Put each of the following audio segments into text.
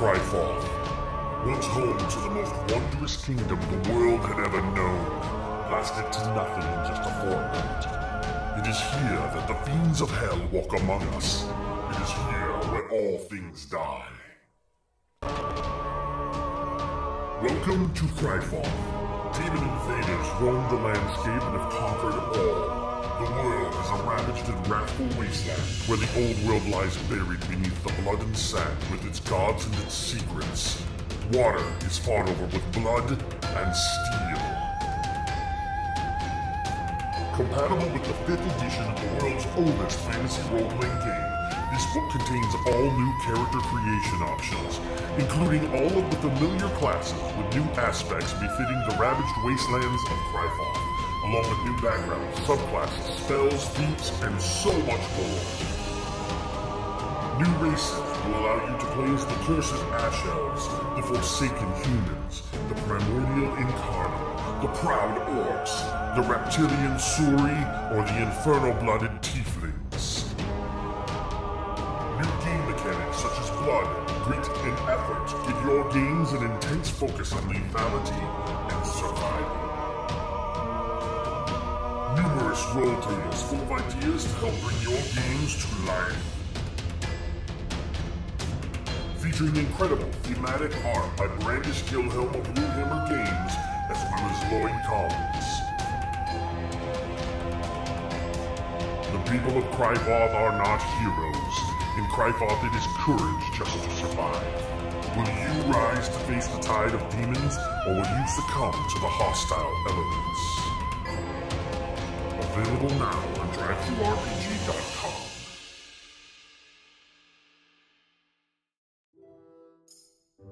Cryforth, once home to the most wondrous kingdom the world had ever known, lasted to nothing in just a fortnight. It is here that the fiends of hell walk among us. It is here where all things die. Welcome to Cryforth. Demon invaders roam the landscape and have conquered all. The world is a ravaged and wrathful wasteland, where the old world lies buried beneath the blood and sand with its gods and its secrets. Water is fought over with blood and steel. Compatible with the 5th edition of the world's oldest fantasy role-playing game, this book contains all new character creation options, including all of the familiar classes with new aspects befitting the ravaged wastelands of Cryforth, along with new backgrounds, subclasses, spells, feats, and so much more. New races will allow you to play as the Cursed Ash Elves, the Forsaken Humans, the Primordial Incarnate, the Proud Orcs, the Reptilian Suri, or the Infernal-Blooded Tieflings. New game mechanics such as blood, grit, and effort give your games an intense focus on lethality and survival. Numerous role tables full of ideas to help bring your games to life. Featuring incredible thematic art by Brandish Gilhelm of Bluehammer Games, as well as Lloyd Collins. The people of Cryforth are not heroes. In Cryforth it is courage just to survive. Will you rise to face the tide of demons, or will you succumb to the hostile elements? Available now on DriveThruRPG.com.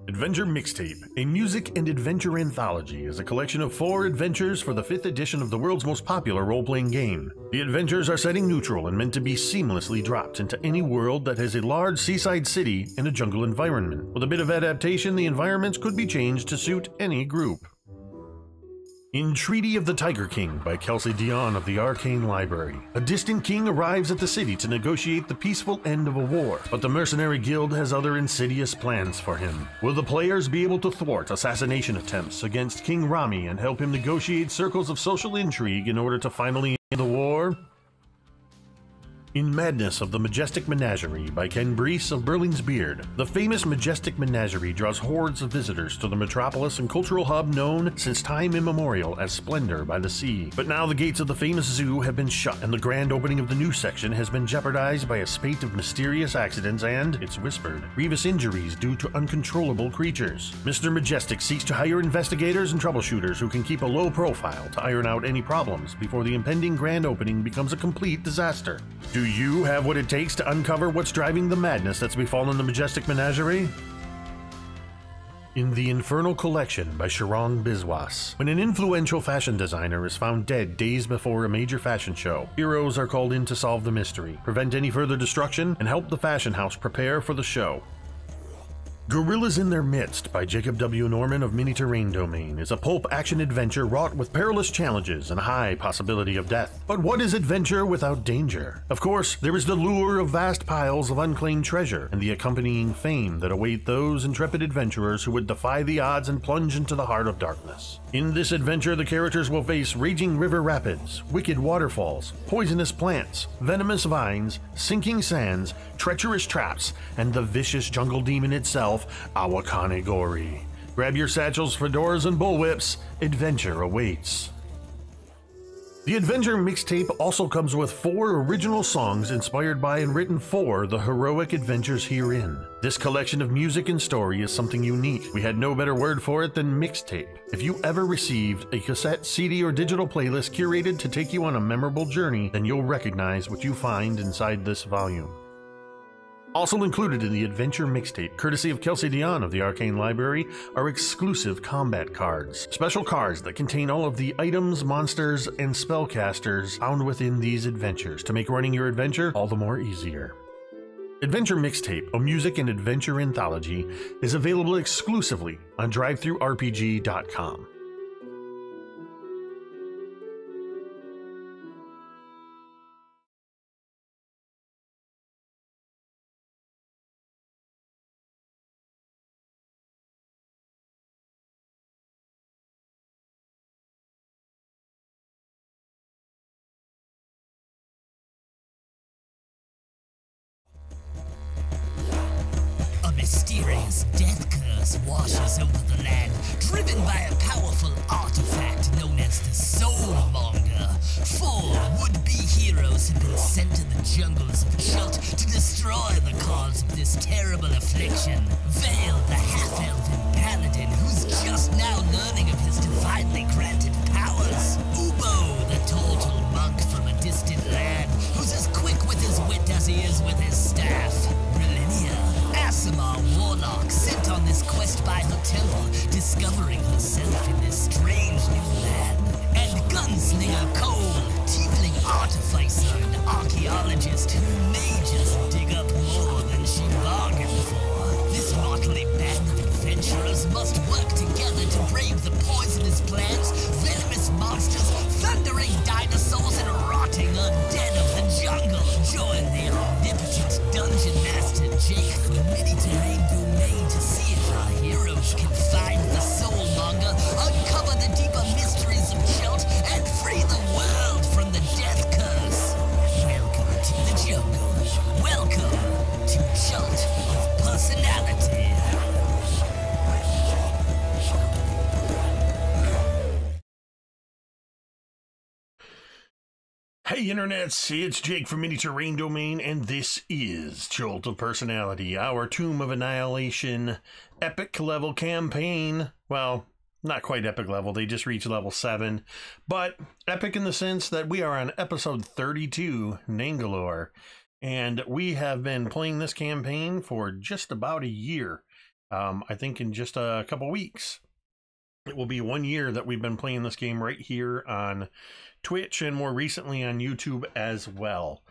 Adventure Mixtape, a music and adventure anthology, is a collection of 4 adventures for the 5th edition of the world's most popular role-playing game. The adventures are setting neutral and meant to be seamlessly dropped into any world that has a large seaside city and a jungle environment. With a bit of adaptation, the environments could be changed to suit any group. In Treaty of the Tiger King by Kelsey Dion of the Arcane Library, a distant king arrives at the city to negotiate the peaceful end of a war, but the mercenary guild has other insidious plans for him. Will the players be able to thwart assassination attempts against King Rami and help him negotiate circles of social intrigue in order to finally end the war? In Madness of the Majestic Menagerie by Ken Brees of Burling's Beard, the famous Majestic Menagerie draws hordes of visitors to the metropolis and cultural hub known since time immemorial as Splendor by the Sea. But now the gates of the famous zoo have been shut, and the grand opening of the new section has been jeopardized by a spate of mysterious accidents and, it's whispered, grievous injuries due to uncontrollable creatures. Mr. Majestic seeks to hire investigators and troubleshooters who can keep a low profile to iron out any problems before the impending grand opening becomes a complete disaster. Do you have what it takes to uncover what's driving the madness that's befallen the Majestic Menagerie? In The Infernal Collection by Sharang Biswas, when an influential fashion designer is found dead days before a major fashion show, heroes are called in to solve the mystery, prevent any further destruction, and help the fashion house prepare for the show. Gorillas in Their Midst by Jacob W. Norman of Mini Terrain Domain is a pulp action adventure wrought with perilous challenges and a high possibility of death. But what is adventure without danger? Of course, there is the lure of vast piles of unclaimed treasure and the accompanying fame that await those intrepid adventurers who would defy the odds and plunge into the heart of darkness. In this adventure, the characters will face raging river rapids, wicked waterfalls, poisonous plants, venomous vines, sinking sands, treacherous traps, and the vicious jungle demon itself, Awakane Gori. Grab your satchels, fedoras, and bullwhips. Adventure awaits. The Adventure Mixtape also comes with 4 original songs inspired by and written for the heroic adventures herein. This collection of music and story is something unique. We had no better word for it than mixtape. If you ever received a cassette, CD, or digital playlist curated to take you on a memorable journey, then you'll recognize what you find inside this volume. Also included in the Adventure Mixtape, courtesy of Kelsey Dion of the Arcane Library, are exclusive combat cards. Special cards that contain all of the items, monsters, and spellcasters found within these adventures to make running your adventure all the more easier. Adventure Mixtape, a music and adventure anthology, is available exclusively on DriveThruRPG.com. mysterious death curse washes over the land, driven by a powerful artifact known as the Soulmonger. 4 would-be heroes have been sent to the jungles of Chult to destroy the cause of this terrible affliction. Vale, the half-elven paladin, who's just now learning of his divinely granted powers. Ubo, the total monk from a distant land, who's as quick with his wit as he is with his staff. Relinia, Asimar warlock, sent on this quest by her temple, discovering herself in this strange new land. And Gunslinger Cole, tiefling artificer and archaeologist who may just dig up more than she bargained for. This motley band of adventurers must work together to brave the poisonous plants, venomous monsters, thundering dinosaurs, and rotting undead of the jungle. Join the omnipotent dungeon master Jake from Mini-Terrain Domain to see if our heroes can find the Soulmonger, uncover the deeper mysteries of Chult, and free the world from the death curse. Welcome to the jungle. Welcome to Chult of Personality. Hey internets, it's Jake from Mini-Terrain Domain, and this is Chult of Personality, our Tomb of Annihilation epic level campaign. Well, not quite epic level, they just reached level 7, but epic in the sense that we are on episode 32, Nangalore, and we have been playing this campaign for just about a year. I think in just a couple weeks. It will be 1 year that we've been playing this game right here on Twitch and more recently on YouTube as well.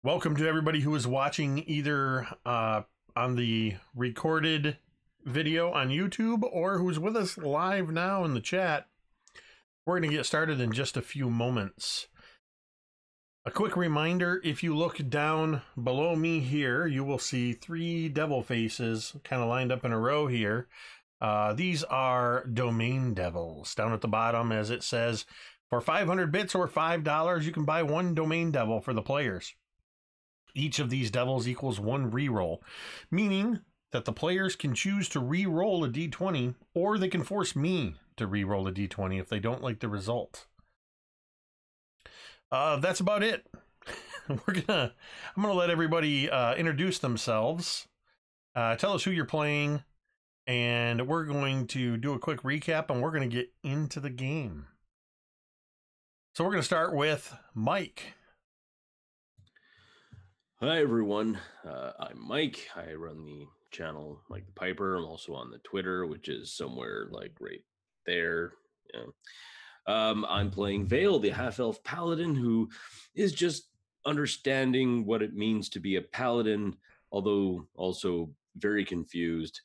Welcome to everybody who is watching either on the recorded video on YouTube or who's with us live now in the chat. We're going to get started in just a few moments. A quick reminder, if you look down below me here, you will see 3 devil faces kind of lined up in a row here. These are domain devils. Down at the bottom, as it says, for 500 bits or $5, you can buy 1 domain devil for the players. Each of these devils equals 1 reroll, meaning that the players can choose to re-roll a d20, or they can force me to re-roll a d20 if they don't like the result. That's about it. I'm gonna let everybody introduce themselves, tell us who you're playing, and we're going to do a quick recap, and we're going to get into the game. So we're going to start with Mike. Hi, everyone. I'm Mike. I run the channel Mike the Piper. I'm also on the Twitter, which is somewhere like right there. Yeah. I'm playing Vale, the half-elf paladin, who is just understanding what it means to be a paladin, although also very confused.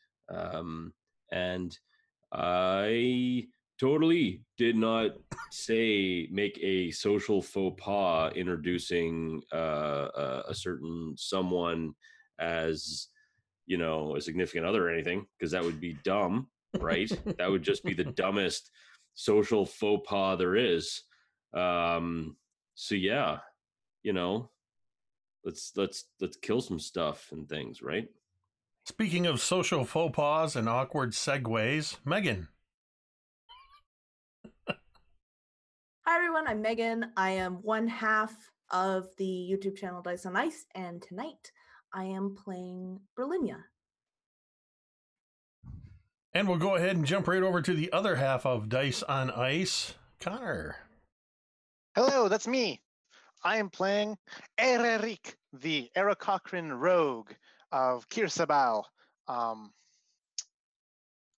And I totally did not make a social faux pas introducing a certain someone as, you know, a significant other or anything, because that would be dumb, right? That would just be the dumbest social faux pas there is. So yeah, you know, let's kill some stuff and things, right? Speaking of social faux pas and awkward segues, Megan. Hi everyone, I'm Megan. I am one half of the YouTube channel Dice on Ice, and tonight I am playing Berlinia. And we'll go ahead and jump right over to the other half of Dice on Ice, Connor. Hello, that's me. I am playing Eric, the Aarakocran rogue of Kirsabal.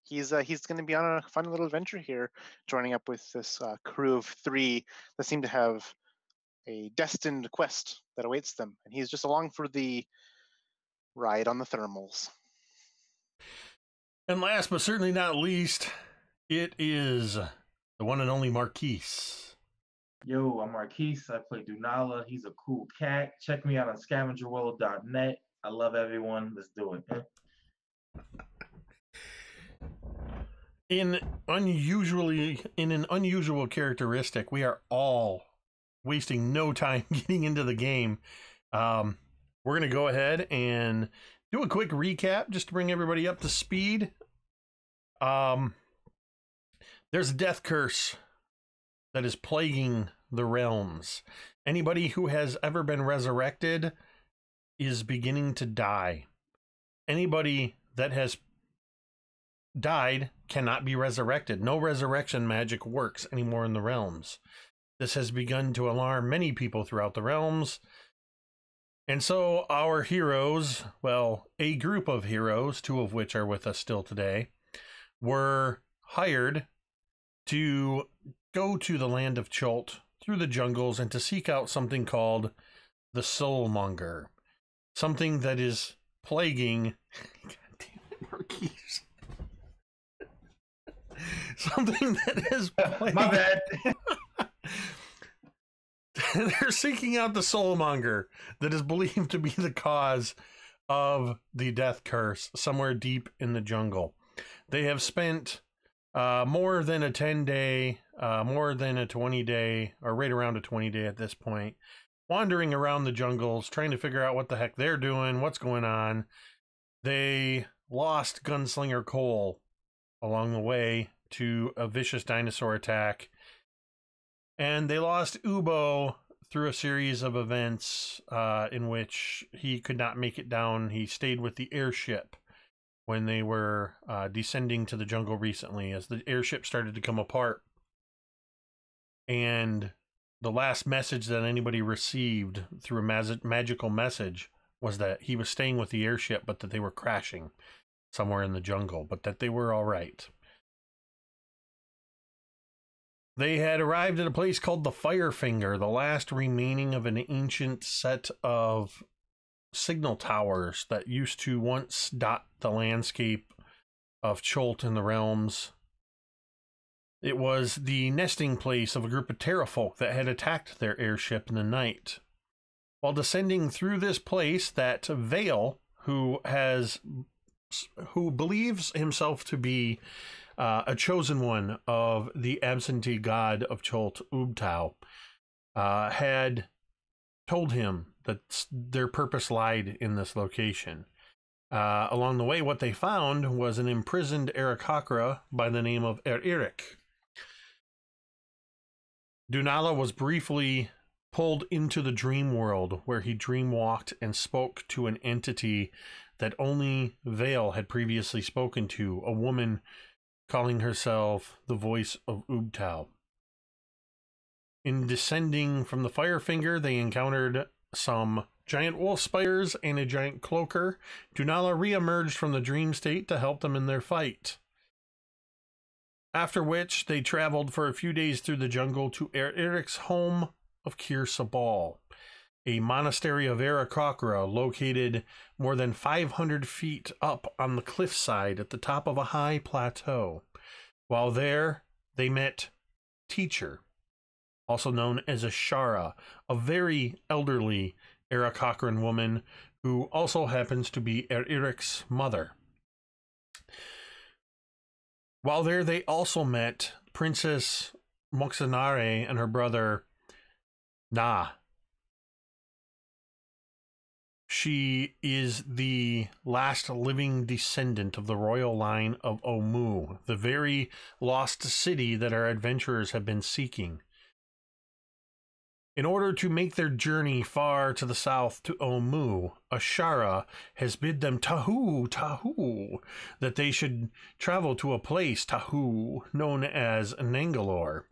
He's going to be on a fun little adventure here, joining up with this crew of 3 that seem to have a destined quest that awaits them, and he's just along for the ride on the thermals. And last but certainly not least, it is the one and only Marquise. Yo, I'm Marquise. I play Dunala. He's a cool cat. Check me out on scavengerworld.net. I love everyone. Let's do it. In an unusual characteristic, we are all wasting no time getting into the game. We're going to go ahead and do a quick recap just to bring everybody up to speed. There's a death curse that is plaguing the realms. Anybody who has ever been resurrected is beginning to die. Anybody that has died cannot be resurrected. No resurrection magic works anymore in the realms. This has begun to alarm many people throughout the realms. And so our heroes, well, a group of heroes, 2 of which are with us still today, were hired to go to the land of Chult through the jungles and to seek out something called the Soulmonger. Something that is plaguing... God damn it, Marquise. Something that is plaguing... My bad. They're seeking out the Soulmonger that is believed to be the cause of the death curse somewhere deep in the jungle. They have spent more than a 10-day, more than a 20-day, or right around a 20-day at this point, wandering around the jungles, trying to figure out what the heck they're doing, what's going on. They lost Gunslinger Cole along the way to a vicious dinosaur attack. And they lost Ubo through a series of events in which he could not make it down. He stayed with the airship when they were descending to the jungle recently, as the airship started to come apart. And the last message that anybody received through a magical message was that he was staying with the airship, but that they were crashing somewhere in the jungle, but that they were all right. They had arrived at a place called the Firefinger, the last remaining of an ancient set of signal towers that used to once dot the landscape of Chult in the realms. It was the nesting place of a group of terrafolk that had attacked their airship in the night. While descending through this place, that Vale, who believes himself to be a chosen one of the absentee god of Chult, Ubtao, had told him that their purpose lied in this location. Along the way, what they found was an imprisoned Aarakocra by the name of Eric. Dunala was briefly pulled into the dream world, where he dreamwalked and spoke to an entity that only Vale had previously spoken to, a woman calling herself the voice of Ubtao. In descending from the Firefinger, they encountered some giant wolf spiders and a giant cloaker. Dunala re-emerged from the dream state to help them in their fight. After which, they traveled for a few days through the jungle to Eric's home of Kir Sabal, a monastery of Aarakocra located more than 500 feet up on the cliffside at the top of a high plateau. While there, they met Teacher, also known as Ashara, a very elderly Aarakocran woman who also happens to be Eric's mother. While there, they also met Princess Moxanare and her brother Na. She is the last living descendant of the royal line of Omu, the very lost city that our adventurers have been seeking. In order to make their journey far to the south to Omu, Ashara has bid them Tahu, that they should travel to a place, Tahu, known as Nangalore,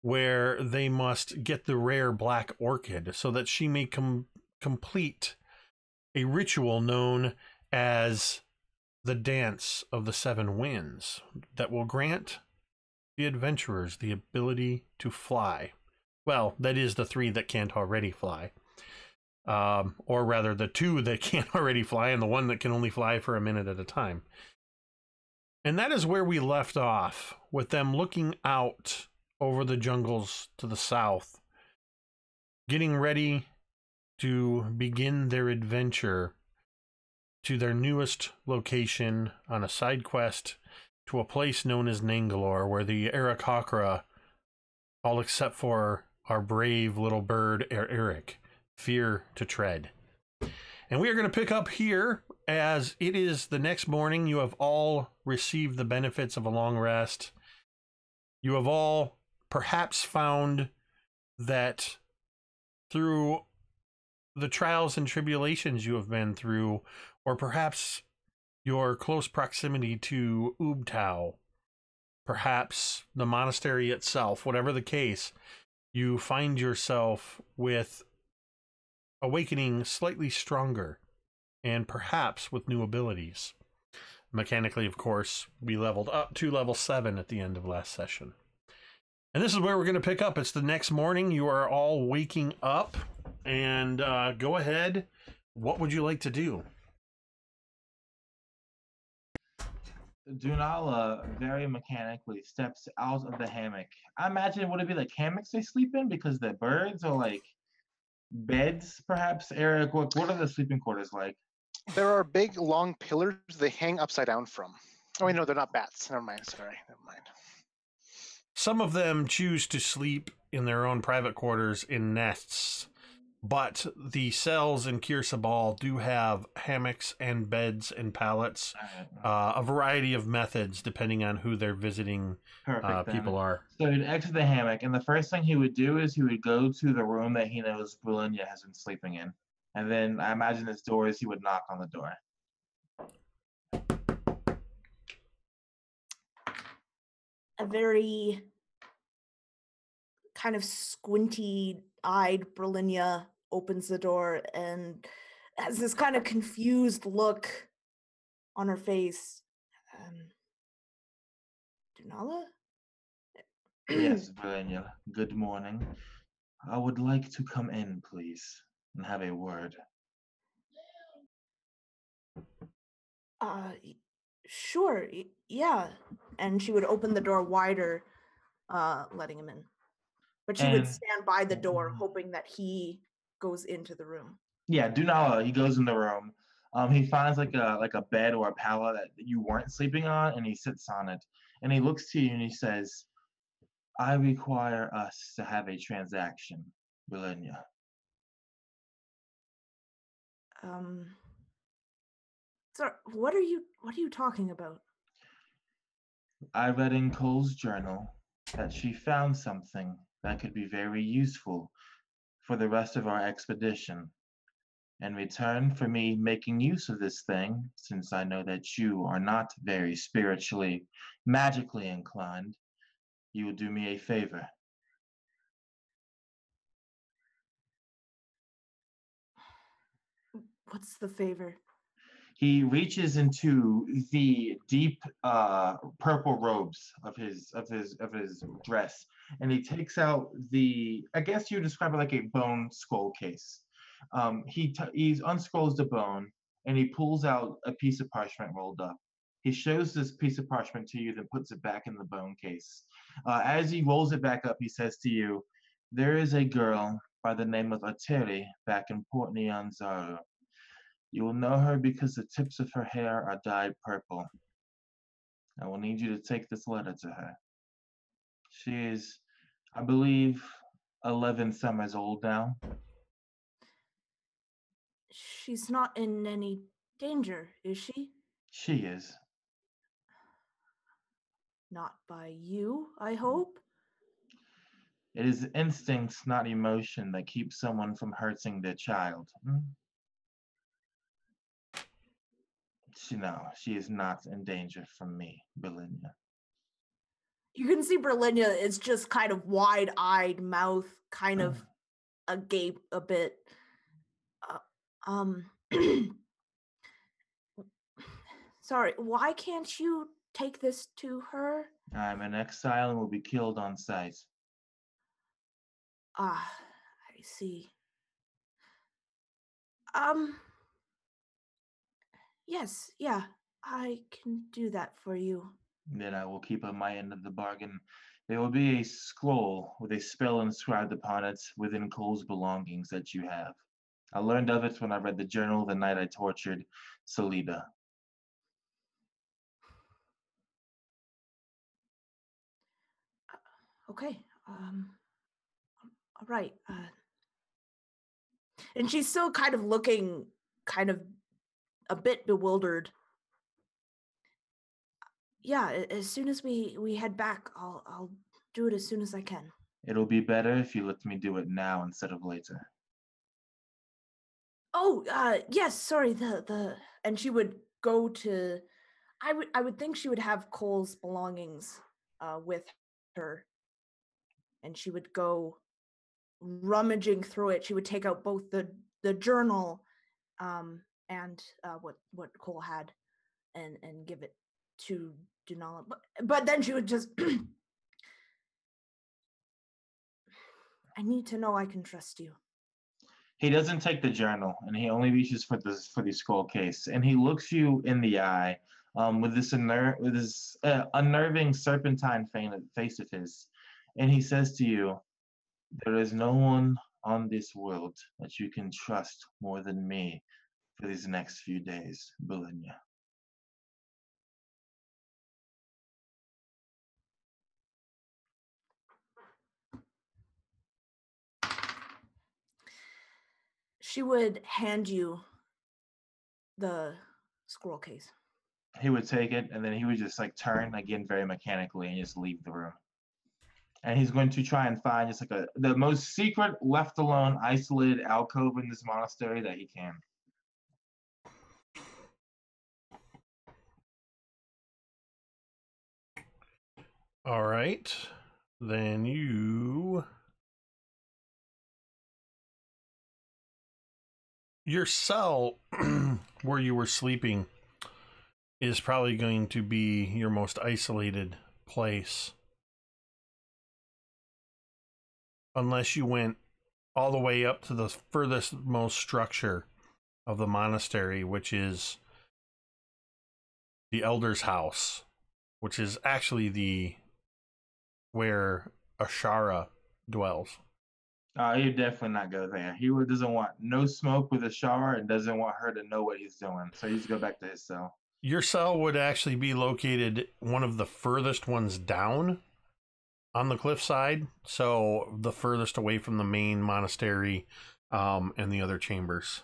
where they must get the rare black orchid so that she may complete a ritual known as the Dance of the Seven Winds that will grant the adventurers the ability to fly. Well, that is the 3 that can't already fly. Or rather, the 2 that can't already fly and the 1 that can only fly for a minute at a time. And that is where we left off, with them looking out over the jungles to the south, getting ready to begin their adventure to their newest location on a side quest to a place known as Nangalore, where the Aarakocra, all except for our brave little bird Eric, fear to tread. And we are going to pick up here as it is the next morning, you have all received the benefits of a long rest. You have all perhaps found that through the trials and tribulations you have been through, or perhaps your close proximity to Ubtao, perhaps the monastery itself, whatever the case, you find yourself with awakening slightly stronger and perhaps with new abilities. Mechanically, of course, we leveled up to level 7 at the end of last session. And this is where we're going to pick up. It's the next morning. You are all waking up. And go ahead. What would you like to do? Dunala very mechanically steps out of the hammock. I imagine, would it be like hammocks they sleep in because they're birds, or like beds, perhaps? Eric, what are the sleeping quarters like? There are big, long pillars they hang upside down from. Oh, wait, no, they're not bats. Never mind. Sorry. Never mind. Some of them choose to sleep in their own private quarters in nests, but the cells in Kirsabal do have hammocks and beds and pallets, a variety of methods depending on who their visiting people are. So he'd exit the hammock, and the first thing he would do is he would go to the room that he knows Brilinia has been sleeping in. And then I imagine his doors, he would knock on the door. A very kind of squinty-eyed Brilinia opens the door and has this kind of confused look on her face. Dunala? Yes, Brilinia. Good morning. I would like to come in, please, and have a word. Sure, yeah. And she would open the door wider, letting him in. But she would stand by the door, hoping that he goes into the room. Yeah, Dunala, he goes in the room. He finds like a bed or a pallet that you weren't sleeping on, and he sits on it. And he looks to you and he says, I require us to have a transaction, Brilinia. Sir, what are you talking about? I read in Cole's journal that she found something that could be very useful for the rest of our expedition. In return for me making use of this thing, since I know that you are not very spiritually, magically inclined, you will do me a favor. What's the favor? He reaches into the deep purple robes of his dress, and he takes out I guess you describe it like a bone skull case. He unscrolls the bone, and he pulls out a piece of parchment rolled up. He shows this piece of parchment to you, then puts it back in the bone case. As he rolls it back up, he says to you, there is a girl by the name of Ateri back in Port Nyanzaru. You will know her because the tips of her hair are dyed purple. I will need you to take this letter to her. She is, I believe, 11 summers old now. She's not in any danger, is she? She is. Not by you, I hope? It is instincts, not emotion, that keeps someone from hurting their child. She is not in danger from me, Brilinia. You can see Brilinia is just kind of wide-eyed, mouth kind of agape a bit. Sorry, why can't you take this to her? I'm in exile and will be killed on sight. I see. Yes, yeah, I can do that for you. Then I will keep on my end of the bargain. There will be a scroll with a spell inscribed upon it within Cole's belongings that you have. I learned of it when I read the journal the night I tortured Salida. Okay, all right. And she's still kind of looking kind of a bit bewildered. Yeah, as soon as we head back, I'll do it as soon as I can. It'll be better if you let me do it now instead of later. Oh, yes, sorry, and she would go to, I would think she would have Cole's belongings with her, and she would go rummaging through it. She would take out both the journal and what Cole had and give it to Dunala. But then she would just I need to know I can trust you. He doesn't take the journal, and he only reaches for the scroll case, and he looks you in the eye with this unnerving serpentine face of his, and he says to you, "There is no one on this world that you can trust more than me for these next few days, Bologna." She would hand you the scroll case. He would take it, and then he would just like turn again very mechanically and just leave the room. And he's going to try and find just like the most secret, left alone, isolated alcove in this monastery that he can. All right. Then your cell where you were sleeping is probably going to be your most isolated place. Unless you went all the way up to the furthest most structure of the monastery, which is the elder's house, which is actually where Ashara dwells. He would definitely not go there. He doesn't want no smoke with Ashara and doesn't want her to know what he's doing. So he's go back to his cell. Your cell would actually be located one of the furthest ones down on the cliffside, so the furthest away from the main monastery and the other chambers.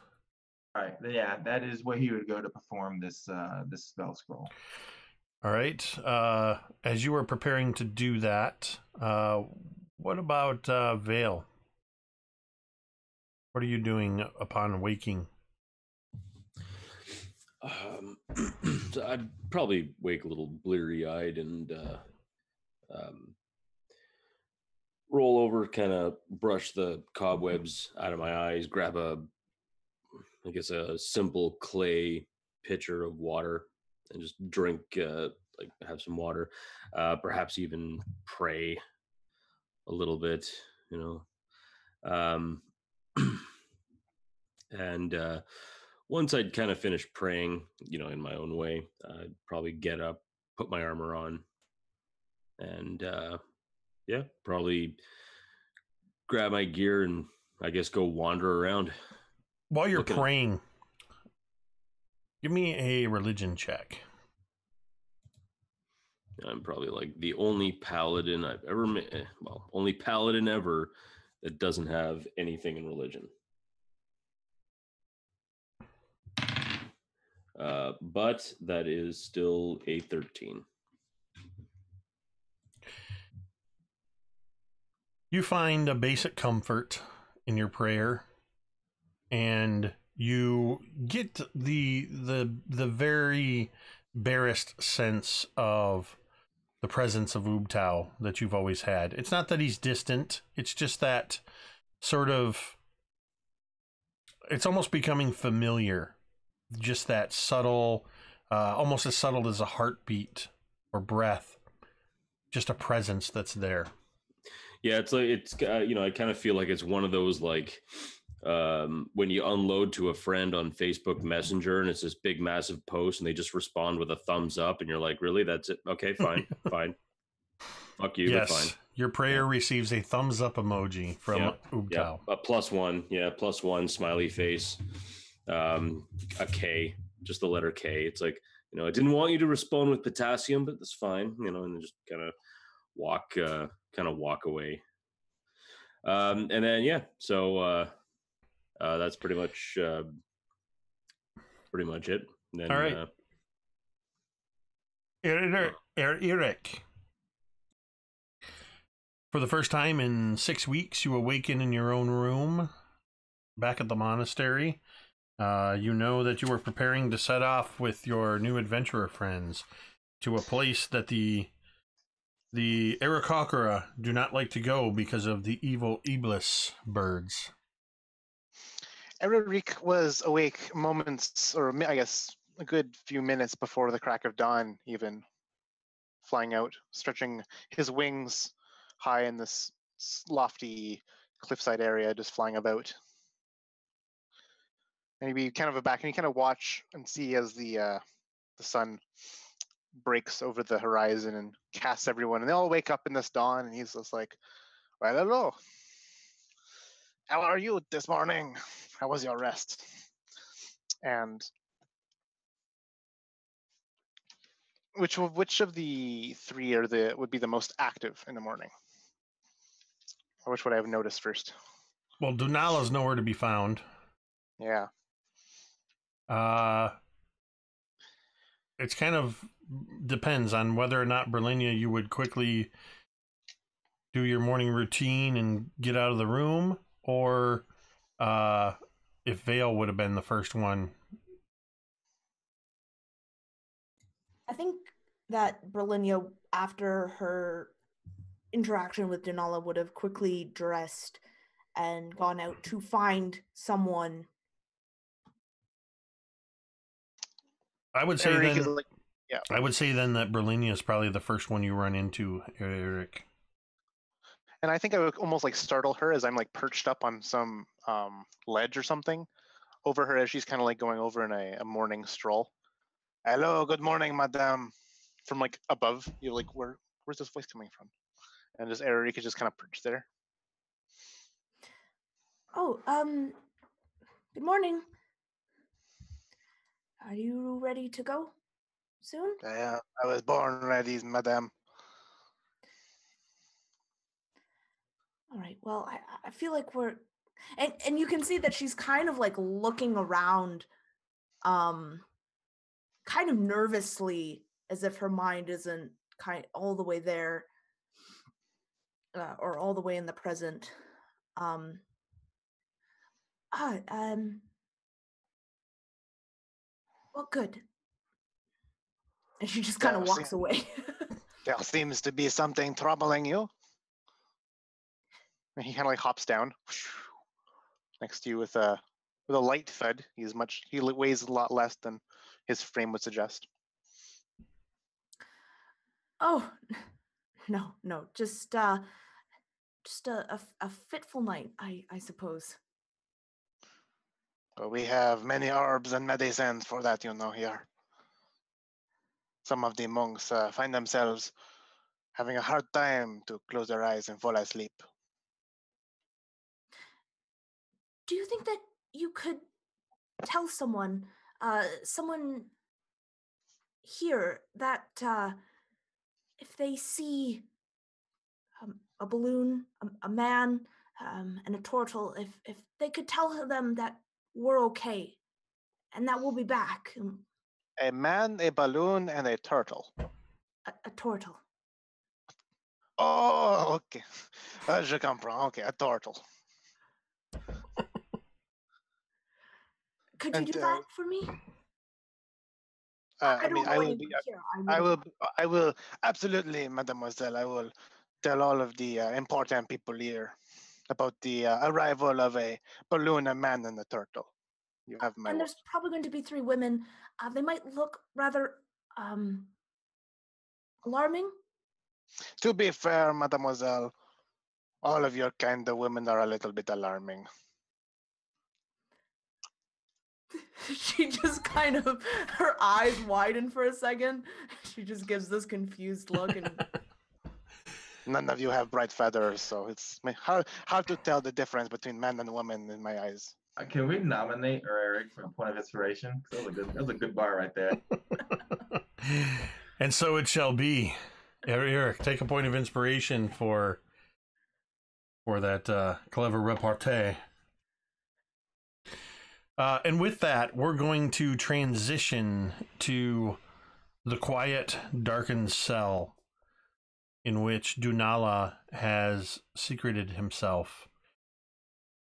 All right, yeah, that is where he would go to perform this spell scroll. All right. As you were preparing to do that, what about Vale? What are you doing upon waking? So I'd probably wake a little bleary-eyed and roll over, kind of brush the cobwebs out of my eyes, grab a simple clay pitcher of water and just drink, have some water, perhaps even pray a little bit, and once I'd kind of finished praying, in my own way, I'd probably get up, put my armor on, and probably grab my gear and I guess go wander around. While you're praying, give me a religion check. I'm probably like the only paladin I've ever met. Well, only paladin ever that doesn't have anything in religion. But that is still a 13. You find a basic comfort in your prayer, and you get the very barest sense of the presence of Ubtao that you've always had. It's not that he's distant, it's just that sort of, it's almost becoming familiar. Just that subtle, almost as subtle as a heartbeat or breath, just a presence that's there. Yeah, I kind of feel like it's one of those like when you unload to a friend on Facebook Messenger and it's this big massive post and they just respond with a thumbs up and you're like, really? That's it? Okay, fine, fine. Fuck you, yes, but fine. Your prayer receives a thumbs up emoji from Ubtao. A +1, +1 smiley face. A K, just the letter K. It's like, I didn't want you to respond with potassium, but that's fine, and then just kind of walk away. And then so that's pretty much it. Then, All right. Eric. For the first time in 6 weeks, you awaken in your own room back at the monastery. You know that you were preparing to set off with your new adventurer friends to a place that the Aarakocra do not like to go because of the evil Iblis birds. Eric was awake moments, or I guess a good few minutes before the crack of dawn, even flying out, stretching his wings high in this lofty cliffside area, just flying about. And he'd be kind of aback, and you kind of watch and see as the sun breaks over the horizon and casts everyone, and they all wake up in this dawn, and he's just like, "Well, hello. How are you this morning? How was your rest?" And which of the three would be the most active in the morning? Or which would I have noticed first? Well, Dunala's nowhere to be found. Yeah. It's kind of depends on whether or not Berlinia you would quickly do your morning routine and get out of the room, or if Vale would have been the first one. I think that Berlinia, after her interaction with Dunala, would have quickly dressed and gone out to find someone. I would say Eric then. is like, yeah. I would say then that Berlinia is probably the first one you run into, Eric. And I think I would almost like startle her as I'm like perched up on some ledge or something over her as she's kind of like going over in a morning stroll. "Hello, good morning, madame." From like above, you're like, where's this voice coming from? And just Eric is just kind of perched there. Oh, good morning. Are you ready to go soon? I was born ready, madame. All right. Well, I feel like we're, and you can see that she's kind of like looking around, kind of nervously, as if her mind isn't all the way there, or all the way in the present. Well, good. And she just kind of walks away. There seems to be something troubling you. And he kind of like hops down next to you with a light thud. He weighs a lot less than his frame would suggest. Oh, no, just a fitful night, I suppose. But we have many herbs and medicines for that, here. Some of the monks find themselves having a hard time to close their eyes and fall asleep. Do you think that you could tell someone here that if they see a balloon, a man, and a turtle, if they could tell them that we're okay and that we'll be back? A man, a balloon, and a turtle. A turtle. Oh, okay. Je comprends. Okay, a turtle. Could you do that for me? I will absolutely, mademoiselle. I will tell all of the important people here about the arrival of a balloon, a man, and a turtle. You have my and word. There's probably going to be 3 women. They might look rather alarming. To be fair, mademoiselle, all of your kind of women are a little bit alarming. She just kind of, her eyes widen for a second. She just gives this confused look, and None of you have bright feathers, so it's hard to tell the difference between man and woman in my eyes. Can we nominate Eric for a point of inspiration? That was a good bar right there. And so it shall be. Eric, take a point of inspiration for that clever repartee. And with that, we're going to transition to the quiet, darkened cell in which Dunala has secreted himself.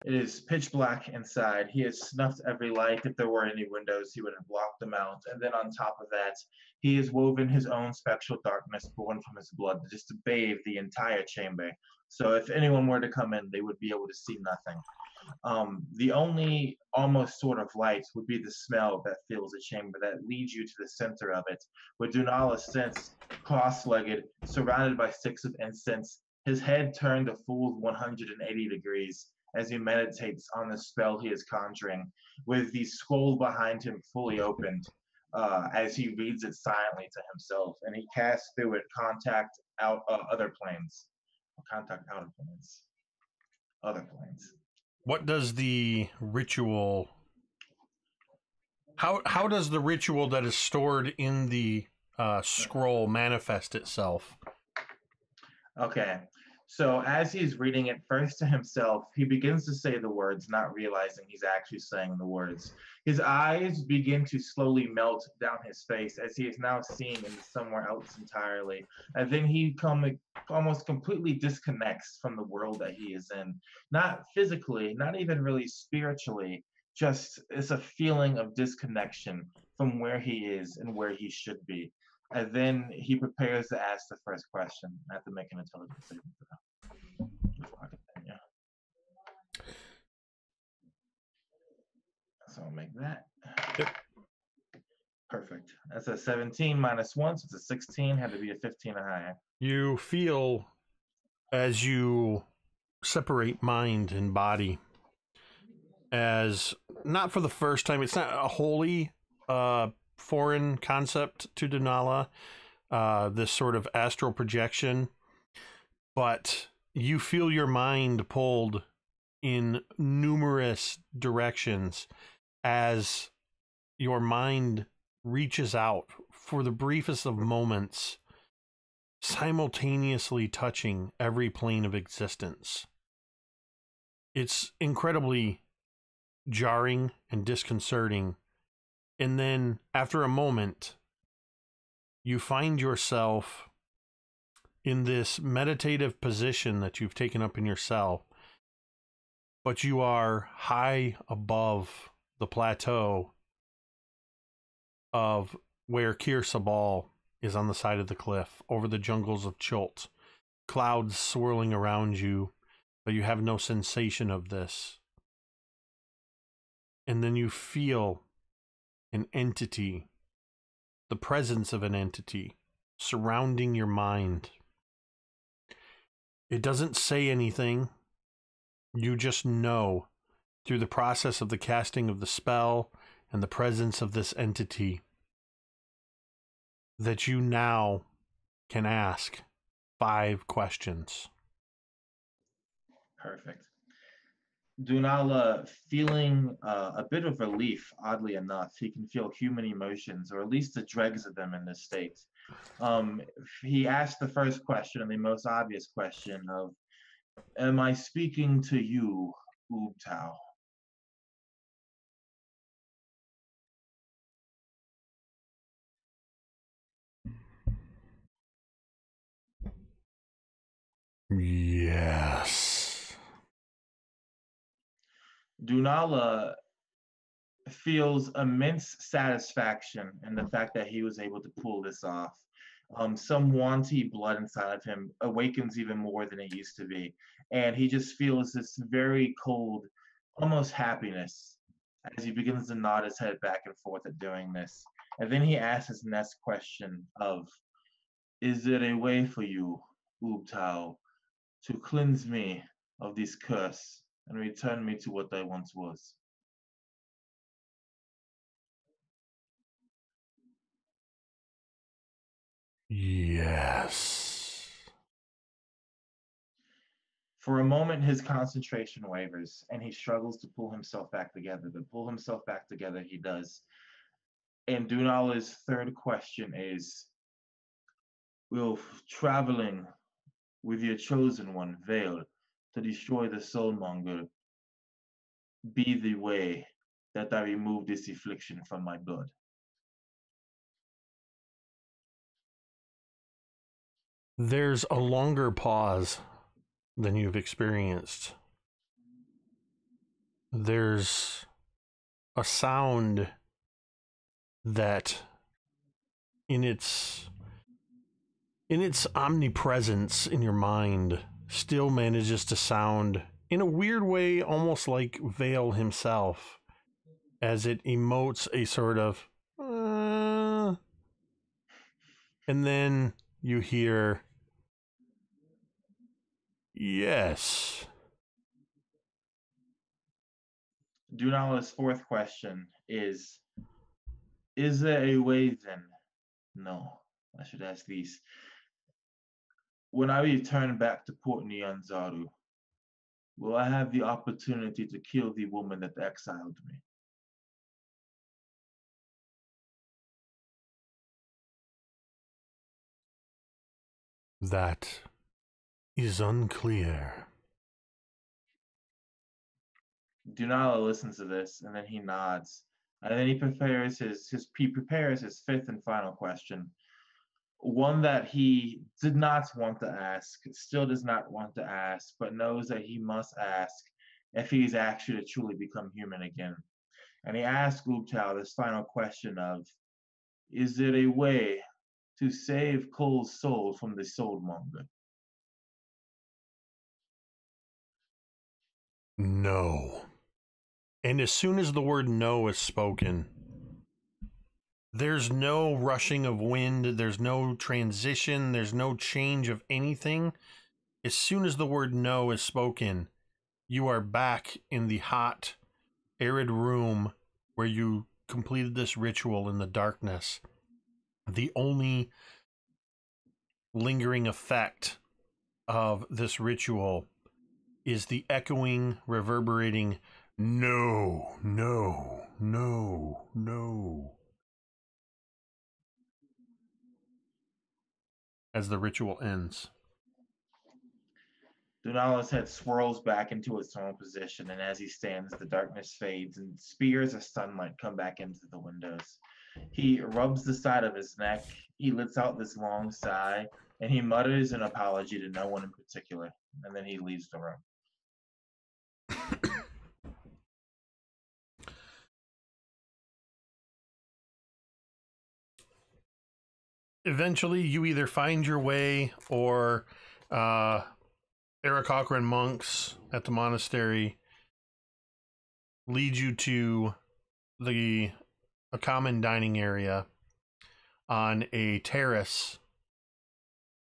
It is pitch black inside. He has snuffed every light. If there were any windows, he would have blocked them out. And then on top of that, he has woven his own spectral darkness born from his blood just to bathe the entire chamber. So if anyone were to come in, they would be able to see nothing. The only almost sort of light would be the smell that fills the chamber that leads you to the center of it, where Dunala sits cross-legged, surrounded by sticks of incense, his head turned a full 180 degrees as he meditates on the spell he is conjuring, with the scroll behind him fully opened as he reads it silently to himself, and he casts through it contact out other planes. Contact outer planes. Other planes. What does the ritual... How does the ritual that is stored in the scroll manifest itself? Okay. So as he's reading it first to himself, he begins to say the words, not realizing he's actually saying the words. His eyes begin to slowly melt down his face as he is now seeing into somewhere else entirely. And then he almost completely disconnects from the world that he is in. Not physically, not even really spiritually, just it's a feeling of disconnection from where he is and where he should be. And then he prepares to ask the first question. I have to make an intelligence saving throw before I continue. So I'll make that. Yep. Perfect. That's a 17 minus 1, so it's a 16. Had to be a 15 or higher. You feel, as you separate mind and body, as not for the first time, it's not a wholly foreign concept to Dunala, this sort of astral projection, but you feel your mind pulled in numerous directions as your mind reaches out for the briefest of moments, simultaneously touching every plane of existence. It's incredibly jarring and disconcerting. And then after a moment, you find yourself in this meditative position that you've taken up in your cell, but you are high above the plateau of where Kir Sabal is on the side of the cliff, over the jungles of Chult. Clouds swirling around you, but you have no sensation of this. And then you feel an entity, the presence of an entity, surrounding your mind. It doesn't say anything. You just know, through the process of the casting of the spell and the presence of this entity, that you now can ask 5 questions. Perfect. Dunala, feeling a bit of relief, oddly enough. He can feel human emotions, or at least the dregs of them in this state. He asked the first question, and the most obvious question of, am I speaking to you, Ubtao? Yes. Dunala feels immense satisfaction in the fact that he was able to pull this off. Some wanty blood inside of him awakens even more than it used to be. And he just feels this very cold, almost happiness as he begins to nod his head back and forth at doing this. And then he asks his next question of, is there a way for you, Ubtao, to cleanse me of this curse and return me to what I once was? Yes. For a moment, his concentration wavers, and he struggles to pull himself back together. But pull himself back together, he does. And Dunala's third question is, will traveling with your chosen one, Veil, to destroy the Soulmonger, be the way that I remove this affliction from my blood. There's a longer pause than you've experienced. There's a sound that in its omnipresence in your mind still manages to sound in a weird way almost like Vale himself, as it emotes a sort of and then you hear yes. Dunala's fourth question is there a way then? No, I should ask these. When I return back to Port Nyanzaru, will I have the opportunity to kill the woman that exiled me? That is unclear. Dunala listens to this and then he nods. And then he prepares his fifth and final question. One that he did not want to ask, still does not want to ask, but knows that he must ask if he's actually to truly become human again. And he asks Ubtao this final question of, is there a way to save Cole's soul from the soulmonger? No. And as soon as the word no is spoken, there's no rushing of wind, there's no transition, there's no change of anything. As soon as the word no is spoken, you are back in the hot, arid room where you completed this ritual in the darkness. The only lingering effect of this ritual is the echoing, reverberating no, no, no, no, as the ritual ends. Dunala's head swirls back into its normal position, and as he stands, the darkness fades, and spears of sunlight come back into the windows. He rubs the side of his neck, he lets out this long sigh, and he mutters an apology to no one in particular, and then he leaves the room. Eventually, you either find your way or Aarakocra monks at the monastery lead you to a common dining area on a terrace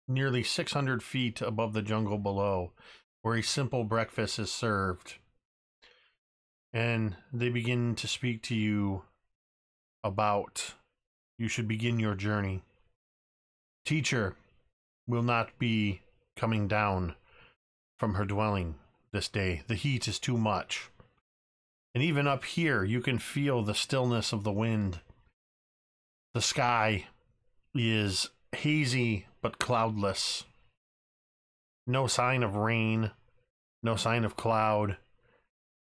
nearly 600 feet above the jungle below, where a simple breakfast is served. And they begin to speak to you about you should begin your journey. Teacher will not be coming down from her dwelling this day. The heat is too much. And even up here, you can feel the stillness of the wind. The sky is hazy but cloudless. No sign of rain, no sign of cloud,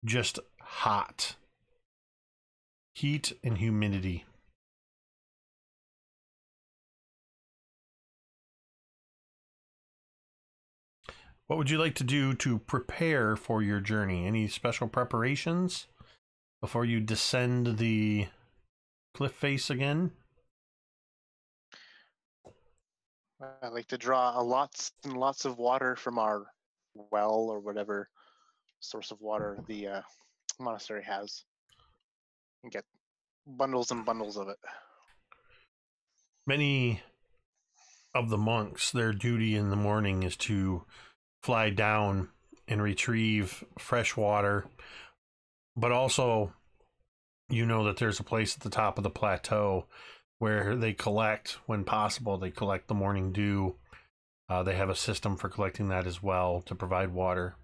just hot. Heat and humidity. What would you like to do to prepare for your journey? Any special preparations before you descend the cliff face again? I like to draw lots and lots of water from our well or whatever source of water the monastery has, and get bundles and bundles of it. Many of the monks, their duty in the morning is to fly down and retrieve fresh water, but also you know that there's a place at the top of the plateau where they collect, when possible, they collect the morning dew. They have a system for collecting that as well to provide water.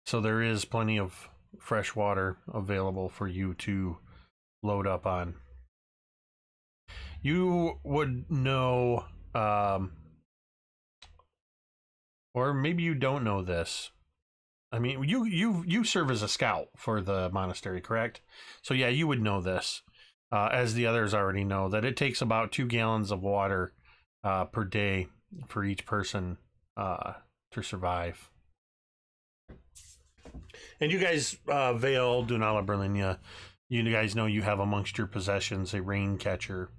So there is plenty of fresh water available for you to load up on. You would know, or maybe you don't know this, I mean, you serve as a scout for the monastery, correct? So yeah, you would know this, as the others already know, that it takes about 2 gallons of water per day for each person to survive. And you guys, Vale, Dunala, Berlinia, you guys know you have amongst your possessions a rain catcher,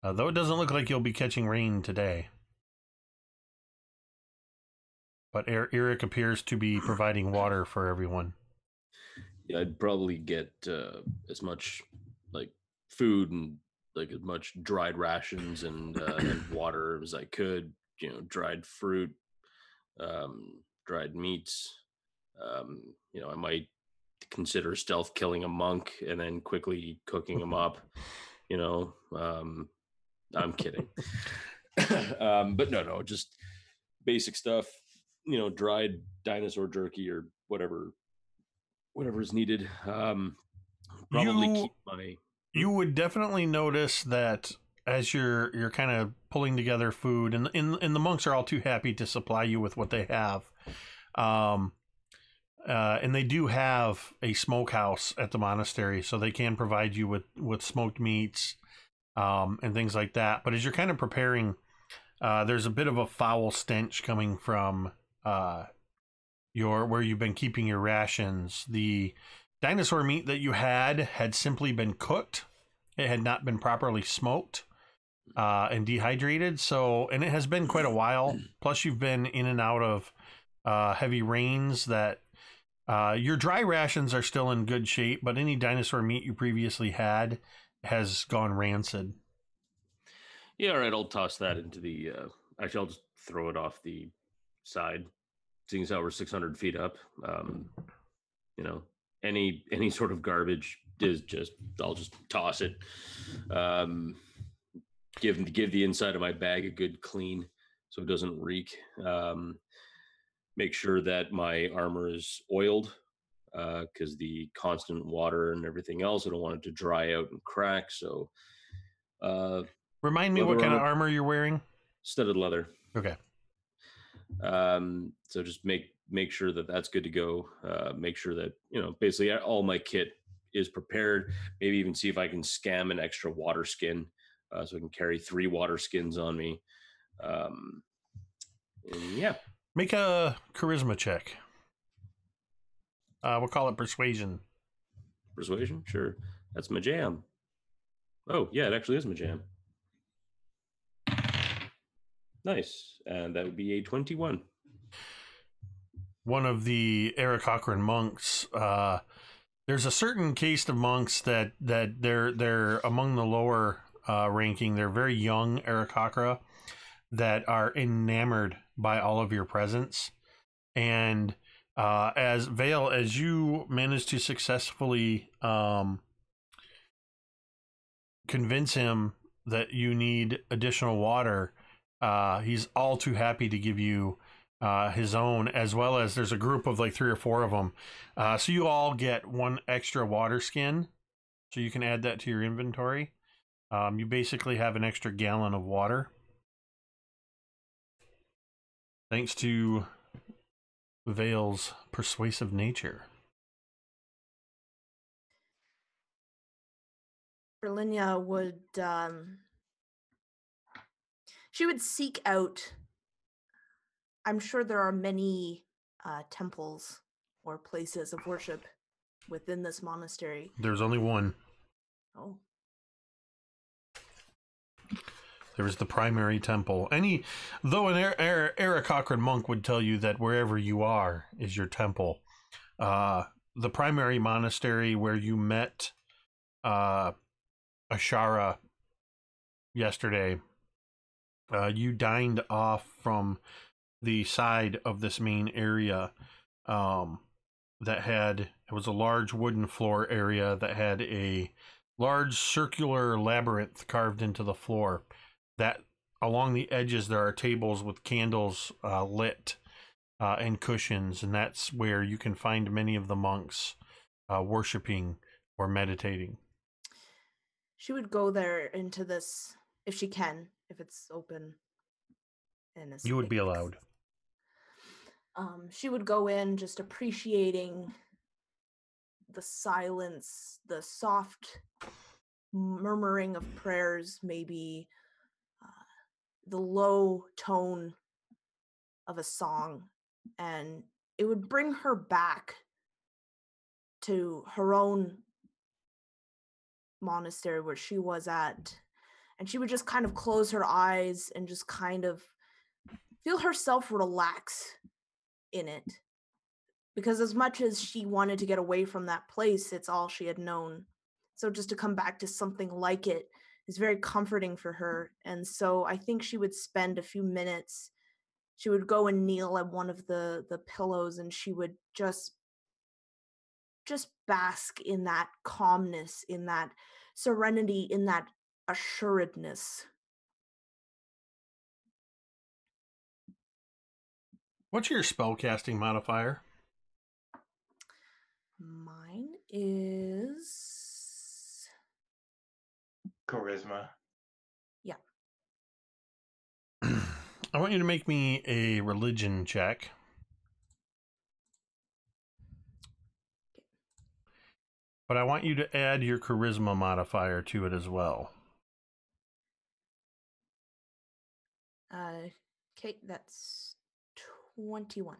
though it doesn't look like you'll be catching rain today. But Eric appears to be providing water for everyone. Yeah, I'd probably get as much like food and like as much dried rations and water as I could. You know, dried fruit, dried meats. You know, I might consider stealth killing a monk and then quickly cooking him up. You know, I'm kidding. But no, just basic stuff. You know, dried dinosaur jerky or whatever is needed. Probably keep my. You would definitely notice that as you're kind of pulling together food, and the monks are all too happy to supply you with what they have. And they do have a smokehouse at the monastery, so they can provide you with smoked meats and things like that. But as you're kind of preparing, there's a bit of a foul stench coming from where you've been keeping your rations. The dinosaur meat that you had simply been cooked. It had not been properly smoked and dehydrated. And it has been quite a while. Plus, you've been in and out of heavy rains. That your dry rations are still in good shape, but any dinosaur meat you previously had has gone rancid. Yeah, all right. I'll toss that into the. Actually, I'll just throw it off the side. Seeing as how we're 600 feet up, you know, any sort of garbage is I'll just toss it. Give the inside of my bag a good clean so it doesn't reek. Make sure that my armor is oiled because the constant water and everything else, I don't want it to dry out and crack. So, remind me what kind of armor you're wearing. Studded leather. Okay. So just make sure that that's good to go. Make sure that, you know, basically all my kit is prepared. Maybe even see if I can scam an extra water skin so I can carry 3 water skins on me. And yeah. Make a charisma check. We'll call it persuasion. Persuasion? Sure. That's my jam. Oh, yeah, it actually is my jam. Nice. And that would be a 21. One of the Aarakocran monks, there's a certain caste of monks that they're among the lower ranking. They're very young Aarakocra that are enamored by all of your presence. And as Vale, as you manage to successfully convince him that you need additional water, he's all too happy to give you his own, as well as there's a group of like 3 or 4 of them. So you all get 1 extra water skin, so you can add that to your inventory. You basically have an extra gallon of water. Thanks to Vale's persuasive nature. Berlinia would she would seek out. I'm sure there are many temples or places of worship within this monastery. There's only one. Oh. There is the primary temple. Though an Aarakocran monk would tell you that wherever you are is your temple. The primary monastery where you met Ashara yesterday, you dined off from the side of this main area it was a large wooden floor area that had a large circular labyrinth carved into the floor. That along the edges there are tables with candles lit and cushions, and that's where you can find many of the monks worshiping or meditating. She would go there into this if she can, if it's open. And you would be allowed. She would go in just appreciating the silence, the soft murmuring of prayers, maybe the low tone of a song, and it would bring her back to her own monastery where she was at, and she would just kind of close her eyes and just kind of feel herself relax in it. Because as much as she wanted to get away from that place, it's all she had known. So just to come back to something like it is very comforting for her. And so I think she would spend a few minutes. She would go and kneel at one of the pillows, and she would just bask in that calmness, in that serenity, in that assuredness. What's your spellcasting modifier? Mine is Charisma. Yeah. I want you to make me a religion check. But I want you to add your charisma modifier to it as well. Okay, that's 21.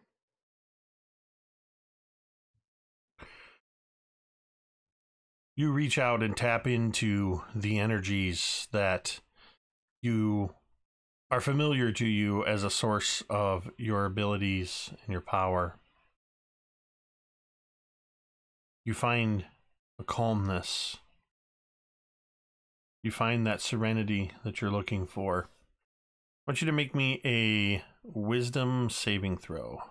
You reach out and tap into the energies that you are familiar to you as a source of your abilities and your power. You find a calmness. You find that serenity that you're looking for. I want you to make me a wisdom saving throw.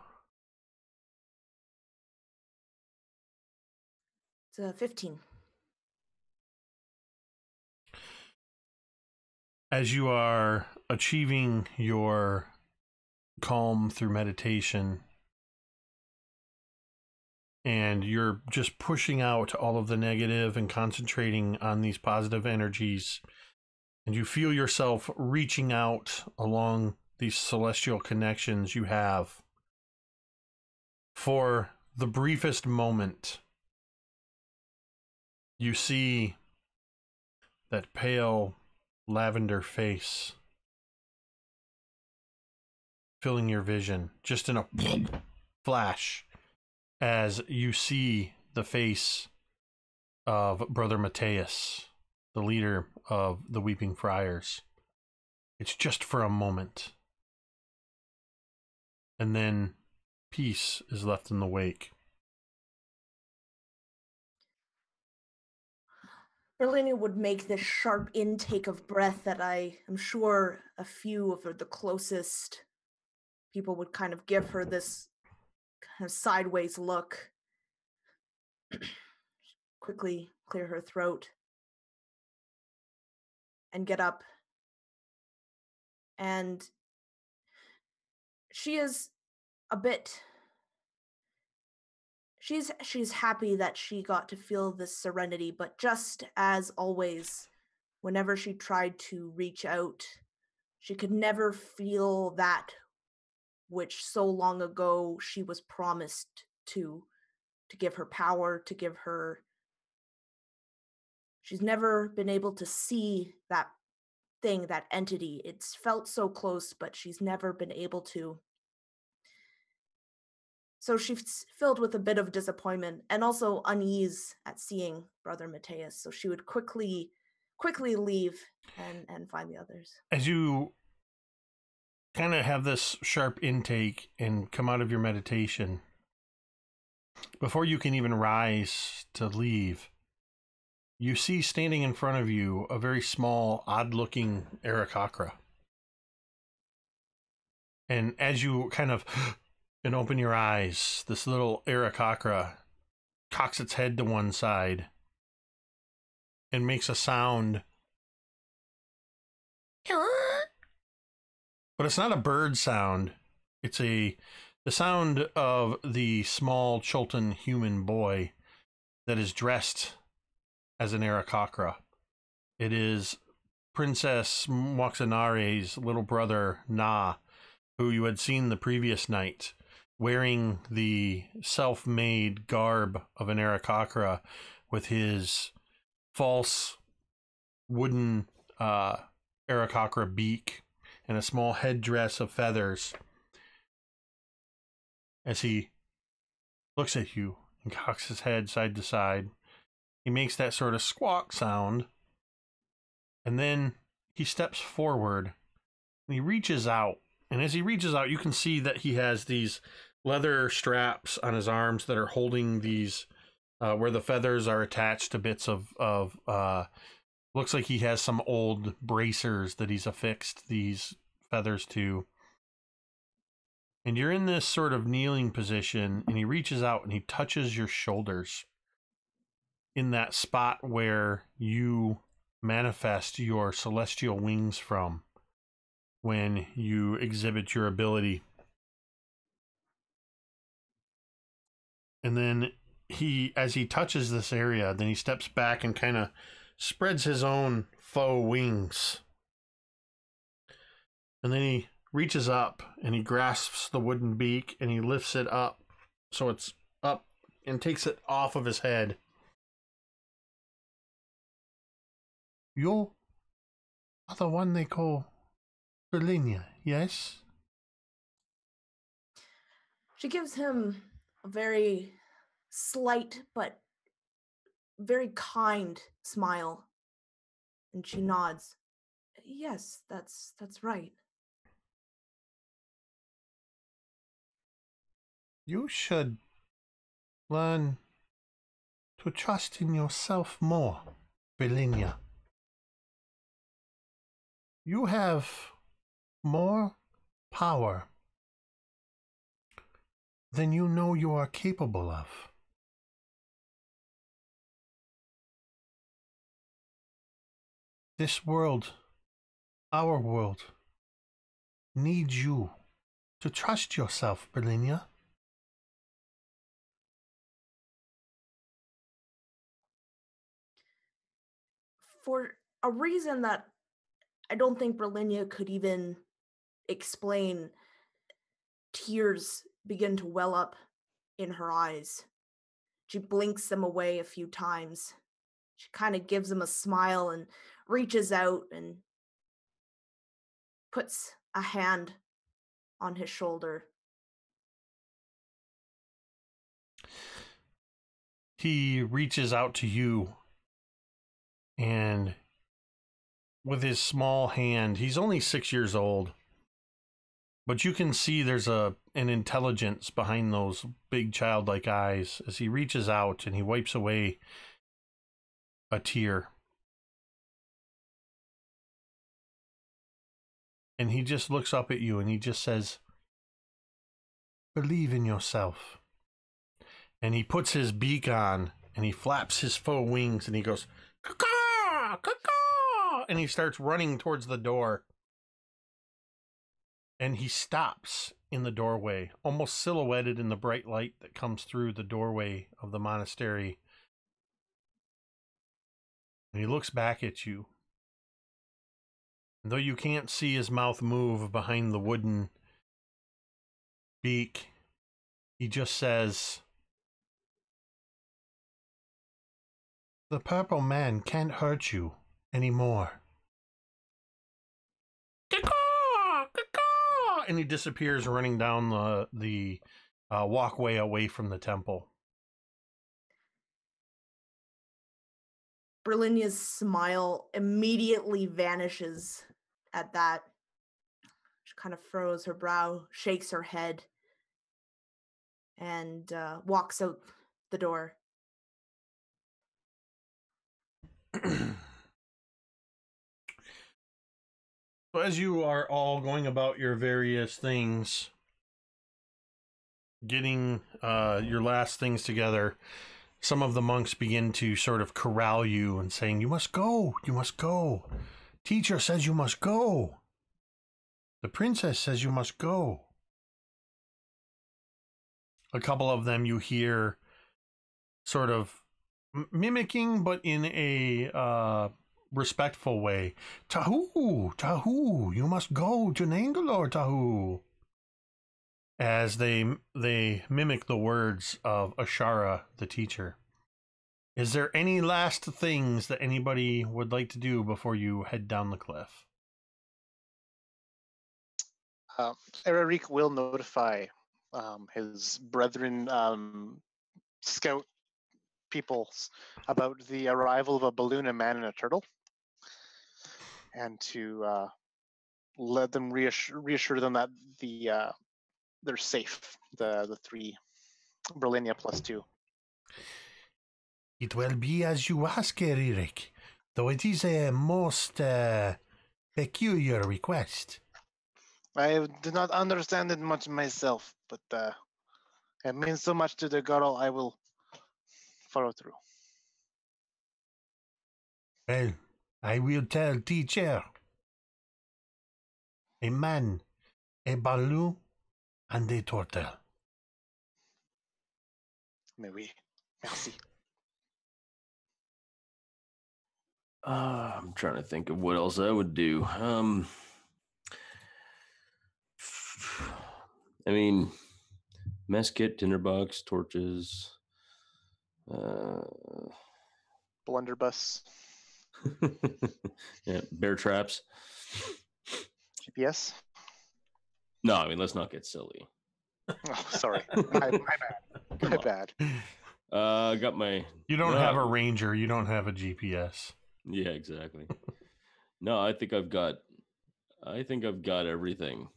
It's a 15. As you are achieving your calm through meditation, and you're just pushing out all of the negative and concentrating on these positive energies, and you feel yourself reaching out along these celestial connections you have, for the briefest moment, you see that pale lavender face filling your vision, just in a flash, as you see the face of Brother Matthias, the leader of the Weeping Friars. It's just for a moment. And then peace is left in the wake. Berlina would make this sharp intake of breath that I am sure a few of the closest people would kind of give her this kind of sideways look. Quickly clear her throat and get up. And she is a bit... She's happy that she got to feel this serenity, but just as always, whenever she tried to reach out, she could never feel that which so long ago she was promised to give her power, to give her... She's never been able to see that thing, that entity. It's felt so close, but she's never been able to. So she's filled with a bit of disappointment and also unease at seeing Brother Matthias. So she would quickly leave and find the others. As you kind of have this sharp intake and come out of your meditation, before you can even rise to leave, you see standing in front of you a very small, odd-looking Aarakocra. And as you kind of and open your eyes, this little Aarakocra cocks its head to one side and makes a sound. But it's not a bird sound. It's the sound of the small Chultan human boy that is dressed as an Aarakocra. It is Princess Moxanare's little brother, Na, who you had seen the previous night wearing the self-made garb of an Aarakocra with his false wooden Aarakocra beak and a small headdress of feathers. As he looks at you and cocks his head side to side, he makes that sort of squawk sound, and then he steps forward and he reaches out. And as he reaches out, you can see that he has these leather straps on his arms that are holding these, where the feathers are attached to bits of looks like he has some old bracers that he's affixed these feathers to. And you're in this sort of kneeling position, and he reaches out and he touches your shoulders in that spot where you manifest your celestial wings from when you exhibit your ability. And then as he touches this area, then he steps back and kind of spreads his own faux wings. And then he reaches up and he grasps the wooden beak and he lifts it up so it's up and takes it off of his head. You are the one they call Berlinia, yes? She gives him a very slight but very kind smile, and she nods. Yes, that's right. You should learn to trust in yourself more, Berlinia. You have more power than you know you are capable of. This world, our world, needs you to trust yourself, Berlinia. For a reason that I don't think Berlinia could even explain, tears begin to well up in her eyes. She blinks them away a few times. She kind of gives him a smile and reaches out and puts a hand on his shoulder. He reaches out to you, and with his small hand, he's only 6 years old, but you can see there's an intelligence behind those big childlike eyes as he reaches out and he wipes away a tear. And he just looks up at you and he just says, "Believe in yourself." And he puts his beak on and he flaps his faux wings and he goes, "Caw, caw," and he starts running towards the door. And he stops in the doorway, almost silhouetted in the bright light that comes through the doorway of the monastery. And he looks back at you. And though you can't see his mouth move behind the wooden beak, he just says, "The purple man can't hurt you anymore." And he disappears, running down the walkway away from the temple. Berlinia's smile immediately vanishes at that. She kind of furrows her brow, shakes her head, and walks out the door. So as you are all going about your various things, getting your last things together, some of the monks begin to sort of corral you and saying, "You must go, you must go. Teacher says you must go. The princess says you must go." A couple of them you hear sort of mimicking, but in a respectful way. "Tahu, Tahu, you must go to Nangalore, Tahu." as they mimic the words of Ashara, the teacher. Is there any last things that anybody would like to do before you head down the cliff? Eric will notify his brethren scout peoples about the arrival of a balloon, a man, and a turtle, and to let them reassure them that they're safe. The 3 Berlinia +2. It will be as you ask, Eric, though it is a most peculiar request. I do not understand it much myself, but it means so much to the girl. I will follow through. Well, I will tell teacher. A man, a balloon, and a turtle. Mais oui. Merci. I'm trying to think of what else I would do. I mean, mess kit, tinderbox, torches, Blunderbuss. yeah, bear traps. GPS. No, I mean, let's not get silly. Oh, sorry. my bad. My bad. Got my. You don't have a ranger. You don't have a GPS. Yeah, exactly. No, I think I've got everything.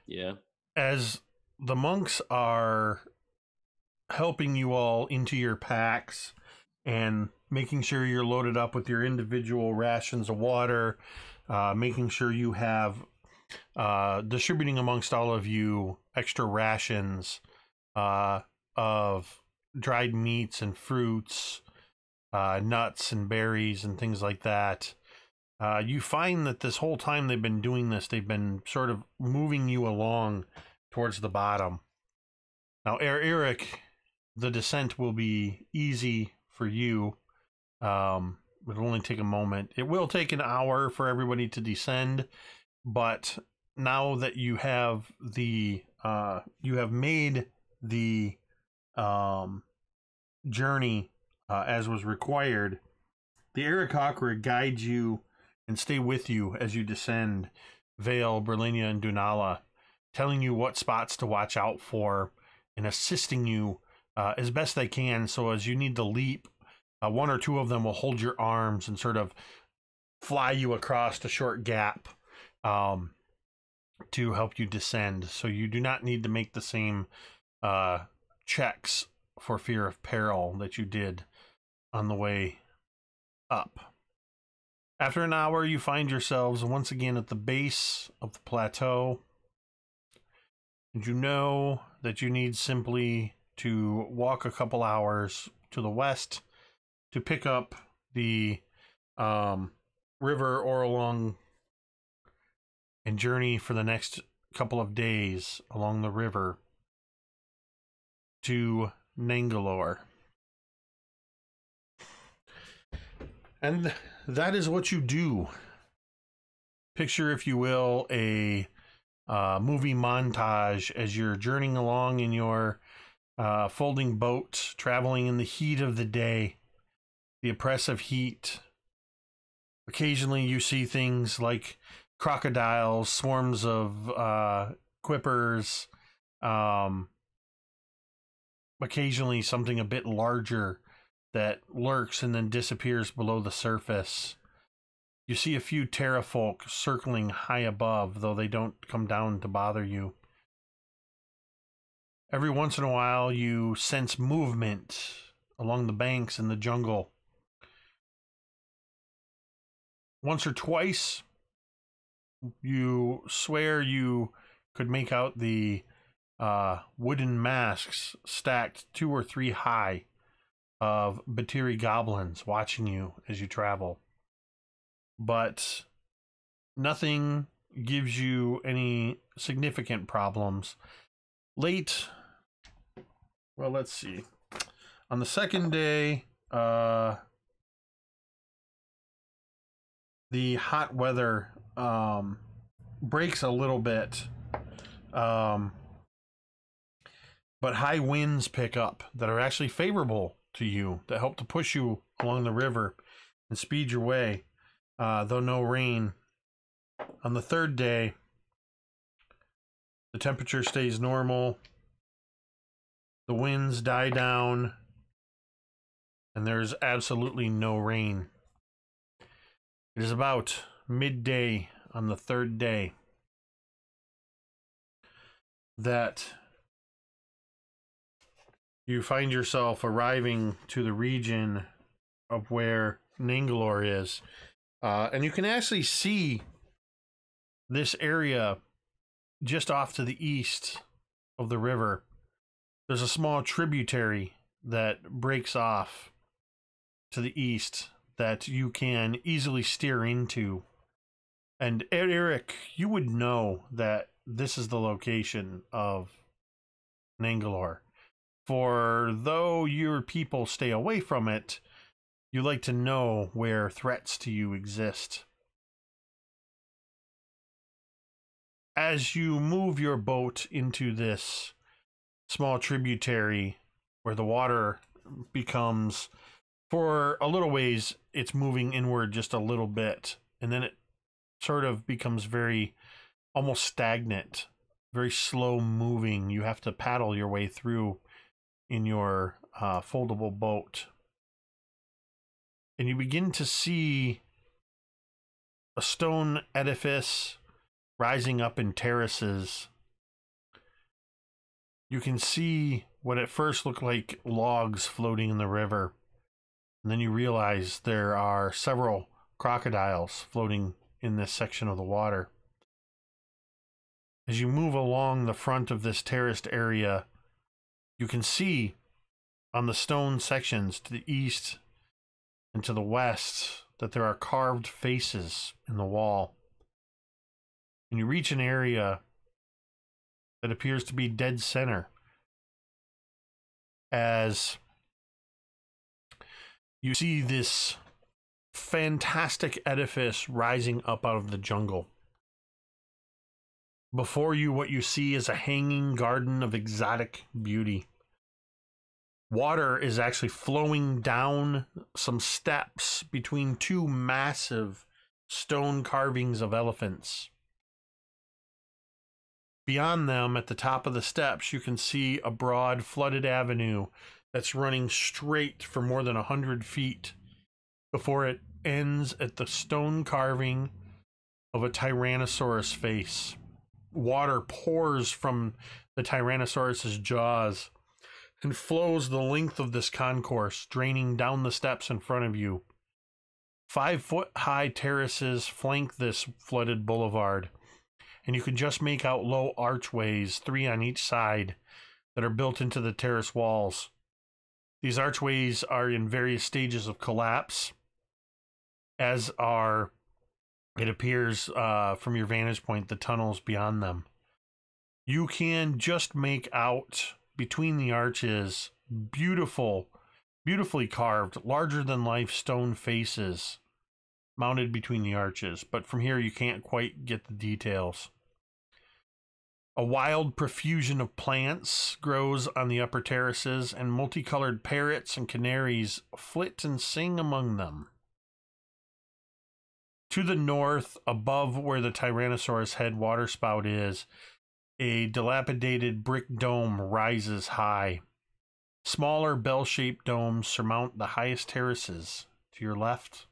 Yeah. As the monks are helping you all into your packs and making sure you're loaded up with your individual rations of water, making sure you have distributing amongst all of you extra rations of dried meats and fruits, nuts and berries and things like that. You find that this whole time they've been doing this, they've been sort of moving you along towards the bottom. Now, Eric, the descent will be easy for you. It'll only take a moment. It will take an hour for everybody to descend, but now that you have the you have made the journey as was required, the Aarakocra guides you and stay with you as you descend Vale, Berlinia, and Dunala, telling you what spots to watch out for and assisting you as best they can. So as you need to leap, one or two of them will hold your arms and sort of fly you across a short gap to help you descend. So you do not need to make the same checks for fear of peril that you did on the way up. After an hour, you find yourselves once again at the base of the plateau. And you know that you need simply to walk a couple hours to the west to pick up the river Orlong and journey for the next couple of days along the river to Nangalore. And that is what you do. Picture, if you will, a movie montage as you're journeying along in your folding boat, traveling in the heat of the day, the oppressive heat. Occasionally you see things like crocodiles, swarms of quippers, occasionally something a bit larger that lurks and then disappears below the surface. You see a few terrafolk circling high above, though they don't come down to bother you. Every once in a while, you sense movement along the banks in the jungle. Once or twice, you swear you could make out the wooden masks stacked 2 or 3 high of Batiri goblins watching you as you travel. But nothing gives you any significant problems. Let's see. On the second day, the hot weather breaks a little bit, but high winds pick up that are actually favorable to you, that help to push you along the river and speed your way, though no rain. On the third day, the temperature stays normal, the winds die down, and there's absolutely no rain. It is about midday on the third day that you find yourself arriving to the region of where Nangalore is. And you can actually see this area just off to the east of the river. There's a small tributary that breaks off to the east that you can easily steer into. And Eric, you would know that this is the location of Nangalore. For though your people stay away from it, you like to know where threats to you exist. As you move your boat into this small tributary where the water becomes, for a little ways, it's moving inward just a little bit, and then it sort of becomes very almost stagnant, very slow moving. You have to paddle your way through in your foldable boat. And you begin to see a stone edifice rising up in terraces. You can see what at first looked like logs floating in the river. And then you realize there are several crocodiles floating in this section of the water. As you move along the front of this terraced area, you can see on the stone sections to the east and to the west that there are carved faces in the wall. And you reach an area that appears to be dead center as you see this fantastic edifice rising up out of the jungle. Before you, what you see is a hanging garden of exotic beauty. Water is actually flowing down some steps between two massive stone carvings of elephants. Beyond them, at the top of the steps, you can see a broad flooded avenue that's running straight for more than 100 feet before it ends at the stone carving of a Tyrannosaurus face. Water pours from the Tyrannosaurus's jaws and flows the length of this concourse, draining down the steps in front of you. 5-foot-high terraces flank this flooded boulevard, and you can just make out low archways, 3 on each side, that are built into the terrace walls. These archways are in various stages of collapse, as are, it appears from your vantage point, the tunnels beyond them. You can just make out between the arches beautifully carved, larger than life stone faces mounted between the arches, but from here you can't quite get the details. A wild profusion of plants grows on the upper terraces, and multicolored parrots and canaries flit and sing among them. To the north, above where the Tyrannosaurus head waterspout is, a dilapidated brick dome rises high. Smaller bell-shaped domes surmount the highest terraces to your left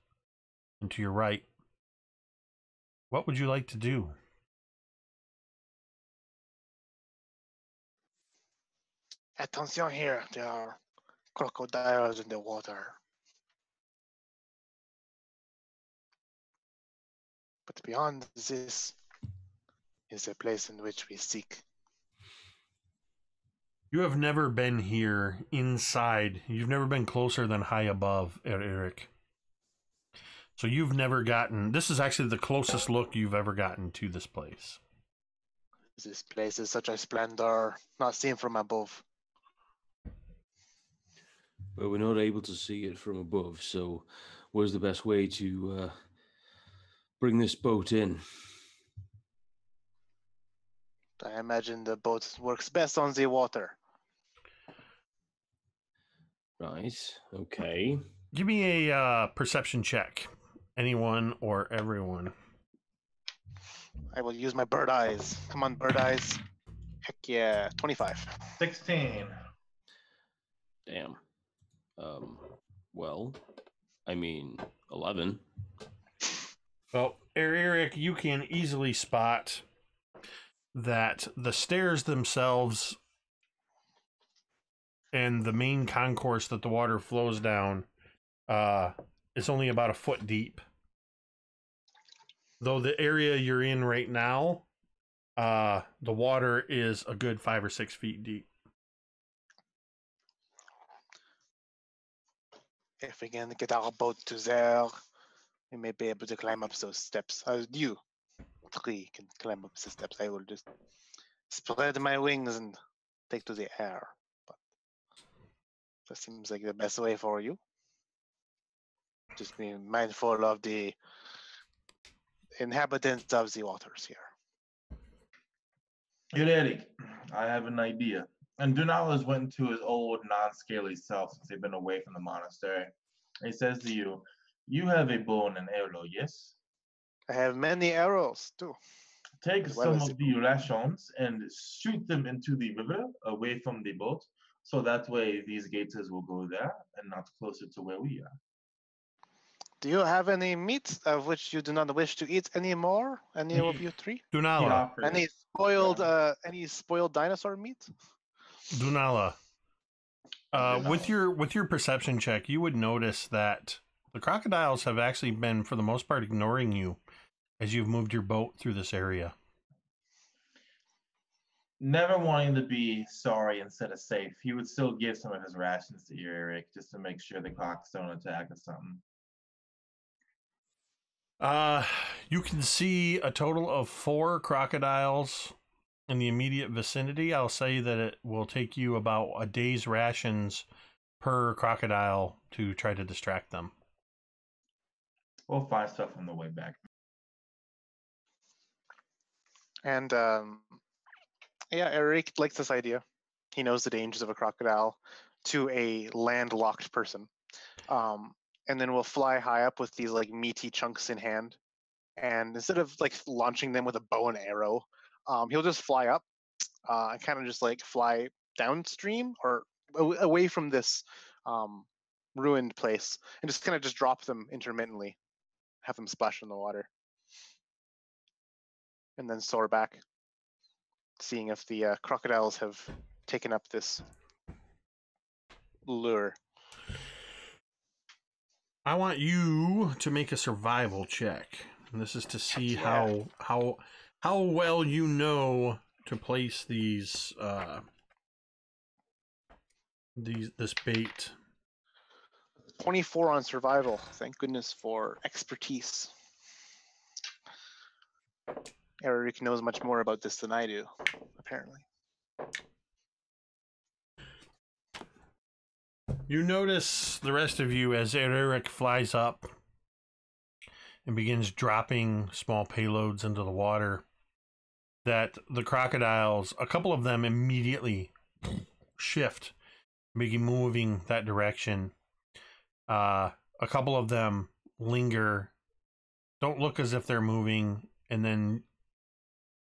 and to your right. What would you like to do? Attention here, there are crocodiles in the water. But beyond this is a place in which we seek. You have never been here inside. You've never been closer than high above, Eric. So you've never gotten... This is actually the closest look you've ever gotten to this place. This place is such a splendor, not seen from above. But we're not able to see it from above, so what's the best way to bring this boat in? I imagine the boat works best on the water. Right. Okay. Give me a perception check. Anyone or everyone. I will use my bird eyes. Come on, bird eyes. Heck yeah, 25. 16. Damn. Well, I mean, 11. Well, Eric, you can easily spot that the stairs themselves and the main concourse that the water flows down is only about a foot deep. Though the area you're in right now, the water is a good 5 or 6 feet deep. If we can get our boat to there, we may be able to climb up those steps. You three can climb up the steps. I will just spread my wings and take to the air. But that seems like the best way for you. Just be mindful of the inhabitants of the waters here. Good, Eric. I have an idea. And Dunalis went into his old non-scaly self since they've been away from the monastery. He says to you, you have a bow and an arrow, yes? I have many arrows too. Take As well some as of the rations and shoot them into the river away from the boat. So that way these gators will go there and not closer to where we are. Do you have any meat of which you do not wish to eat anymore? Any of you three? Dunala, Any spoiled dinosaur meat? Dunala. With your perception check, you would notice that the crocodiles have actually been, for the most part, ignoring you as you've moved your boat through this area. Never wanting to be sorry instead of safe, he would still give some of his rations to you, Eric, just to make sure the crocs don't attack or something. You can see a total of 4 crocodiles in the immediate vicinity. I'll say that it will take you about a day's rations per crocodile to try to distract them. We'll find stuff on the way back. And yeah, Eric likes this idea. He knows the dangers of a crocodile to a landlocked person. And then we'll fly high up with these like meaty chunks in hand. And instead of like launching them with a bow and arrow, he'll just fly up and kind of just like fly downstream or away from this ruined place and just kind of just drop them intermittently, have them splash in the water. And then soar back, seeing if the crocodiles have taken up this lure. I want you to make a survival check. And this is to see how well you know to place this bait. 24 on survival. Thank goodness for expertise. Eric knows much more about this than I do, apparently. You notice, the rest of you, as Eric flies up and begins dropping small payloads into the water, that the crocodiles, a couple of them immediately shift, begin moving that direction. A couple of them linger, don't look as if they're moving, and then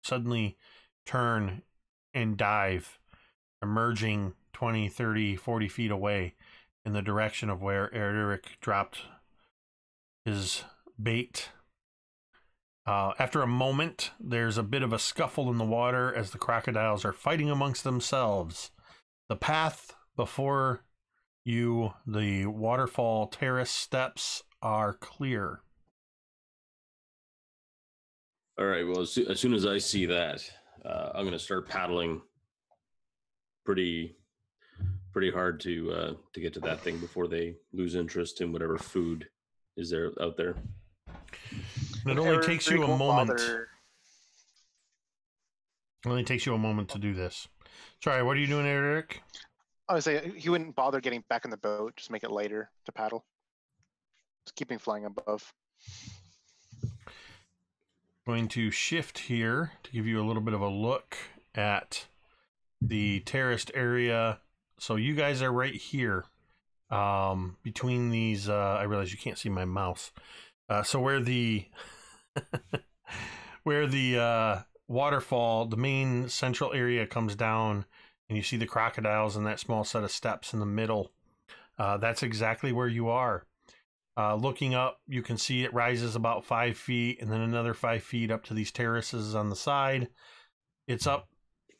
suddenly turn and dive, emerging 20, 30, 40 feet away in the direction of where Eric dropped his bait. After a moment, there's a bit of a scuffle in the water as the crocodiles are fighting amongst themselves. The path before you, the waterfall terrace steps, are clear. All right. Well, as soon as I see that, I'm going to start paddling pretty hard to get to that thing before they lose interest in whatever food is there out there. It only takes you a moment. It only takes you a moment to do this. Sorry, what are you doing, Eric? I would say he wouldn't bother getting back in the boat. Just make it lighter to paddle. Just keeping flying above. Going to shift here to give you a little bit of a look at the terraced area. So you guys are right here, between these. I realize you can't see my mouse. So where the waterfall, the main central area comes down, and you see the crocodiles and that small set of steps in the middle. That's exactly where you are. Looking up, you can see it rises about 5 feet, and then another 5 feet up to these terraces on the side. It's up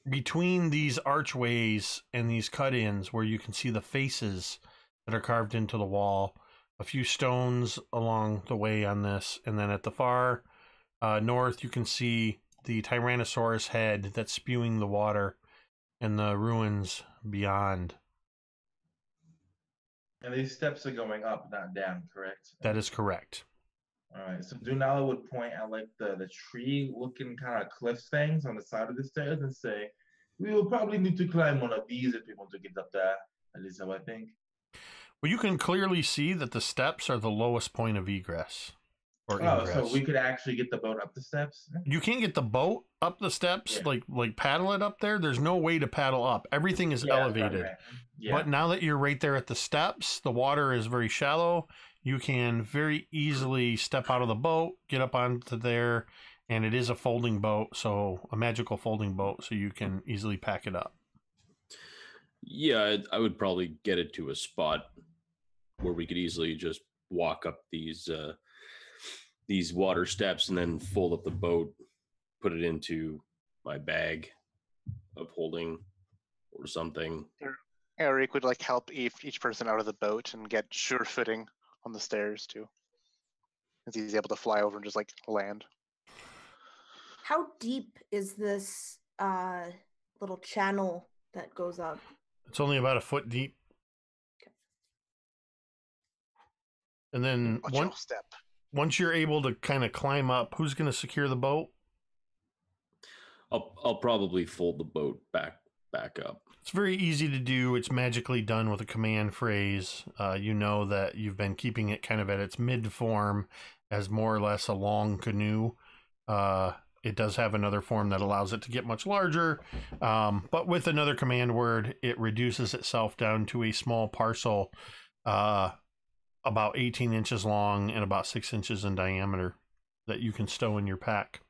between these archways and these cut-ins where you can see the faces that are carved into the wall. A few stones along the way on this, and then at the far north, you can see the Tyrannosaurus head that's spewing the water and the ruins beyond. And these steps are going up, not down, correct? That is correct. All right. So Dunala would point at like the tree-looking kind of cliff things on the side of the stairs and say, "We will probably need to climb one of these if we want to get up there." At least how I think. Well, you can clearly see that the steps are the lowest point of egress. Or ingress. So we could actually get the boat up the steps? You can't get the boat up the steps, like paddle it up there. There's no way to paddle up. Everything is elevated. Right. Yeah. But now that you're right there at the steps, the water is very shallow. You can very easily step out of the boat, get up onto there, and it is a folding boat, so a magical folding boat, so you can easily pack it up. Yeah, I would probably get it to a spot where we could easily just walk up these water steps and then fold up the boat, put it into my bag of holding or something. Eric would like help each person out of the boat and get sure footing on the stairs too. As he's able to fly over and just like land. How deep is this little channel that goes up? It's only about a foot deep. Okay. And then once you're able to kind of climb up, who's going to secure the boat? I'll probably fold the boat back up. It's very easy to do. It's magically done with a command phrase. You know that you've been keeping it kind of at its mid form as more or less a long canoe. It does have another form that allows it to get much larger. But with another command word, it reduces itself down to a small parcel about 18 inches long and about 6 inches in diameter that you can stow in your pack.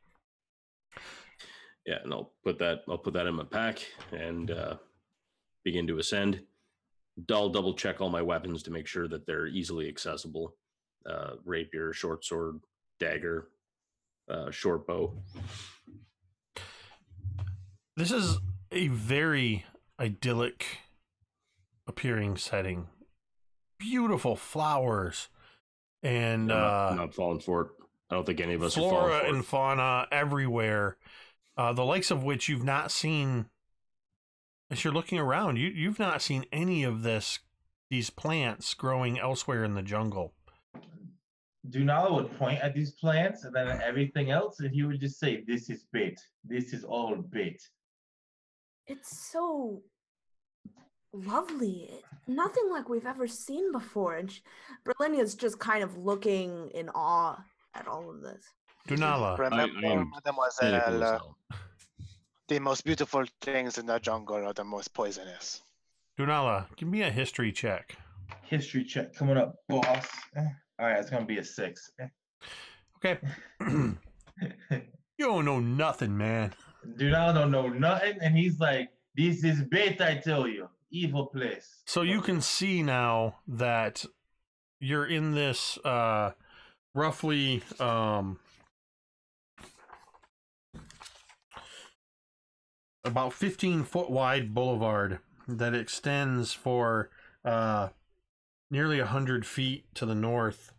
Yeah, and I'll put that in my pack and begin to ascend. I'll double check all my weapons to make sure that they're easily accessible. Rapier, short sword, dagger, short bow. This is a very idyllic appearing setting. Beautiful flowers and I'm not falling for it. I don't think any of us are flora falling for and fauna everywhere. The likes of which you've not seen as you're looking around. You've not seen any of these plants growing elsewhere in the jungle. Dunala would point at these plants and then at everything else, and he would just say, "This is bait. This is all bait." It's so lovely. Nothing like we've ever seen before. And Berlinia's just kind of looking in awe at all of this. Dunala. Remember, mademoiselle, the most beautiful things in the jungle are the most poisonous. Dunala, give me a history check. History check coming up, boss. All right, it's going to be a 6. Okay. You don't know nothing, man. Dunala don't know nothing, and he's like, "This is bait, I tell you. Evil place." So you can see now that you're in this roughly about 15-foot wide boulevard that extends for nearly 100 feet to the north,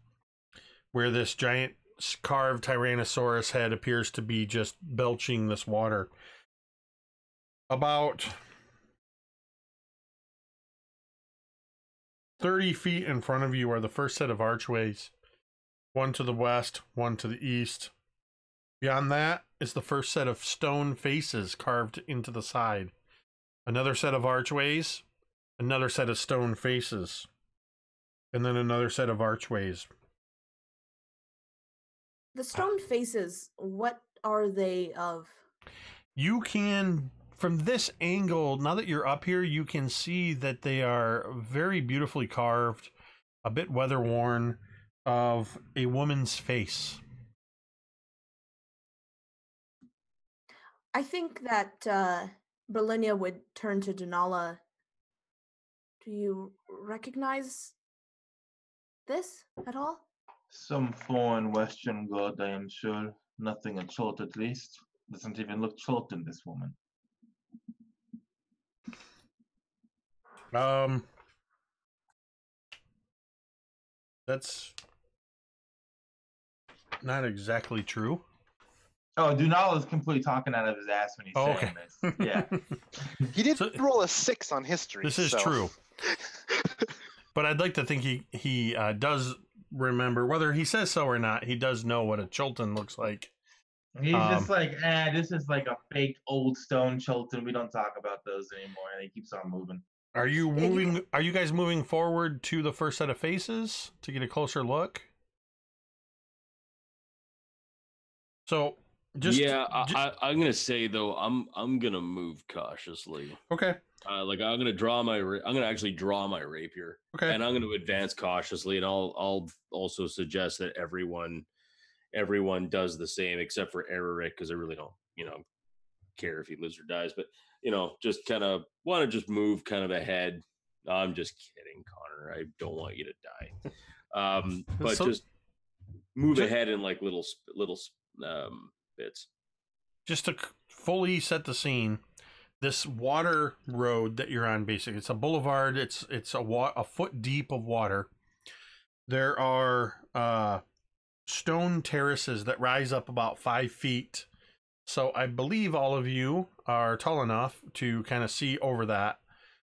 where this giant carved Tyrannosaurus head appears to be just belching this water. About 30 feet in front of you are the first set of archways, one to the west, one to the east. Beyond that is the first set of stone faces carved into the side. Another set of archways, another set of stone faces, and then another set of archways. The stone faces, what are they of? You can from this angle, now that you're up here, you can see that they are very beautifully carved, a bit weather worn, of a woman's face. I think that Berlinia would turn to Denala. Do you recognize this at all? Some foreign Western god, I am sure. Nothing a Chult, at least. Doesn't even look Chult in this woman. That's not exactly true. Oh, Dunal is completely talking out of his ass when he's saying this. Yeah. He did roll a 6 on history. This is true. But I'd like to think he does remember, whether he says so or not, he does know what a Chultan looks like. He's just like, this is like a fake old stone Chultan. We don't talk about those anymore. And he keeps on moving. Are you moving? Are you guys moving forward to the first set of faces to get a closer look? So, I'm gonna say though, I'm gonna move cautiously. Okay. I'm gonna actually draw my rapier. Okay. And I'm gonna advance cautiously, and I'll also suggest that everyone does the same except for Eric, because I really don't, care if he lives or dies, but just kind of want to just move kind of ahead. I'm just kidding, Connor. I don't want you to die. But just move ahead in like little bits. Just to fully set the scene, this water road that you're on, basically, it's a boulevard. It's a foot deep of water. There are stone terraces that rise up about 5 feet. So I believe all of you are tall enough to kind of see over that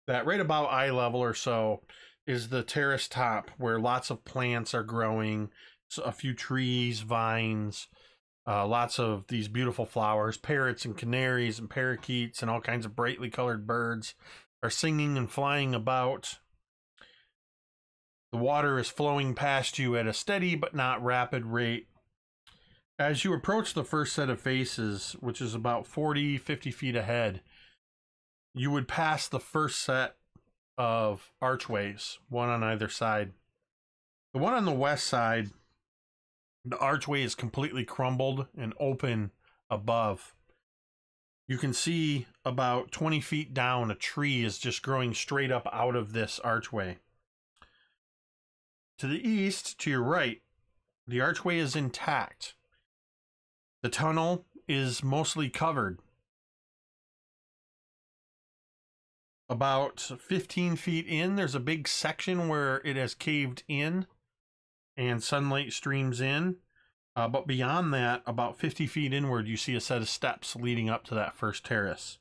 right about eye level or so is the terrace top, where lots of plants are growing, so a few trees, vines, lots of these beautiful flowers, parrots and canaries and parakeets and all kinds of brightly colored birds are singing and flying about. The water is flowing past you at a steady but not rapid rate. As you approach the first set of faces, which is about 40-50 feet ahead, you would pass the first set of archways, one on either side. The one on the west side, the archway is completely crumbled and open above. You can see about 20 feet down, a tree is just growing straight up out of this archway. To the east, to your right, the archway is intact. The tunnel is mostly covered. About 15 feet in, there's a big section where it has caved in and sunlight streams in. But beyond that, about 50 feet inward, you see a set of steps leading up to that first terrace.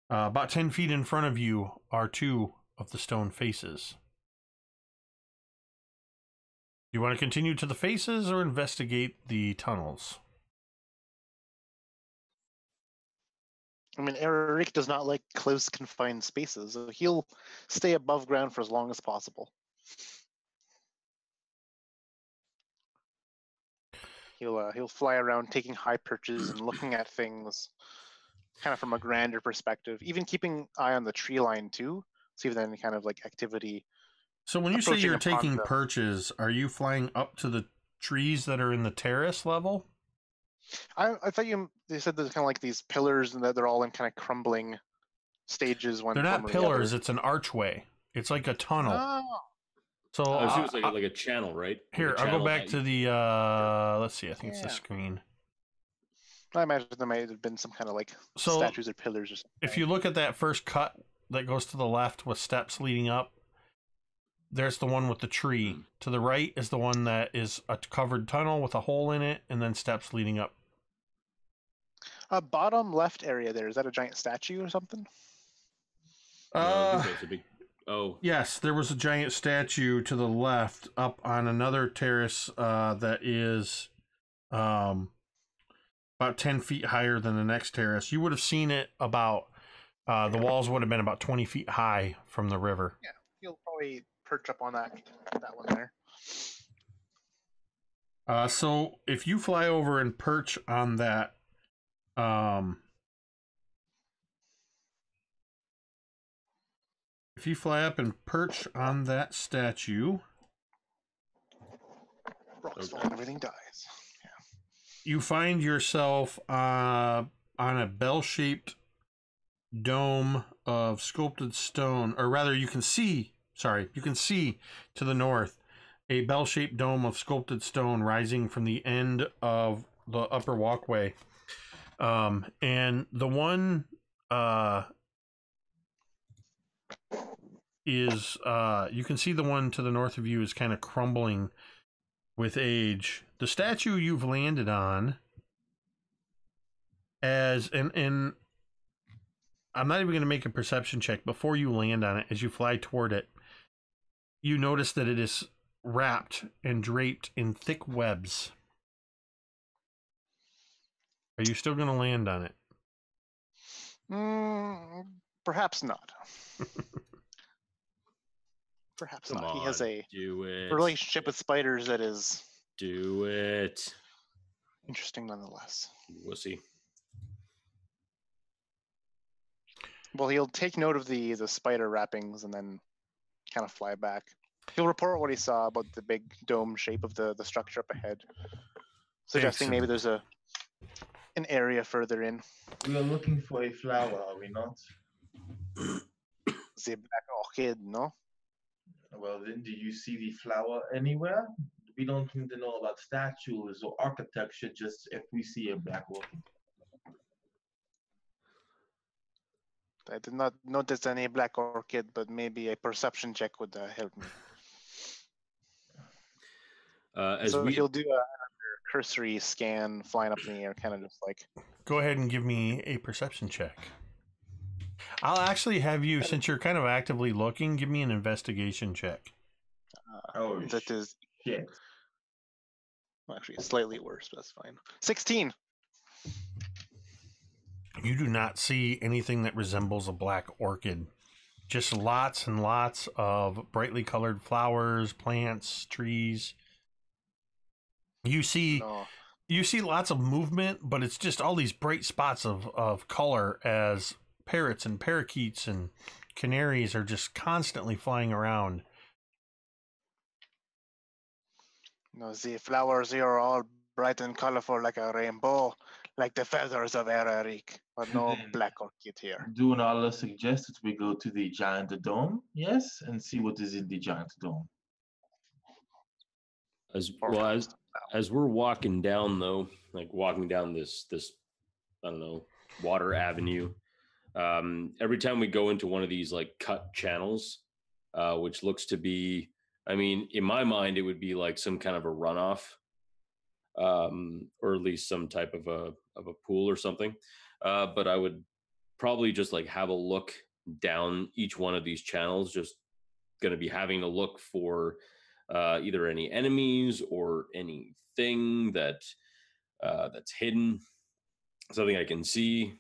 About 10 feet in front of you are 2 of the stone faces. Do you want to continue to the faces or investigate the tunnels? I mean, Eric does not like close, confined spaces, so he'll stay above ground for as long as possible. He'll fly around taking high perches and looking at things kind of from a grander perspective, even keeping eye on the tree line too, see if there's any kind of like activity. So when you say you're taking perches, are you flying up to the trees that are in the terrace level? I thought they said there's kind of like these pillars and that they're all in kind of crumbling stages. They're not pillars, it's an archway. It's like a tunnel. Oh. So it's like a channel, right? Here, I'll go back to the let's see, I think it's the screen. I imagine there might have been some kind of like statues or pillars or something. If you look at that first cut that goes to the left with steps leading up, there's the one with the tree. To the right is the one that is a covered tunnel with a hole in it and then steps leading up. Bottom left area there, is that a giant statue or something? I think that's a big... Oh. Yes, there was a giant statue to the left up on another terrace that is about 10 feet higher than the next terrace. You would have seen it about, the walls would have been about 20 feet high from the river. Yeah, you'll probably perch up on that one there. So if you fly over and perch on that if you fly up and perch on that statue, Rocks fall and everything dies. Yeah. you find yourself on a bell-shaped dome of sculpted stone, or rather you can see to the north a bell-shaped dome of sculpted stone rising from the end of the upper walkway. And the one is you can see the one to the north of you is kind of crumbling with age. The statue you've landed on, and I'm not even going to make a perception check before you land on it. As you fly toward it, you notice that it is wrapped and draped in thick webs. Are you still going to land on it? Perhaps not. Perhaps Come not. He on, has a do it. relationship with spiders that is Do it. interesting nonetheless. Wussy. Well, he'll take note of the spider wrappings and then kind of fly back. He'll report what he saw about the big dome shape of the structure up ahead, suggesting maybe there's an area further in. We are looking for a flower, are we not? The black orchid, no? Well, then, do you see the flower anywhere? We don't need to know about statues or architecture, just if we see a black orchid. I did not notice any black orchid, but maybe a perception check would help me. He'll do a cursory scan, flying up in the air, kind of just like. Go ahead and give me a perception check. I'll actually have you, since you're kind of actively looking, give me an investigation check. That is shit. Well, actually slightly worse, but that's fine. 16. You do not see anything that resembles a black orchid. Just lots and lots of brightly colored flowers, plants, trees. You see lots of movement, but it's just all these bright spots of color as parrots and parakeets and canaries are just constantly flying around. No, the flowers here are all bright and colorful like a rainbow, like the feathers of Eric, but no black orchid here. Do Nala suggest that we go to the giant dome? Yes, and see what is in the giant dome. As we're walking down, though, like walking down this I don't know, water avenue, every time we go into one of these like cut channels, which looks to be, I mean, in my mind, it would be like some kind of a runoff, or at least some type of a pool or something. But I would probably just like have a look down each one of these channels, just going to be having to look for either any enemies or anything that's hidden, something I can see,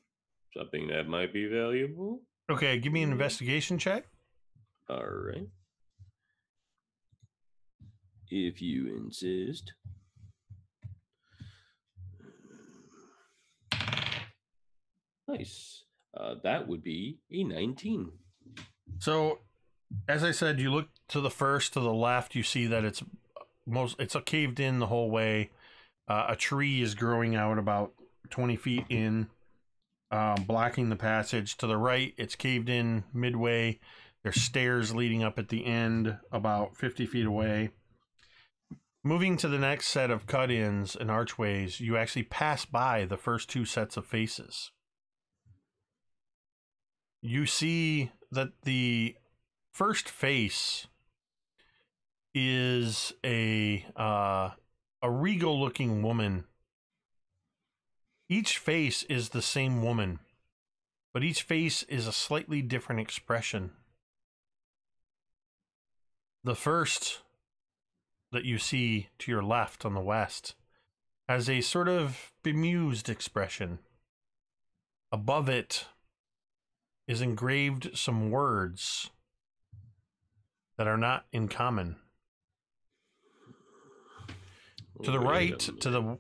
something that might be valuable. Okay, give me an investigation check. All right. If you insist. Nice. That would be a 19. So, as I said, you look to the left, you see that it's a caved in the whole way. A tree is growing out about 20 feet in, blocking the passage. To the right, it's caved in midway. There's stairs leading up at the end about 50 feet away. Moving to the next set of cut-ins and archways, you actually pass by the first two sets of faces. You see that the first face is a regal-looking woman. Each face is the same woman, but each face is a slightly different expression. The first that you see to your left on the west has a sort of bemused expression. Above it is engraved some words that are not in common. To the right, to the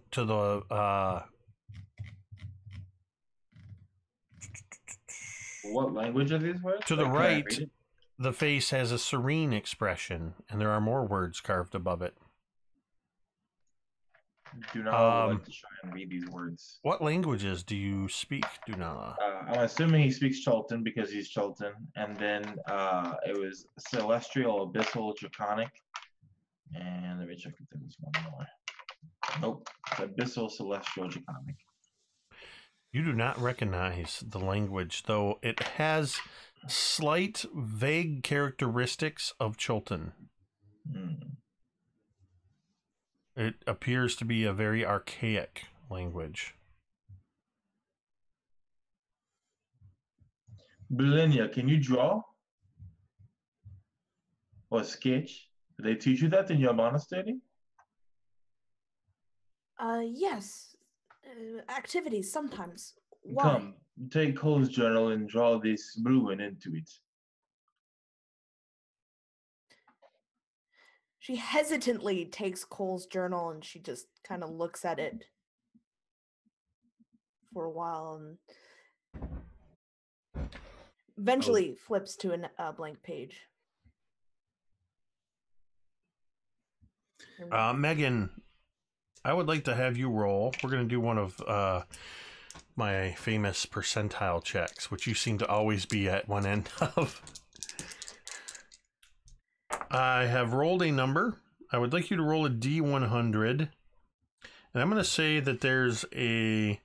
what language are these words? to the right, the face has a serene expression, and there are more words carved above it. Dunala would like to try and read these words. What languages do you speak, Dunala? I'm assuming he speaks Chultan because he's Chultan, and then it was Celestial, Abyssal, Draconic, and let me check if there was one more. Nope, Abyssal, Celestial, Draconic. You do not recognize the language, though it has slight, vague characteristics of Chultan. It appears to be a very archaic language. Belinia, can you draw? Or sketch? Did they teach you that in your monastery? Yes. Activities sometimes. Why? Come, take Cole's journal and draw this ruin into it. She hesitantly takes Cole's journal and she just kind of looks at it for a while and eventually flips to a blank page. Megan, I would like to have you roll. We're going to do one of my famous percentile checks, which you seem to always be at one end of. I have rolled a number. I would like you to roll a D100. And I'm going to say that there's a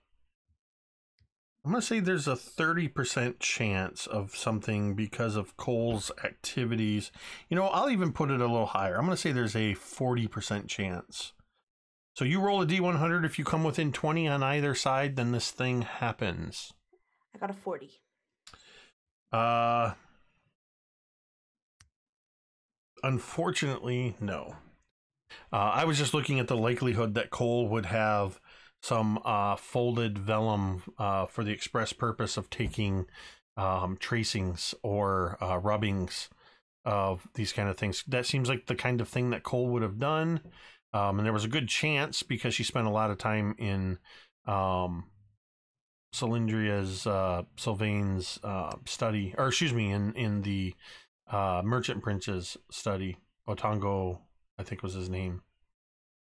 30% chance of something because of Cole's activities. You know, I'll even put it a little higher. I'm going to say there's a 40% chance. So you roll a D100. If you come within 20 on either side, then this thing happens. I got a 40. Unfortunately, no. I was just looking at the likelihood that Cole would have some folded vellum for the express purpose of taking tracings or rubbings of these kind of things. That seems like the kind of thing that Cole would have done. And there was a good chance because she spent a lot of time in Sylvain's study, or excuse me, in the Merchant Prince's study. Otango, I think was his name.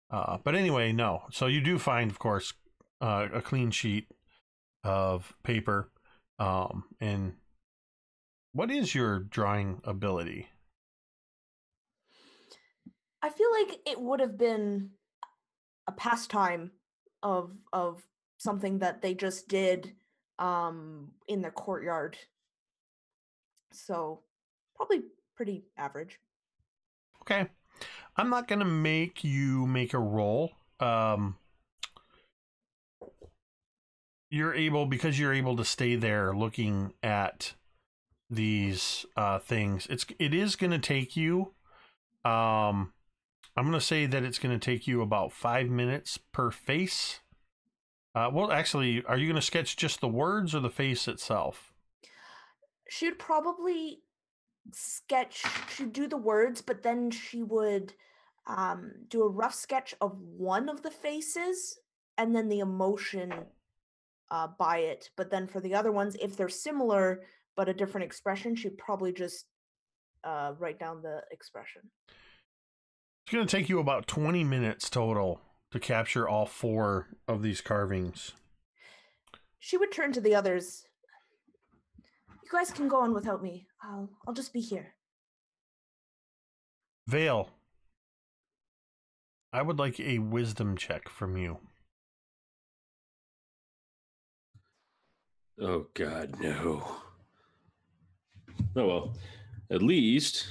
But anyway, no. So you do find, of course, a clean sheet of paper. And what is your drawing ability? I feel like it would have been a pastime of something that they just did in the courtyard. So probably pretty average. Okay. I'm not going to make you make a roll. Because you're able to stay there looking at these things. It is going to take you, I'm going to say that it's going to take you about 5 minutes per face. Well, actually, are you going to sketch just the words or the face itself? She'd probably she'd do the words, but then she would do a rough sketch of one of the faces and then the emotion by it. But then for the other ones, if they're similar but a different expression, she'd probably just write down the expression. It's going to take you about 20 minutes total to capture all 4 of these carvings. She would turn to the others. You guys can go on without me. I'll just be here. Vale, I would like a wisdom check from you. Oh, God, no. Oh, well, at least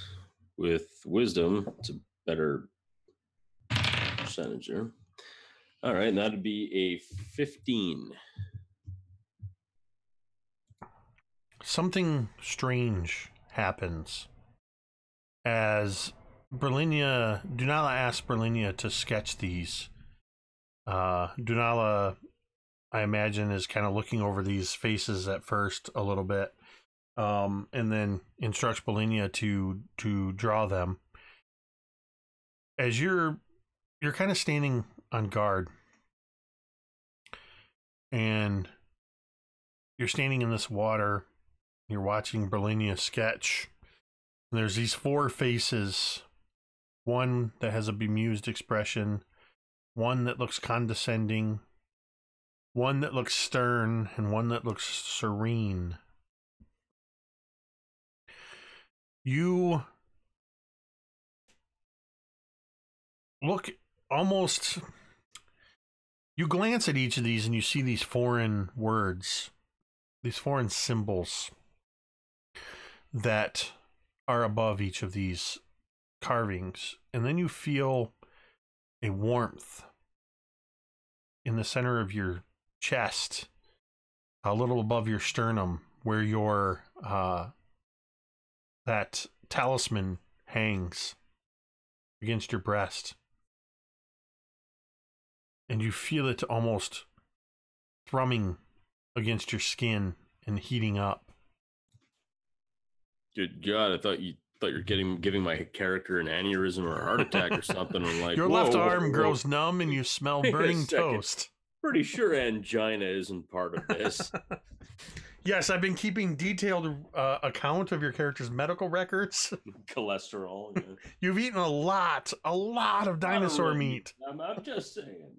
with wisdom, it's a better percentage there. All right, and that'd be a 15. Something strange happens as Dunala asks Berlinia to sketch these. Dunala, I imagine, is kind of looking over these faces at first a little bit, and then instructs Berlinia to draw them. As you're kind of standing on guard, and you're standing in this water. You're watching Berlinia sketch And there's these 4 faces. One that has a bemused expression, one that looks condescending, one that looks stern, and one that looks serene. You look almost... You glance at each of these and you see these foreign words, these foreign symbols that are above each of these carvings. And then you feel a warmth in the center of your chest, a little above your sternum, where your that talisman hangs against your breast. And you feel it almost thrumming against your skin and heating up. Good God, I thought you were giving my character an aneurysm or a heart attack or something. I'm like, your whoa, left whoa, arm whoa. grows numb and you smell burning toast. Pretty sure angina isn't part of this. Yes, I've been keeping detailed account of your character's medical records. Cholesterol. Yeah. You've eaten a lot of dinosaur meat. I'm just saying.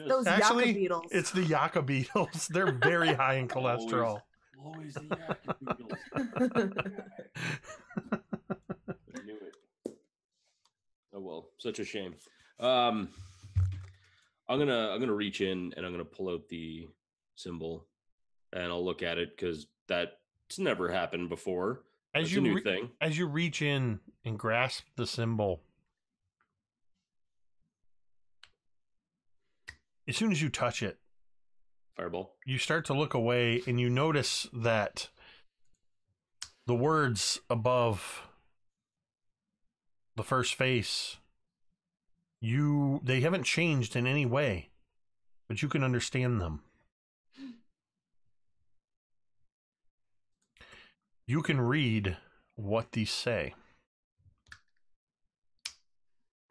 Those Actually, yucca beetles. it's the yucca beetles. They're very high in cholesterol. Always the yucca beetles. I knew it. Oh well, such a shame. I'm gonna reach in and I'm gonna pull out the symbol and I'll look at it because that's never happened before. It's a new thing. As you reach in and grasp the symbol, as soon as you touch it, Fireball. You start to look away and you notice that the words above the first face, they haven't changed in any way, but you can understand them. You can read what these say.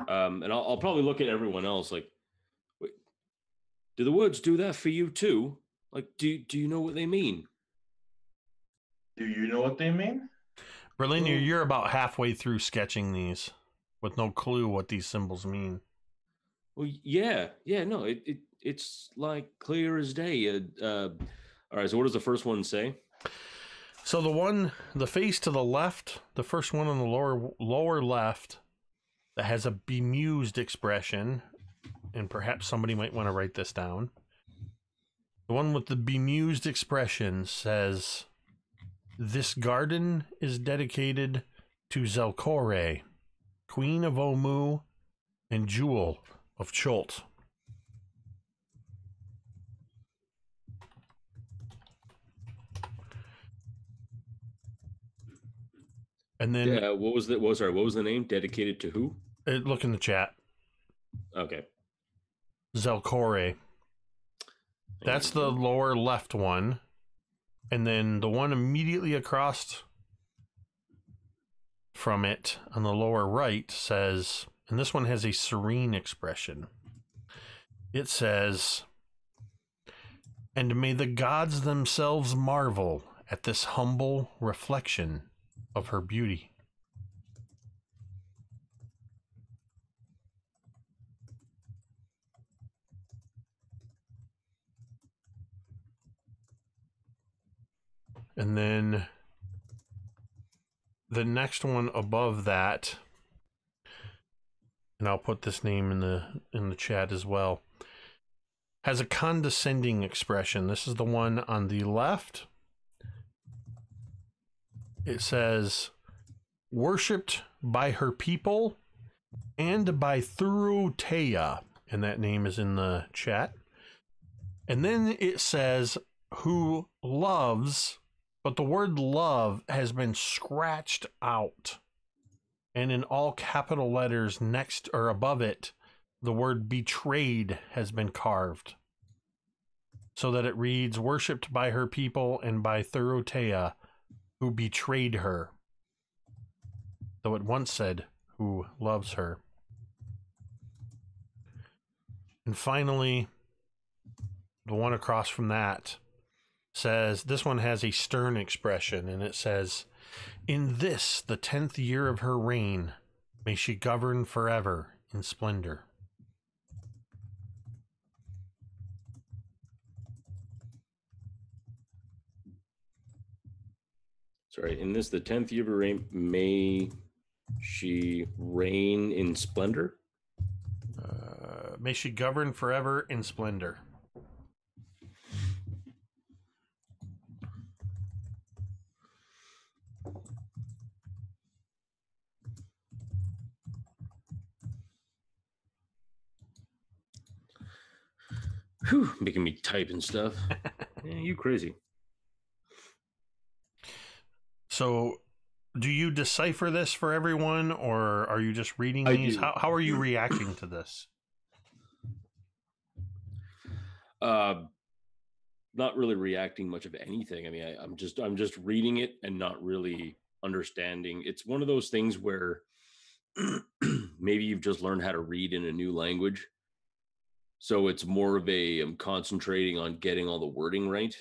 And I'll probably look at everyone else like, wait, do the words do that for you too? Like, do you know what they mean? Do you know what they mean? Berlin, you're about halfway through sketching these with no clue what these symbols mean. Well, yeah, no, it's like clear as day. All right, so what does the first one say? So the face to the left, the first one on the lower left, that has a bemused expression, and perhaps somebody might want to write this down. The one with the bemused expression says, "This garden is dedicated to Zelcore, Queen of Omu and Jewel of Chult." And then, yeah, what was the name? Dedicated to who? Look in the chat. Okay. Zelcore. That's the lower left one. And then the one immediately across from it on the lower right says, and this one has a serene expression. It says, "And may the gods themselves marvel at this humble reflection of her beauty." And then the next one above that, and I'll put this name in the chat as well, has a condescending expression. This is the one on the left. It says, "Worshipped by her people and by Thurutea," and that name is in the chat. And then it says, "Who loves," but the word love has been scratched out. And in all capital letters next or above it, the word "betrayed" has been carved. So that it reads, "Worshipped by her people and by Thurutea, who betrayed her." Though it once said, "Who loves her." And finally, the one across from that says, this one has a stern expression, and it says, In this, the 10th year of her reign, may she govern forever in splendor. Sorry, in this, the 10th year of her reign, may she reign in splendor? May she govern forever in splendor. Whew, making me type and stuff. Yeah, you crazy. So, do you decipher this for everyone, or are you just reading I these? do. How are you reacting to this? Not really reacting much of anything. I mean, I'm just reading it and not really understanding. It's one of those things where maybe you've just learned how to read in a new language. So it's more of a I'm concentrating on getting all the wording right.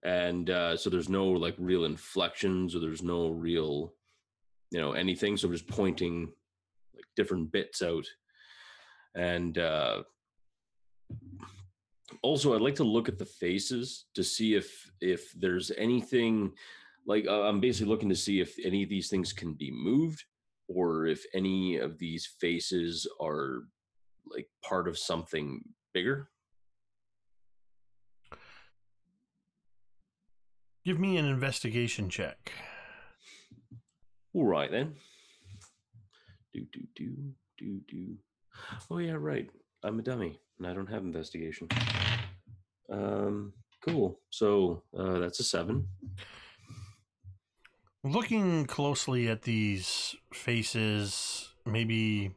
And so there's no like real inflections or there's no real, anything. So I'm just pointing like different bits out. And also, I'd like to look at the faces to see if there's anything like I'm basically looking to see if any of these things can be moved or if any of these faces are like part of something bigger. Give me an investigation check. All right then. Do. Oh yeah, right. I'm a dummy and I don't have investigation. Cool. So that's a 7. Looking closely at these faces, maybe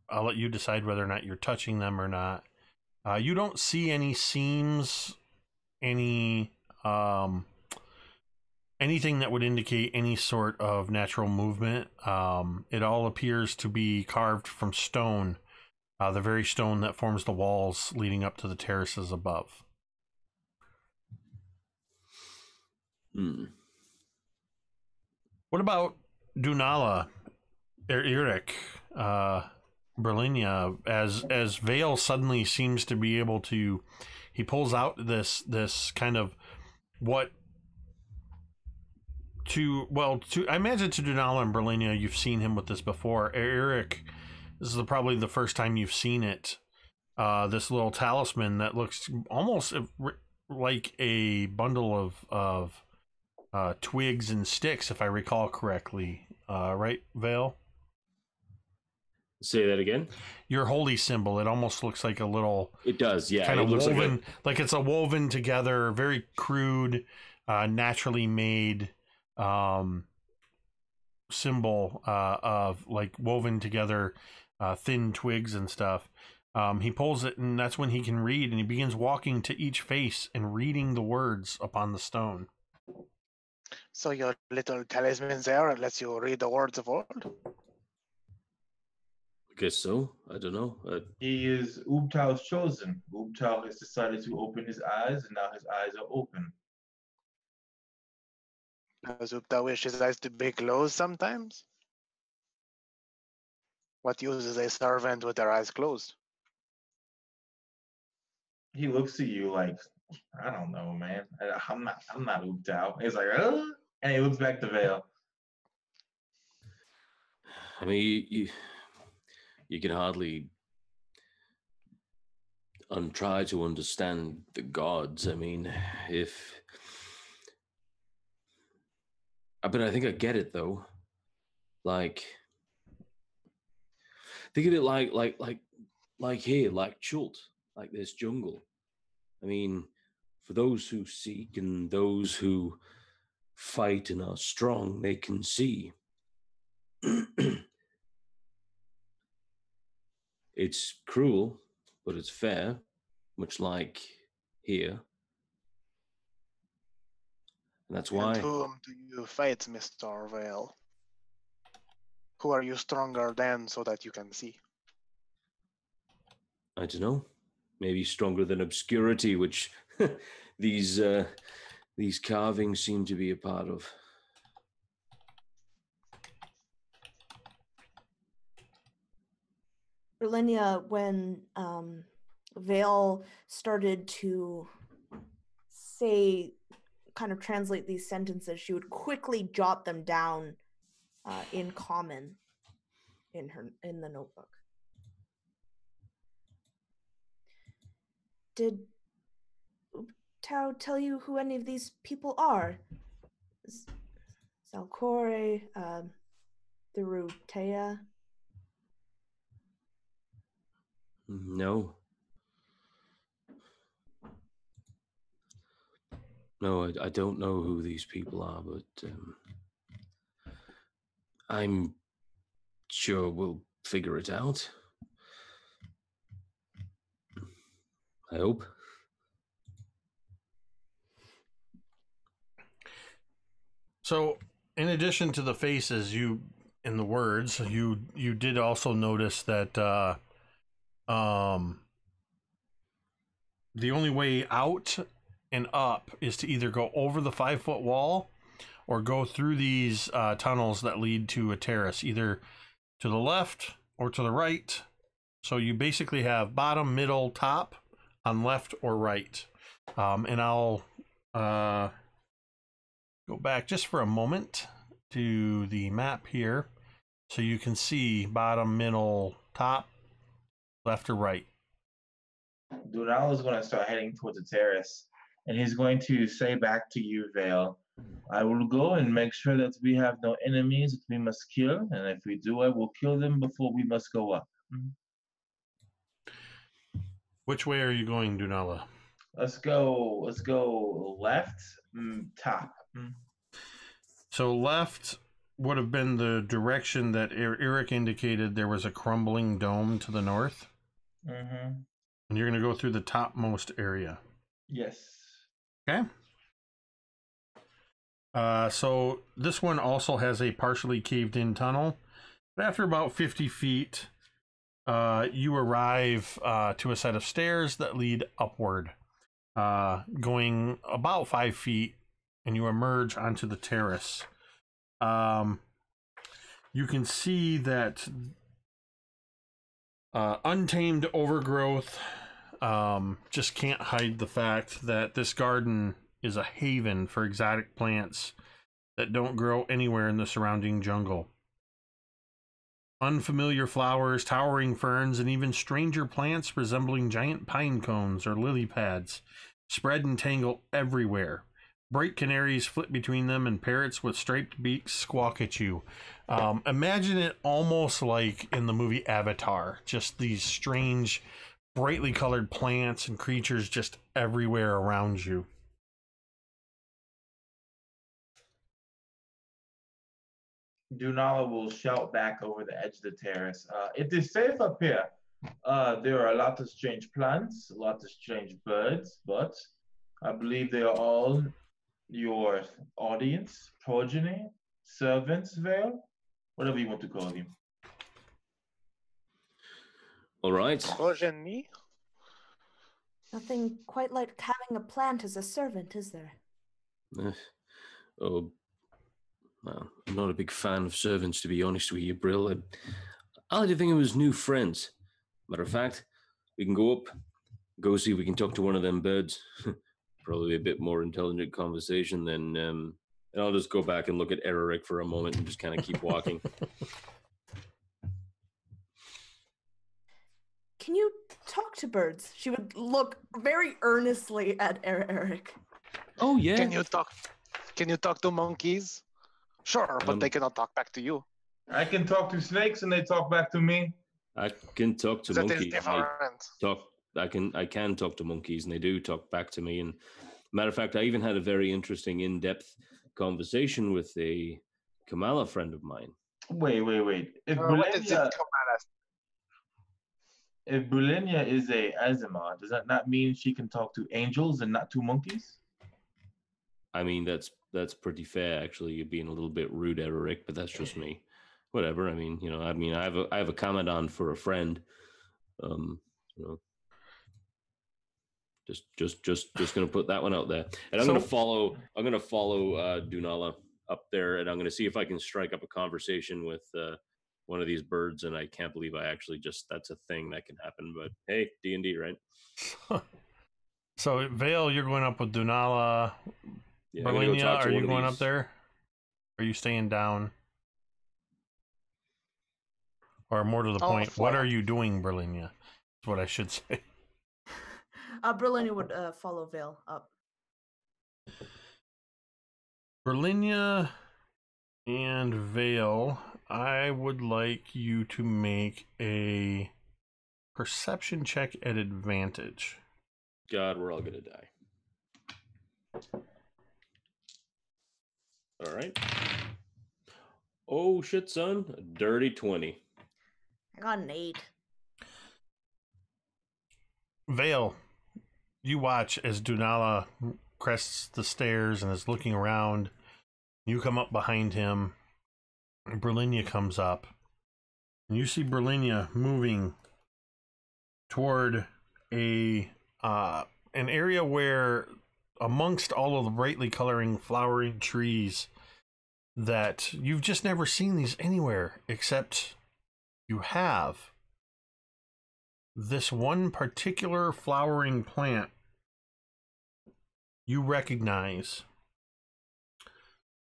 I'll let you decide whether or not you're touching them or not. You don't see any seams, any anything that would indicate any sort of natural movement. It all appears to be carved from stone, the very stone that forms the walls leading up to the terraces above. What about Dunala, Eric, Berlinia, as Vale suddenly seems to be able to, he pulls out this kind of what to I imagine to Dunala and Berlinia, you've seen him with this before. Eric, this is probably the first time you've seen it. This little talisman that looks almost like a bundle of twigs and sticks, if I recall correctly. Right, Vale? Say that again. Your holy symbol. It almost looks like a little. It does, yeah. Kind of looks woven, like it's a woven together, very crude, naturally made symbol of like woven together thin twigs and stuff. He pulls it, and that's when he can read, and he begins walking to each face and reading the words upon the stone. So your little talisman there lets you read the words of old? I guess so. I don't know. He is Ubtal's chosen. Ubtal has decided to open his eyes, and now his eyes are open. Does Ubtal wish his eyes to be closed sometimes? What use is a servant with their eyes closed? He looks at you like, I don't know, man. I'm not Ubtal. He's like, and he looks back to Vale. I mean, you can hardly try to understand the gods. I mean, but I think I get it though. Like, think of it like here, like Chult, like this jungle. I mean, for those who seek and those who fight and are strong, they can see. It's cruel, but it's fair, much like here. And that's why. And whom do you fight, Mr. Vale? Who are you stronger than so that you can see? I don't know. Maybe stronger than obscurity, which these carvings seem to be a part of. Erlinia, when Vale started to say, kind of translate these sentences, she would quickly jot them down in common in the notebook. Did Tao tell you who any of these people are? Zalcore, Thurutea? No. No, I don't know who these people are, but I'm sure we'll figure it out. I hope. So, in addition to the faces, in the words, you did also notice that the only way out and up is to either go over the 5-foot wall or go through these tunnels that lead to a terrace, either to the left or to the right. So you basically have bottom, middle, top on left or right. And I'll go back just for a moment to the map here so you can see bottom, middle, top, left or right. Dunal is going to start heading towards the terrace, and he's going to say back to you, Vale, I will go and make sure that we have no enemies that we must kill, and if we do, I will kill them before we must go up. Which way are you going, Dunala? Let's go left, top. So left would have been the direction that Eric indicated there was a crumbling dome to the north. Mm-hmm. And you're going to go through the topmost area. Yes. Okay. So this one also has a partially caved in tunnel. But after about 50 feet, you arrive to a set of stairs that lead upward, going about 5 feet, and you emerge onto the terrace. You can see that untamed overgrowth just can't hide the fact that this garden is a haven for exotic plants that don't grow anywhere in the surrounding jungle. Unfamiliar flowers, towering ferns, and even stranger plants resembling giant pine cones or lily pads spread and tangle everywhere. Bright canaries flit between them, and parrots with striped beaks squawk at you. Imagine it almost like in the movie Avatar, just these strange, brightly colored plants and creatures just everywhere around you. Dunala will shout back over the edge of the terrace. It is safe up here. There are a lot of strange plants, a lot of strange birds, but I believe they are all your audience, progeny, servants, Vale, whatever you want to call him. All right. Progeny? Nothing quite like having a plant as a servant, is there? Well, I'm not a big fan of servants, to be honest with you, Brill. I like to think of them as new friends. Matter of fact, we can go up, go see if we can talk to one of them birds. Probably a bit more intelligent conversation than... and I'll just go back and look at Eric for a moment and just kind of keep walking. Can you talk to birds? She would look very earnestly at Eric. Oh, yeah. Can you talk to monkeys? Sure, but they cannot talk back to you. I can talk to snakes and they talk back to me. I can talk to That monkeys. is different. I can talk to monkeys, and they do talk back to me. And matter of fact, I even had a very interesting, in-depth conversation with a Kamala friend of mine. Wait. If Bulenia is a Azima, does that not mean she can talk to angels and not to monkeys? I mean, that's pretty fair, actually. You're being a little bit rude, Eric, but that's just me. Whatever. I mean, I have a Commandant for a friend. Just gonna put that one out there, and I'm gonna follow Dunala up there, and I'm gonna see if I can strike up a conversation with one of these birds, and I can't believe I actually that's a thing that can happen. But hey, D&D, right? So Vale, you're going up with Dunala. Yeah, I'm gonna go Berlinia, talk to are one you of going these. up there? Are you staying down? Or more to the I'll point, fly what are up. you doing, Berlinia? That's what I should say. Berlinia would follow Vale up. Berlinia and Vale, I would like you to make a perception check at advantage. God, we're all gonna die. All right. Oh shit, son! A dirty 20. I got an 8. Vale, you watch as Dunala crests the stairs and is looking around. You come up behind him. Berlinia comes up. And you see Berlinia moving toward an area where, amongst all of the brightly coloring flowering trees, that you've just never seen these anywhere, except you have this one particular flowering plant you recognize.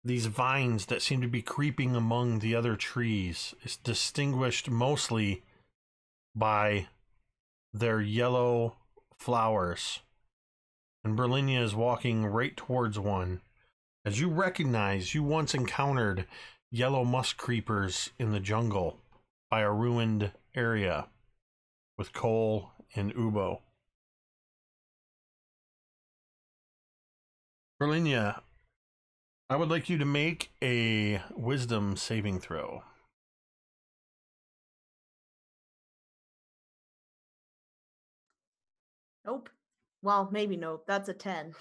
These vines that seem to be creeping among the other trees is distinguished mostly by their yellow flowers. And Berlinia is walking right towards one. As you recognize, you once encountered yellow musk creepers in the jungle by a ruined area with Cole and Ubo. Berlinia, I would like you to make a wisdom saving throw. Nope. Well, maybe nope. That's a 10.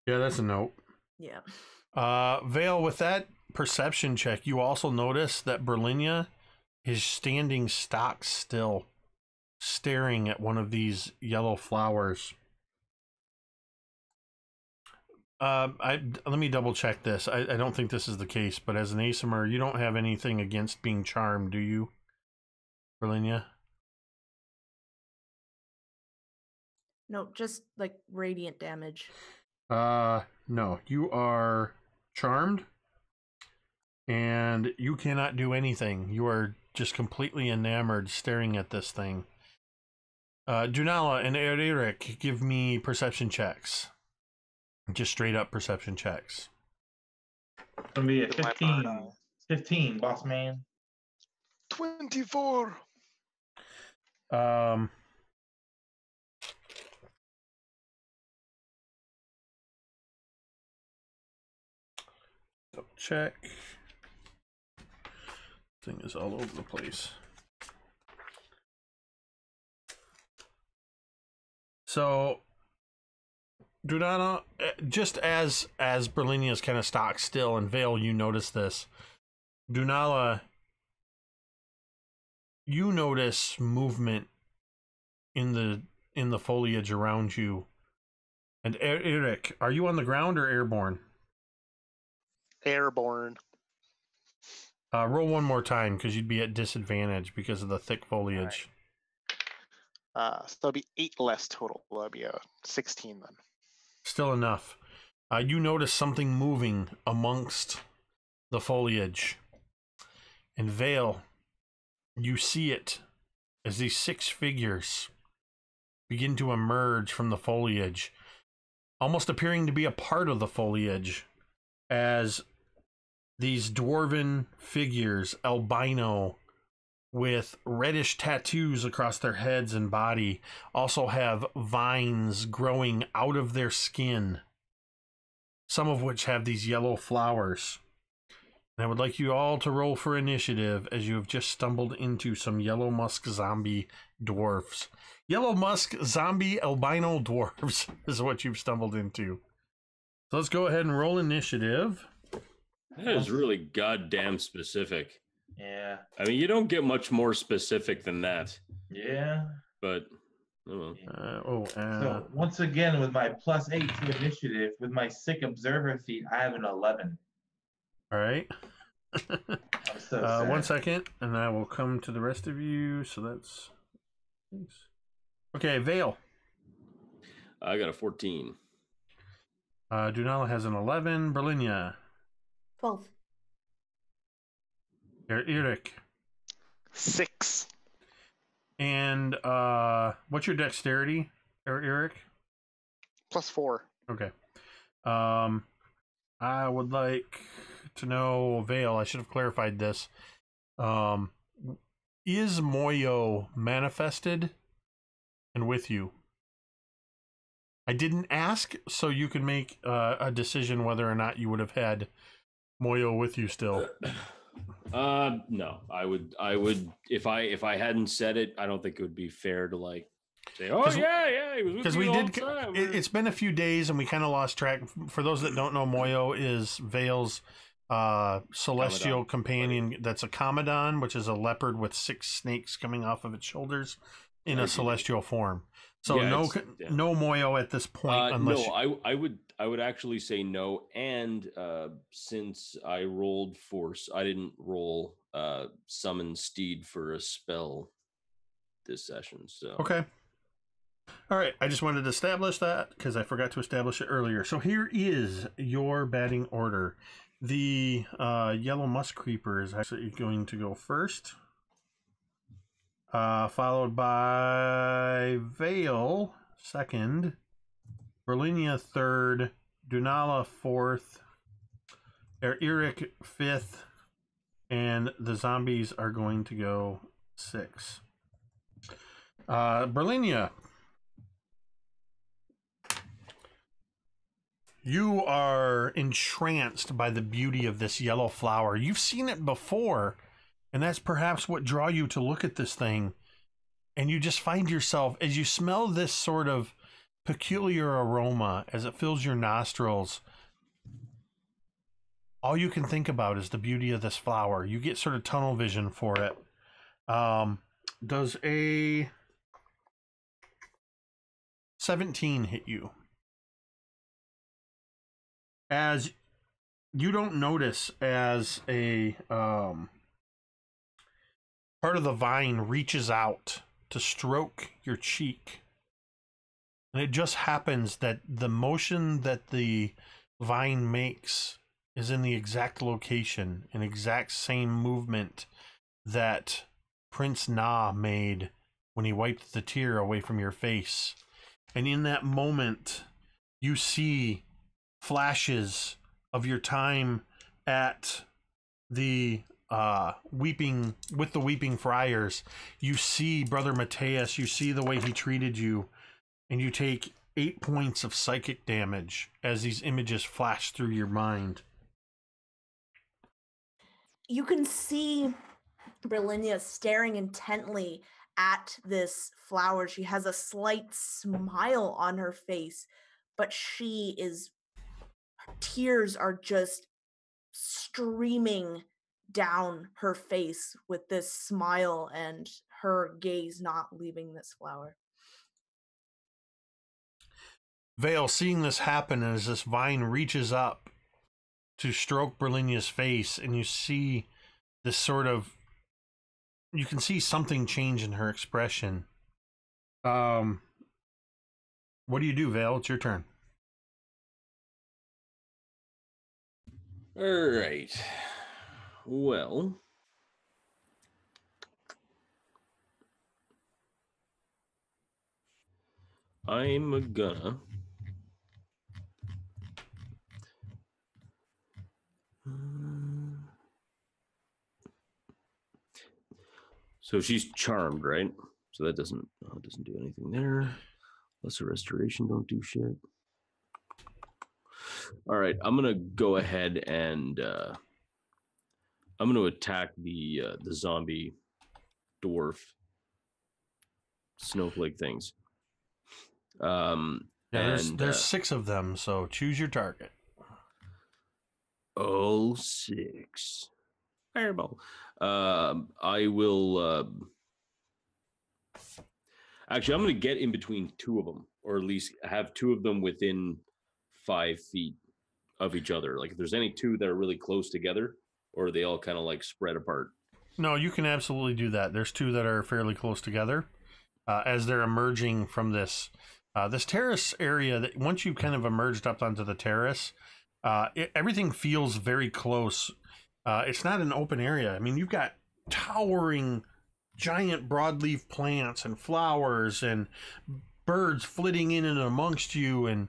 Yeah, that's a note. Yeah. Vale, with that perception check, you also notice that Berlinia is standing stock still, staring at one of these yellow flowers. Let me double check this. I don't think this is the case, but as an Asimar, you don't have anything against being charmed, do you, Berlinia? No, just like radiant damage. No, you are charmed, and you cannot do anything. You are just completely enamored, staring at this thing. Dunala and Eric, give me perception checks. Just straight up perception checks. It's gonna be a With my 15. bird eye. 15, boss man. 24. Double check. Thing is all over the place. So, Dunana, just as Berlinia is kind of stock still, and Vale, you notice this. Dunala, you notice movement in the foliage around you. And Eric, are you on the ground or airborne? Airborne. Roll one more time because you'd be at disadvantage because of the thick foliage. So that'll be 8 less total. That'll be a 16 then. Still enough. You notice something moving amongst the foliage. And Vale, you see it as these 6 figures begin to emerge from the foliage, almost appearing to be a part of the foliage, as these dwarven figures, albino, with reddish tattoos across their heads and body, also have vines growing out of their skin, some of which have these yellow flowers. And I would like you all to roll for initiative as you have just stumbled into some yellow musk zombie dwarfs. Yellow musk zombie albino dwarves is what you've stumbled into. So let's go ahead and roll initiative. That is really goddamn specific. Yeah. I mean, you don't get much more specific than that. Yeah. But, oh well. So once again, with my +8 to initiative, with my sick observer feat, I have an 11. All right. I'm so sad. 1 second, and I will come to the rest of you. So that's... Okay, Vale. I got a 14. Dunala has an 11. Berlinia. 12. Eric. 6. And what's your dexterity, Eric? +4. Okay. I would like to know, Vale, I should have clarified this. Is Moyo manifested and with you? I didn't ask, so you can make a decision whether or not you would have had Moyo with you still. No, I would if I hadn't said it, I don't think it would be fair to like say, oh yeah, he was with Because me we the whole did. time. It's been a few days, and we kind of lost track. For those that don't know, Moyo is Vale's celestial companion. That's a Commodon, which is a leopard with 6 snakes coming off of its shoulders in a celestial form. So Yeah, no Moyo at this point. Unless no, I would actually say no. And since I rolled force, I didn't roll summon steed for a spell this session. So okay. All right, I just wanted to establish that because I forgot to establish it earlier. So here is your batting order. The yellow musk creeper is actually going to go first, followed by Vale second, Berlinia third, Dunala fourth, Eric fifth, and the zombies are going to go 6. Berlinia, you are entranced by the beauty of this yellow flower. You've seen it before, and that's perhaps what draw you to look at this thing. And you just find yourself, as you smell this sort of peculiar aroma as it fills your nostrils, all you can think about is the beauty of this flower. You get sort of tunnel vision for it. Does a 17 hit you? As you don't notice as a part of the vine reaches out to stroke your cheek, and it just happens that the motion that the vine makes is in the exact location and exact same movement that Prince Na made when he wiped the tear away from your face. And in that moment, you see flashes of your time at the weeping friars. You see Brother Mateus, you see the way he treated you, and you take 8 points of psychic damage as these images flash through your mind. You can see Berlinia staring intently at this flower. She has a slight smile on her face, but tears are just streaming down her face with this smile and her gaze not leaving this flower. Vale, seeing this happen as this vine reaches up to stroke Berlinia's face, and you see this sort of, you can see something change in her expression. What do you do, Vale? It's your turn. all right. Well, I'm gonna so she's charmed, right? So that doesn't do anything there. Lesser restoration don't do shit. All right, I'm gonna go ahead and I'm gonna attack the zombie dwarf snowflake things. There's 6 of them, so choose your target. 6 fireball. I will actually, I'm going to get in between 2 of them, or at least have 2 of them within 5 feet of each other. Like if there's any 2 that are really close together, or are they all kind of like spread apart? No, you can absolutely do that. There's two that are fairly close together as they're emerging from this this terrace area. That once you've kind of emerged up onto the terrace, everything feels very close. It's not an open area. I mean, you've got towering, giant broadleaf plants and flowers and birds flitting in and amongst you, and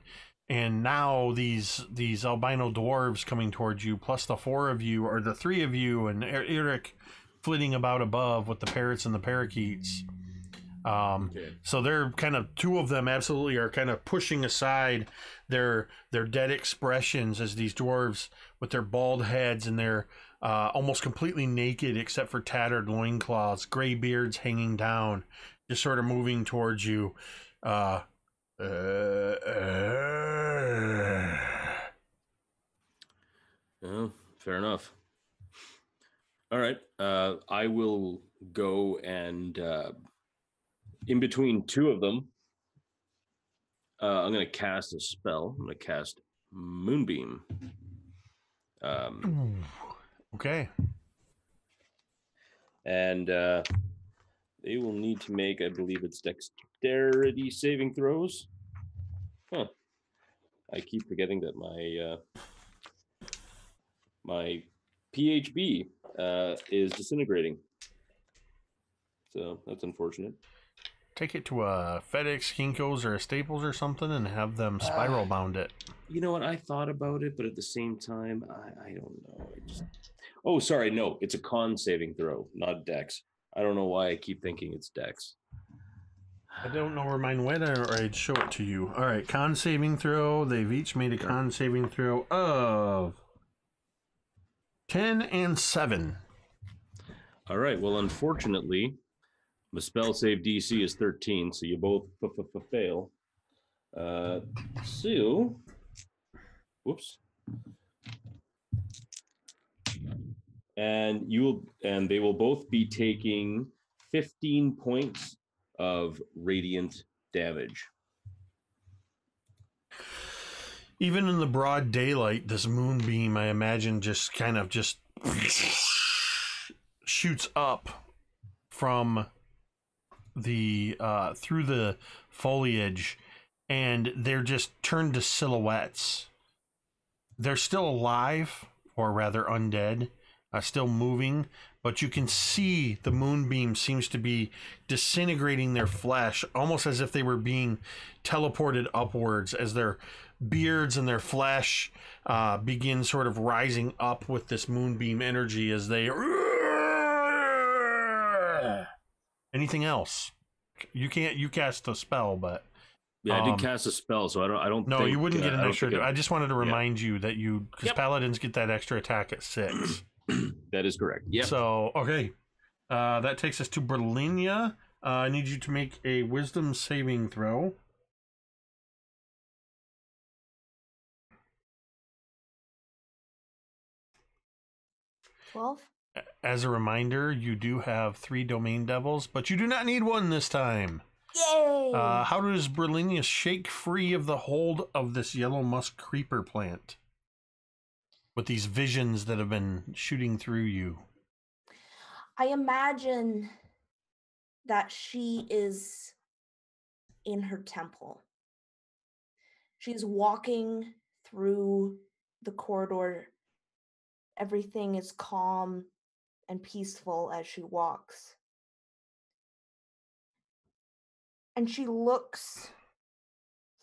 now these albino dwarves coming towards you, plus the four of you or the three of you, and Eric flitting about above with the parrots and the parakeets. So they're kind of, two of them absolutely are kind of pushing aside their dead expressions as these dwarves with their bald heads and their almost completely naked except for tattered loincloths, gray beards hanging down, just sort of moving towards you. Oh, fair enough. All right. I will go and in between two of them, I'm going to cast a spell. I'm going to cast Moonbeam. Okay. And they will need to make, I believe it's dexterity saving throws. Huh. I keep forgetting that my PHB is disintegrating. So that's unfortunate. Take it to a FedEx, Kinko's, or a Staples or something and have them spiral bound it. You know what? I thought about it, but at the same time, I don't know. Oh, sorry. No, it's a con saving throw, not dex. I don't know why I keep thinking it's dex. I don't know where mine went, or I'd show it to you. All right, con saving throw. They've each made a con saving throw of 10 and 7. All right. Well, unfortunately, the spell save DC is 13, so you both fail. So, whoops. And they will both be taking 15 points of radiant damage. Even in the broad daylight, this moonbeam, I imagine, just kind of just shoots up from the through the foliage, and they're just turned to silhouettes. They're still alive, or rather undead, still moving, but you can see the moonbeam seems to be disintegrating their flesh, almost as if they were being teleported upwards as their beards and their flesh begin sort of rising up with this moonbeam energy as they... Anything else? You cast a spell, but... Yeah, I did cast a spell, so I don't No, think, you wouldn't get an extra... I just wanted to remind you that because Yep. paladins get that extra attack at 6. That is correct. Yeah. So, okay. That takes us to Berlinia. I need you to make a wisdom saving throw. As a reminder, you do have 3 domain devils, but you do not need one this time. Yay! How does Berlinia shake free of the hold of this yellow musk creeper plant with these visions that have been shooting through you? I imagine that she is in her temple. She's walking through the corridor. Everything is calm and peaceful as she walks. And she looks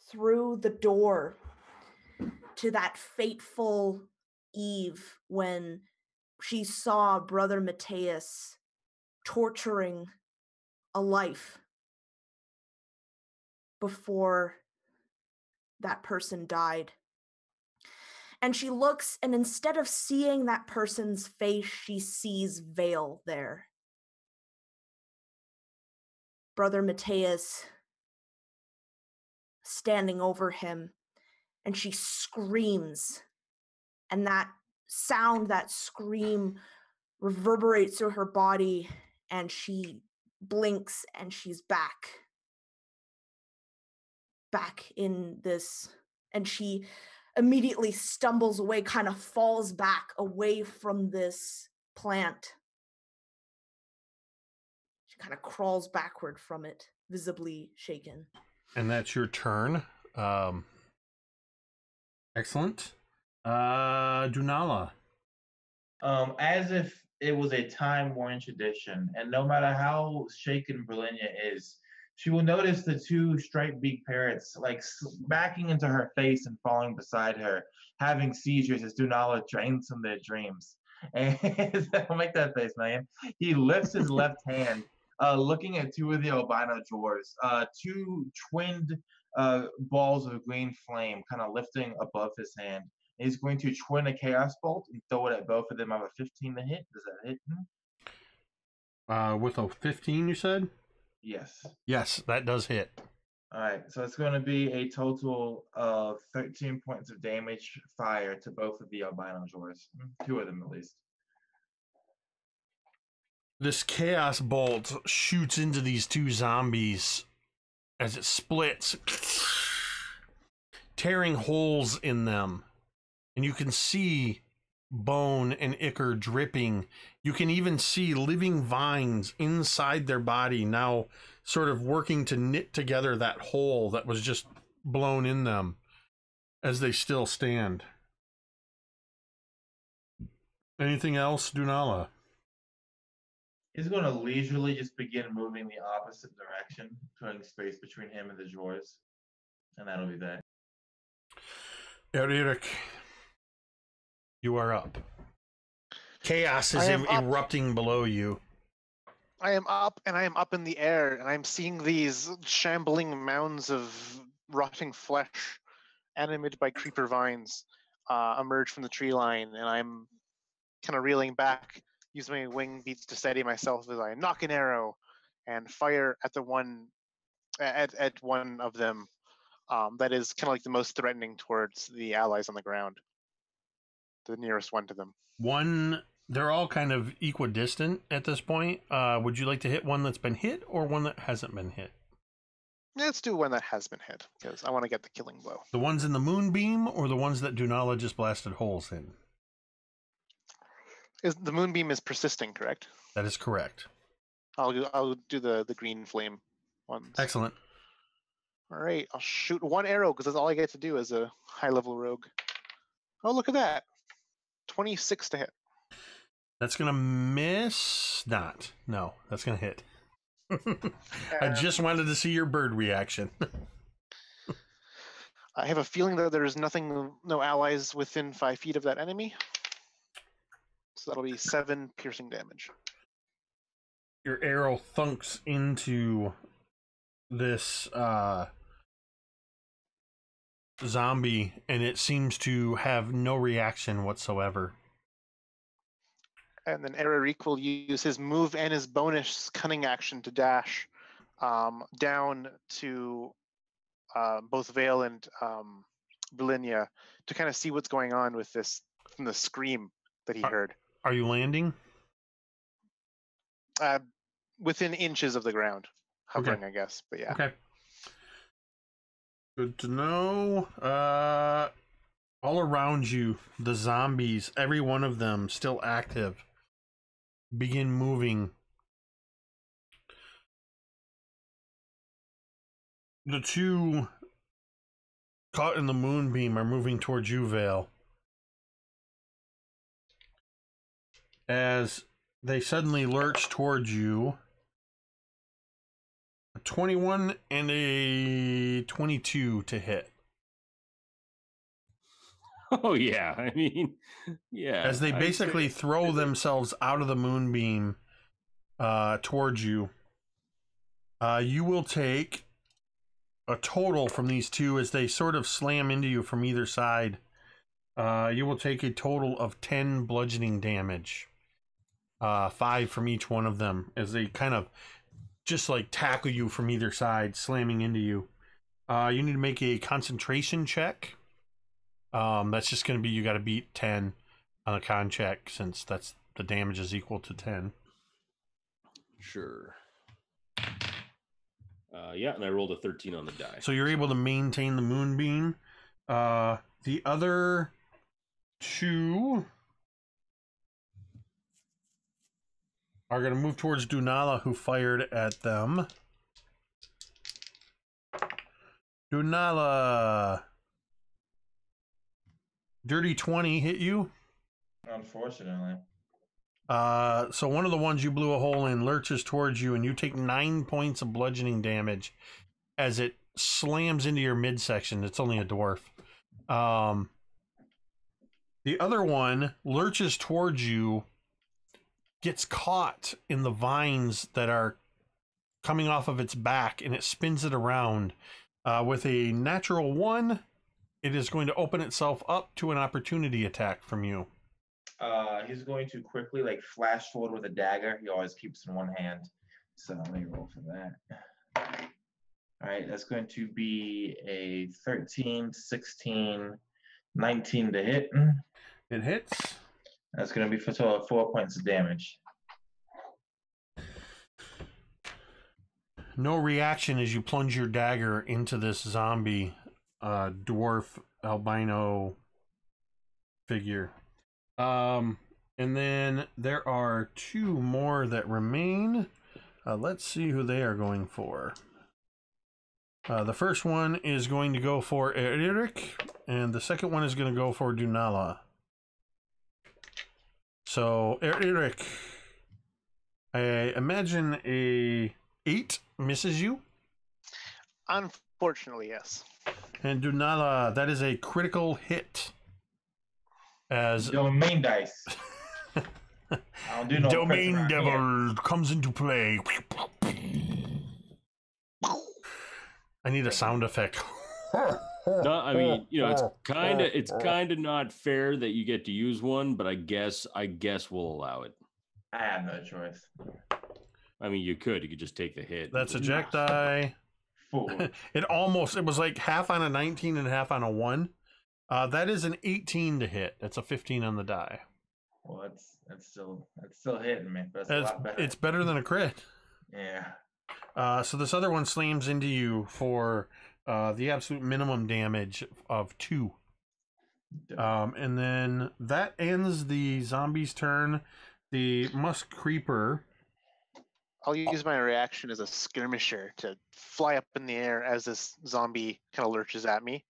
through the door to that fateful eve when she saw Brother Matthias torturing a life before that person died. And she looks, and instead of seeing that person's face, she sees Vale there. Brother Matthias standing over him, and she screams, and that sound, that scream, reverberates through her body, and she blinks, and she's back in this, and she immediately stumbles away, kind of falls back away from this plant. She kind of crawls backward from it, visibly shaken. And that's your turn. Excellent. Dunala. As if it was a time-worn tradition, and no matter how shaken Berlinia is, she will notice the two striped-beaked parrots like smacking into her face and falling beside her, having seizures as Dunala drains from their dreams. And I'll make that face, man. He lifts his left hand, looking at two of the albino drawers, two twinned balls of green flame kind of lifting above his hand. He's going to twin a chaos bolt and throw it at both of them. I have a 15 to hit. Does that hit him? With a 15, you said? Yes. Yes, that does hit. All right, so it's going to be a total of 13 points of damage fire to both of the albino drawers. Two of them, at least. This chaos bolt shoots into these two zombies as it splits, tearing holes in them. And you can see bone and ichor dripping. You can even see living vines inside their body now sort of working to knit together that hole that was just blown in them as they still stand. Anything else, Dunala? He's going to leisurely just begin moving the opposite direction, putting space between him and the drawers. And that'll be that. Eric, you are up. Chaos is erupting below you. I am up, and I am up in the air, and I'm seeing these shambling mounds of rotting flesh, animated by creeper vines, emerge from the tree line, and I'm kind of reeling back, using my wing beats to steady myself as I knock an arrow and fire at the one at one of them that is kind of like the most threatening towards the allies on the ground. The nearest one to them. They're all kind of equidistant at this point. Would you like to hit one that's been hit or one that hasn't been hit? Let's do one that has been hit, because I want to get the killing blow. The ones in the moonbeam or the ones that Dunala just blasted holes in? The moonbeam is persisting, correct? That is correct. I'll do the green flame ones. Excellent. All right, I'll shoot one arrow, because that's all I get to do as a high-level rogue. Oh, look at that. 26 to hit. That's going to miss. Not. No, that's going to hit. I just wanted to see your bird reaction. I have a feeling that there's no allies within 5 feet of that enemy. So that'll be 7 piercing damage. Your arrow thunks into this zombie, and it seems to have no reaction whatsoever. And then Eric will use his move and his bonus cunning action to dash down to both Vale and Berlinia to kind of see what's going on with this from the scream that he heard. Are you landing? Within inches of the ground. Hovering, Okay. I guess. But yeah. Okay. Good to know. All around you, the zombies, every one of them still active, begin moving. The two caught in the moonbeam are moving towards you, Vale. As they suddenly lurch towards you. A 21 and a 22 to hit. Oh, yeah. I mean, yeah. As they basically throw themselves out of the moonbeam towards you. You will take a total from these two as they sort of slam into you from either side. You will take a total of 10 bludgeoning damage. 5 from each one of them as they kind of just like tackle you from either side, slamming into you. You need to make a concentration check. That's just going to be, you got to beat 10 on a con check since that's the damage is equal to 10. Sure. Yeah, and I rolled a 13 on the die. So you're able to maintain the moonbeam. The other two are going to move towards Dunala, who fired at them. Dunala. Dirty 20 hit you. Unfortunately. So one of the ones you blew a hole in lurches towards you, and you take 9 points of bludgeoning damage as it slams into your midsection. It's only a dwarf. The other one lurches towards you, gets caught in the vines that are coming off of its back, and it spins it around. With a natural 1, it is going to open itself up to an opportunity attack from you. He's going to quickly flash forward with a dagger. He always keeps in one hand. So let me roll for that. All right, that's going to be a 13, 16, 19 to hit. It hits. That's going to be for 4 points of damage. No reaction as you plunge your dagger into this zombie dwarf albino figure. And then there are 2 more that remain. Let's see who they are going for. The first one is going to go for Eric, and the second one is going to go for Dunala. So, Eric, I imagine a 8 misses you. Unfortunately, yes. And Dunala, that is a critical hit. As Domain dice. I don't do no Domain Devil comes into play. I need a sound effect. No, I mean, it's kind of not fair that you get to use one, but I guess we'll allow it. I have no choice. I mean, you could just take the hit. That's a jack die. It was like half on a 19 and half on a 1. That is an 18 to hit. That's a 15 on the die. Well, that's still hitting me. But that's a lot better. It's better than a crit. Yeah. So this other one slams into you for the absolute minimum damage of 2. And then that ends the zombie's turn. The musk creeper. I'll use my reaction as a skirmisher to fly up in the air as this zombie kind of lurches at me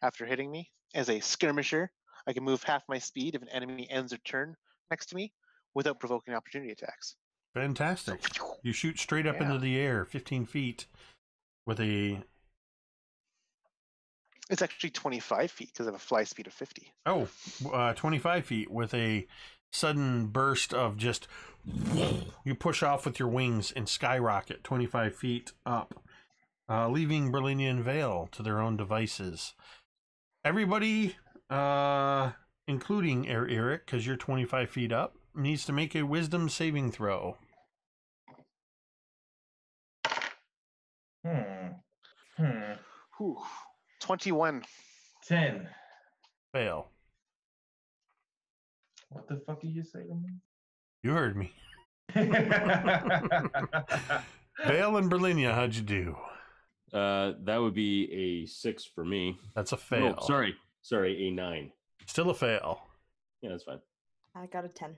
after hitting me. As a skirmisher, I can move half my speed if an enemy ends their turn next to me without provoking opportunity attacks. Fantastic. You shoot straight up into the air, 15 feet, with a... It's actually 25 feet because I have a fly speed of 50. Oh, 25 feet with a sudden burst of just... You push off with your wings and skyrocket 25 feet up, leaving Berlinia and Vale to their own devices. Everybody, including Eric, because you're 25 feet up, needs to make a wisdom saving throw. 21. 10. Fail. What the fuck did you say to me? You heard me. Vale and Berlinia, how'd you do? That would be a 6 for me. That's a fail. Oh, sorry, a 9. Still a fail. Yeah, that's fine. I got a 10.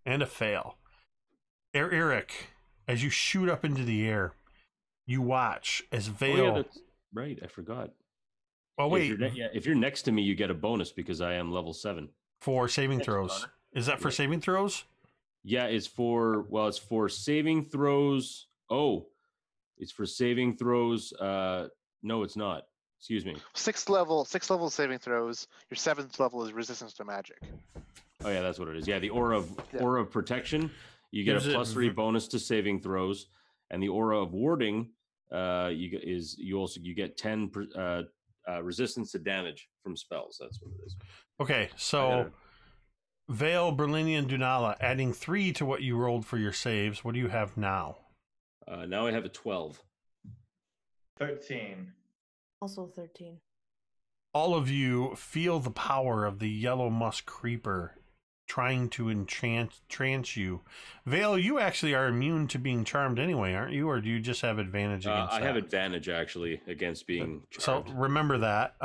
And a fail. Eric, as you shoot up into the air, you watch as Vale... Oh, yeah, that's right, I forgot. Oh, wait. If you're next to me, you get a bonus because I am level 7. For saving throws. Is that for saving throws? Yeah, it's for saving throws. Oh, it's for saving throws. No, it's not. Excuse me. 6th level saving throws. Your 7th level is resistance to magic. Oh yeah, that's what it is. Yeah, the aura of protection. You get a +3 bonus to saving throws, and the aura of warding. You get 10 resistance to damage from spells. That's what it is. Okay, so Vale, Berlinia, and Dunala, adding 3 to what you rolled for your saves. What do you have now? Now I have a 12. 13. Also 13. All of you feel the power of the yellow musk creeper trying to trance you. Vale, you actually are immune to being charmed anyway, aren't you? Or do you just have advantage against I that? have advantage, actually, against being charmed. So remember that.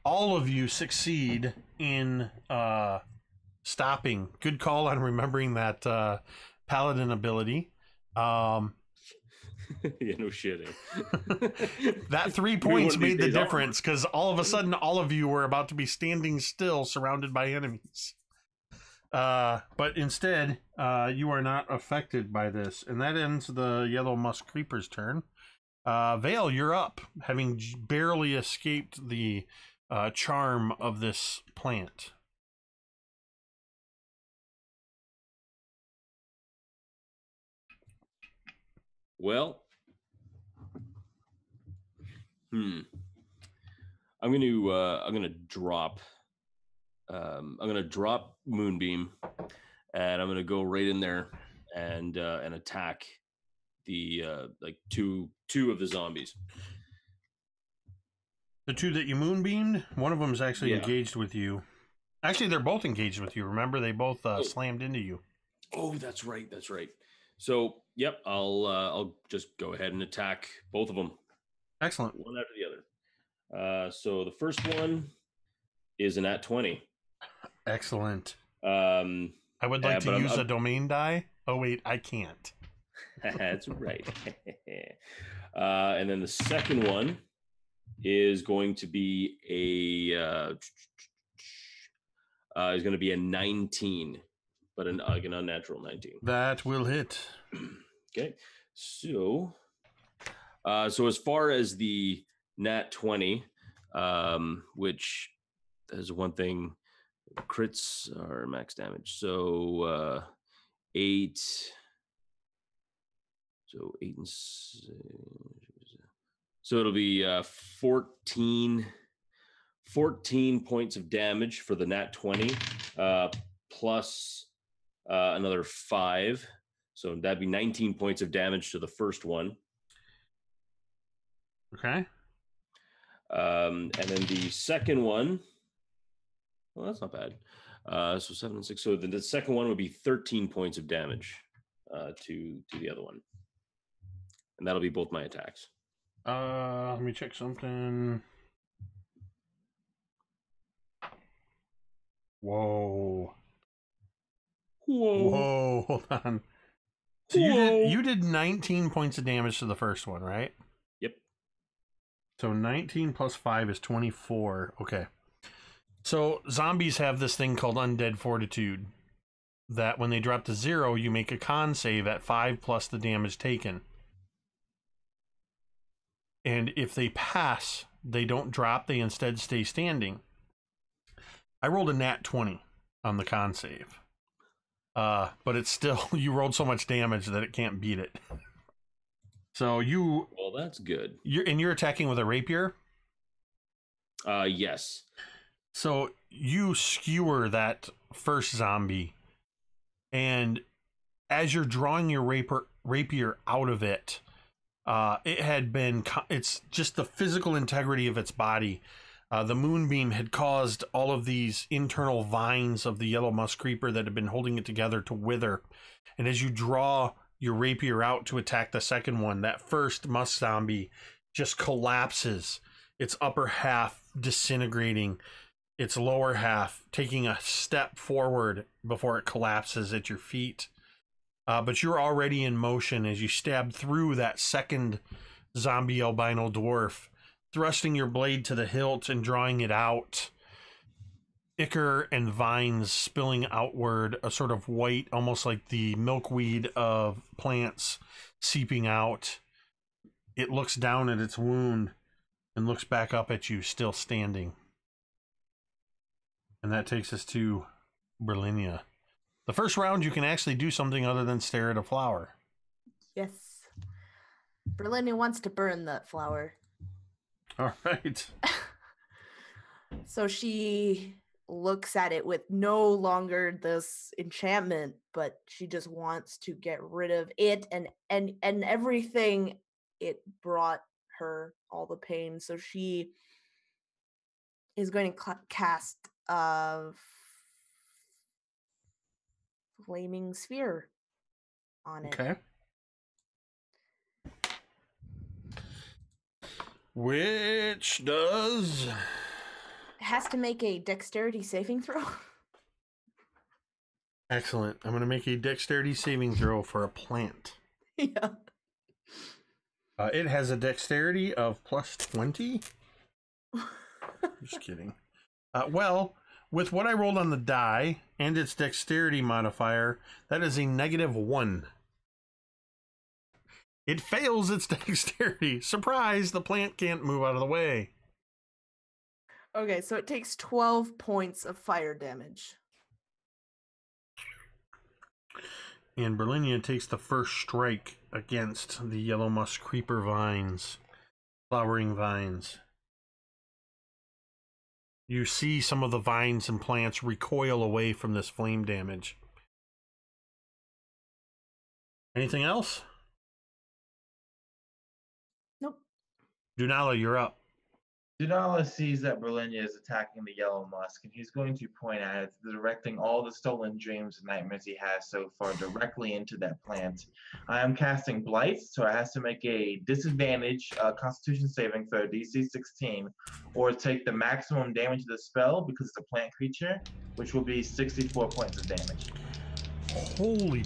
All of you succeed in stopping. Good call on remembering that paladin ability. Yeah, no shitting. That 3 points made the difference because all of a sudden, all of you were about to be standing still, surrounded by enemies. But instead, you are not affected by this, and that ends the Yellow Musk Creeper's turn. Vale, you're up, having barely escaped the charm of this plant. Well, I'm gonna drop Moonbeam, and I'm gonna go right in there and attack the like two of the zombies. The two that you moonbeamed, one of them is actually engaged with you. Actually, they're both engaged with you. Remember, they both slammed into you. Oh, that's right. So, yep, I'll just go ahead and attack both of them. Excellent. One after the other. So the first one is an at 20. Excellent. I would like to use a domain die. Oh wait, I can't. That's right. And then the second one is going to be a 19, but an unnatural 19. That will hit. Okay. So as far as the nat 20, which is one thing, crits are max damage. So 8. So 8 and 6. So it'll be 14 points of damage for the nat 20, plus another 5. So that'd be 19 points of damage to the first one. Okay. And then the second one, well, that's not bad. So 7 and 6. So then the second one would be 13 points of damage to the other one. And that'll be both my attacks. Let me check something. Whoa, hold on. So you did 19 points of damage to the first one, right? Yep. So 19 plus 5 is 24. Okay. So zombies have this thing called Undead Fortitude, that when they drop to 0, you make a con save at 5 plus the damage taken. And if they pass, they don't drop, they instead stay standing. I rolled a nat 20 on the con save. But it's still, you rolled so much damage that it can't beat it. So well, that's good. You're attacking with a rapier? Yes. So you skewer that first zombie, and as you're drawing your rapier out of it, it's just the physical integrity of its body. The moonbeam had caused all of these internal vines of the yellow musk creeper that had been holding it together to wither. And as you draw your rapier out to attack the second one, that first musk zombie just collapses, its upper half disintegrating, its lower half taking a step forward before it collapses at your feet. But you're already in motion as you stab through that second zombie albino dwarf, thrusting your blade to the hilt and drawing it out. Ichor and vines spilling outward, a sort of white, almost like the milkweed of plants seeping out. It looks down at its wound and looks back up at you, still standing. And that takes us to Berlinia. The first round, you can actually do something other than stare at a flower. Yes. Berlinia wants to burn that flower. All right. So she looks at it with no longer this enchantment, but she just wants to get rid of it and everything it brought her, all the pain. So she is going to cast flaming sphere on it. Okay. Which does... It has to make a dexterity saving throw. Excellent. I'm going to make a dexterity saving throw for a plant. Yeah. It has a dexterity of plus 20. Just kidding. Well, with what I rolled on the die and its dexterity modifier, that is a -1. It fails its dexterity. Surprise, the plant can't move out of the way. Okay, so it takes 12 points of fire damage. And Berlinia takes the first strike against the yellow musk creeper vines, flowering vines. You see some of the vines and plants recoil away from this flame damage. Anything else? Nope. Dunala, you're up. Dunala sees that Berlinia is attacking the yellow musk, and he's going to point at it, directing all the stolen dreams and nightmares he has so far directly into that plant. I am casting Blight, so it has to make a disadvantage Constitution saving throw, DC 16, or take the maximum damage of the spell because it's a plant creature, which will be 64 points of damage. Holy.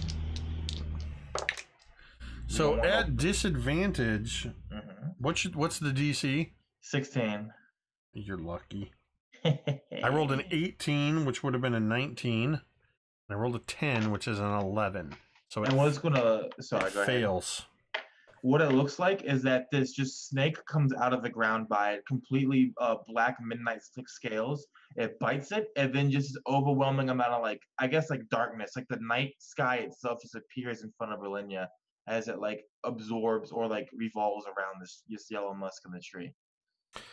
So at disadvantage, what's the DC? 16. You're lucky. I rolled an 18, which would have been a 19. And I rolled a 10, which is an 11. So it and what's gonna sorry, go fails. Ahead. What it looks like is that this just snake comes out of the ground by it, completely black midnight stick scales. It bites it, and then just this overwhelming amount of darkness, like the night sky itself just appears in front of Berlinia as it absorbs or revolves around this yellow musk in the tree.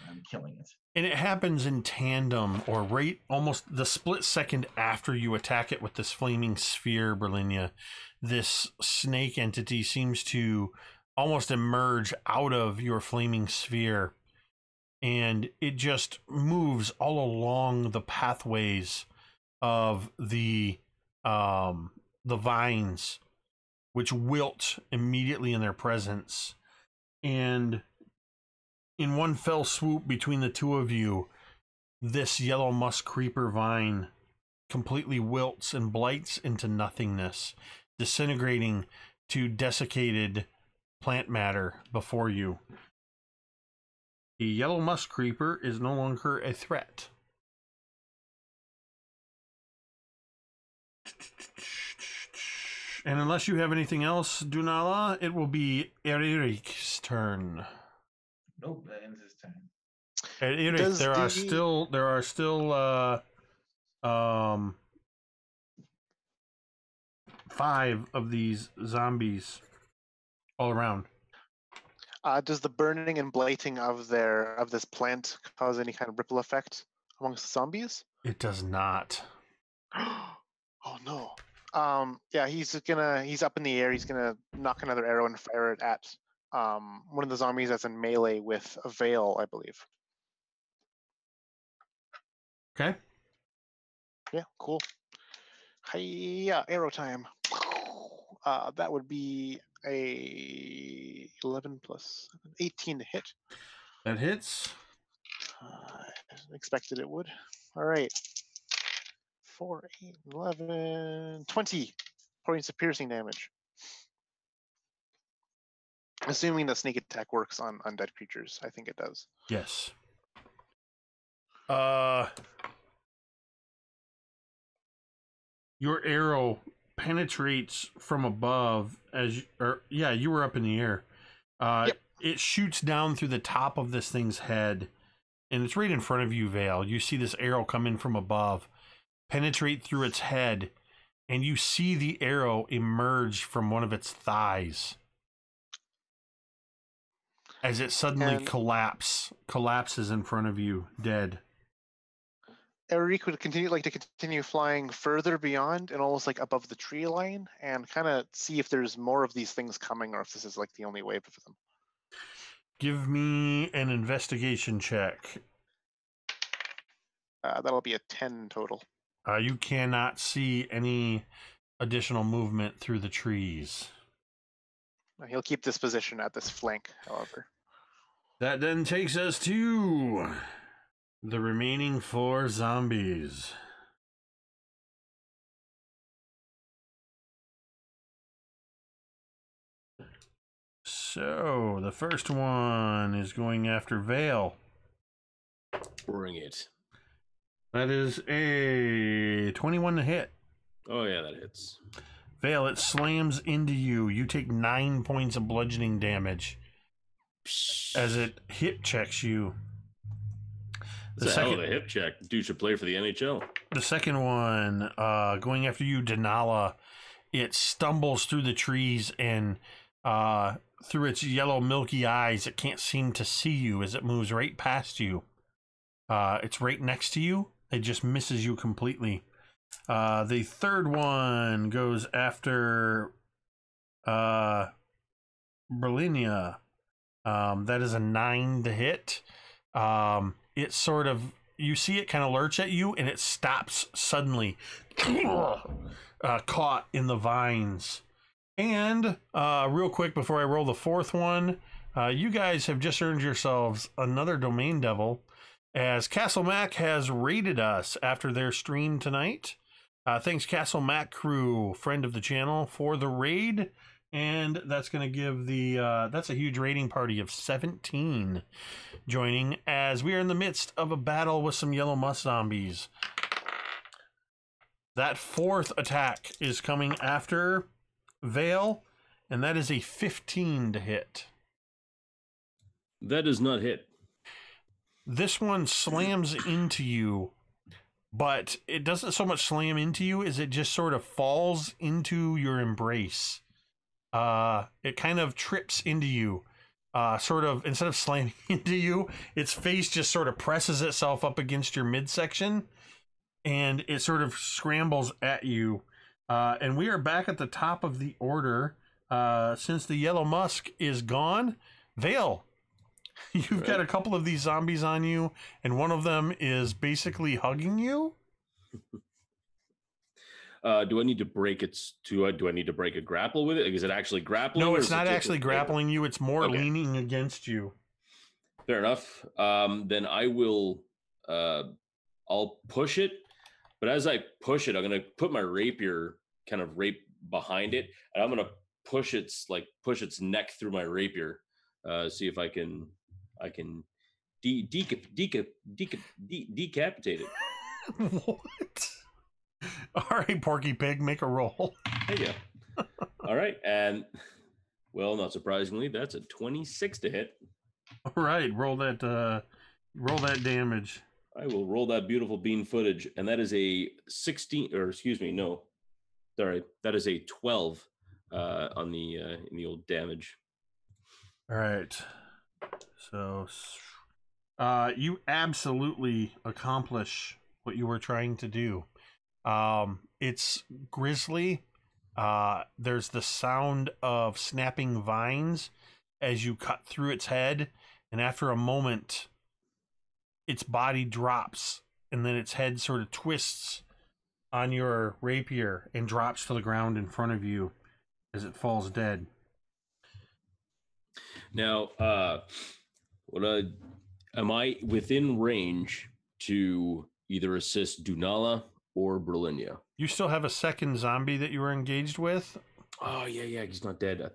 I'm killing it. And it happens in tandem, or right almost the split second after you attack it with this flaming sphere, Berlinia. This snake entity seems to almost emerge out of your flaming sphere, and it just moves all along the pathways of the vines, which wilt immediately in their presence. And in one fell swoop between the two of you, this yellow musk creeper vine completely wilts and blights into nothingness, disintegrating to desiccated plant matter before you. The yellow musk creeper is no longer a threat. And unless you have anything else, Dunala, it will be Eric's turn. Nope, that ends his turn. At Eric, there are still 5 of these zombies all around. Does the burning and blighting of this plant cause any kind of ripple effect amongst the zombies? It does not. Oh no. Yeah, he's up in the air. He's gonna knock another arrow and fire it at one of the zombies that's in melee with a veil, I believe. Okay. Yeah, cool. Hiya, arrow time. That would be a 11 plus 18 to hit. That hits. I expected it would. All right. 4, 8, 11, 20 points of piercing damage. Assuming the sneak attack works on undead creatures. I think it does. Yes. Your arrow penetrates from above you were up in the air. Yep. It shoots down through the top of this thing's head, and it's right in front of you, Vale. You see this arrow come in from above, penetrate through its head, and you see the arrow emerge from one of its thighs as it suddenly collapses in front of you, dead. Eric would continue flying further beyond and almost above the tree line and kind of see if there's more of these things coming or if this is the only wave of them. Give me an investigation check. That'll be a 10 total. You cannot see any additional movement through the trees. He'll keep this position at this flank, however. That then takes us to the remaining 4 zombies. So, the first one is going after Vale. Bring it. That is a 21 to hit. Oh, yeah, that hits. Vale, it slams into you. You take 9 points of bludgeoning damage as it hip checks you. The hell of a hip check. Dude should play for the NHL. The second one, going after you, Denala, it stumbles through the trees and through its yellow milky eyes, it can't seem to see you as it moves right past you. It's right next to you. It just misses you completely. The third one goes after Berlinia. That is a 9 to hit. It sort of, you see it kind of lurch at you and it stops suddenly, caught in the vines. And real quick before I roll the fourth one, you guys have just earned yourselves another Domain Devil, as Castle Mac has raided us after their stream tonight. Thanks, Castle Mac crew, friend of the channel, for the raid. And that's going to give that's a huge raiding party of 17 joining, as we are in the midst of a battle with some yellow musk zombies. That fourth attack is coming after Vale, and that is a 15 to hit. That does not hit. This one slams into you, but it doesn't so much slam into you as it just sort of falls into your embrace. It kind of trips into you, sort of, instead of slamming into you, its face just sort of presses itself up against your midsection, and it sort of scrambles at you. And we are back at the top of the order. Since the yellow musk is gone, Vale, you've got a couple of these zombies on you, and one of them is basically hugging you. Do I need to break do I need to break a grapple with it? Is it actually grappling? No, it's not actually grappling you. It's more leaning against you. Fair enough. Then I will, I'll push it. But as I push it, I'm going to put my rapier kind of behind it. And I'm going to push its neck through my rapier. See if I can decapitate it. What? All right, Porky Pig, make a roll. There you go. All right, and well, not surprisingly, that's a 26 to hit. All right, roll that damage. I will roll that beautiful bean footage, and that is a 16, or excuse me, no, sorry, that is a 12 on the in the old damage. All right, so you absolutely accomplish what you were trying to do. It's grisly. There's the sound of snapping vines as you cut through its head, and after a moment, its body drops, and then its head sort of twists on your rapier and drops to the ground in front of you as it falls dead. Now, am I within range to either assist Dunala or Berlinia? You still have a second zombie that you were engaged with? Oh yeah, he's not dead.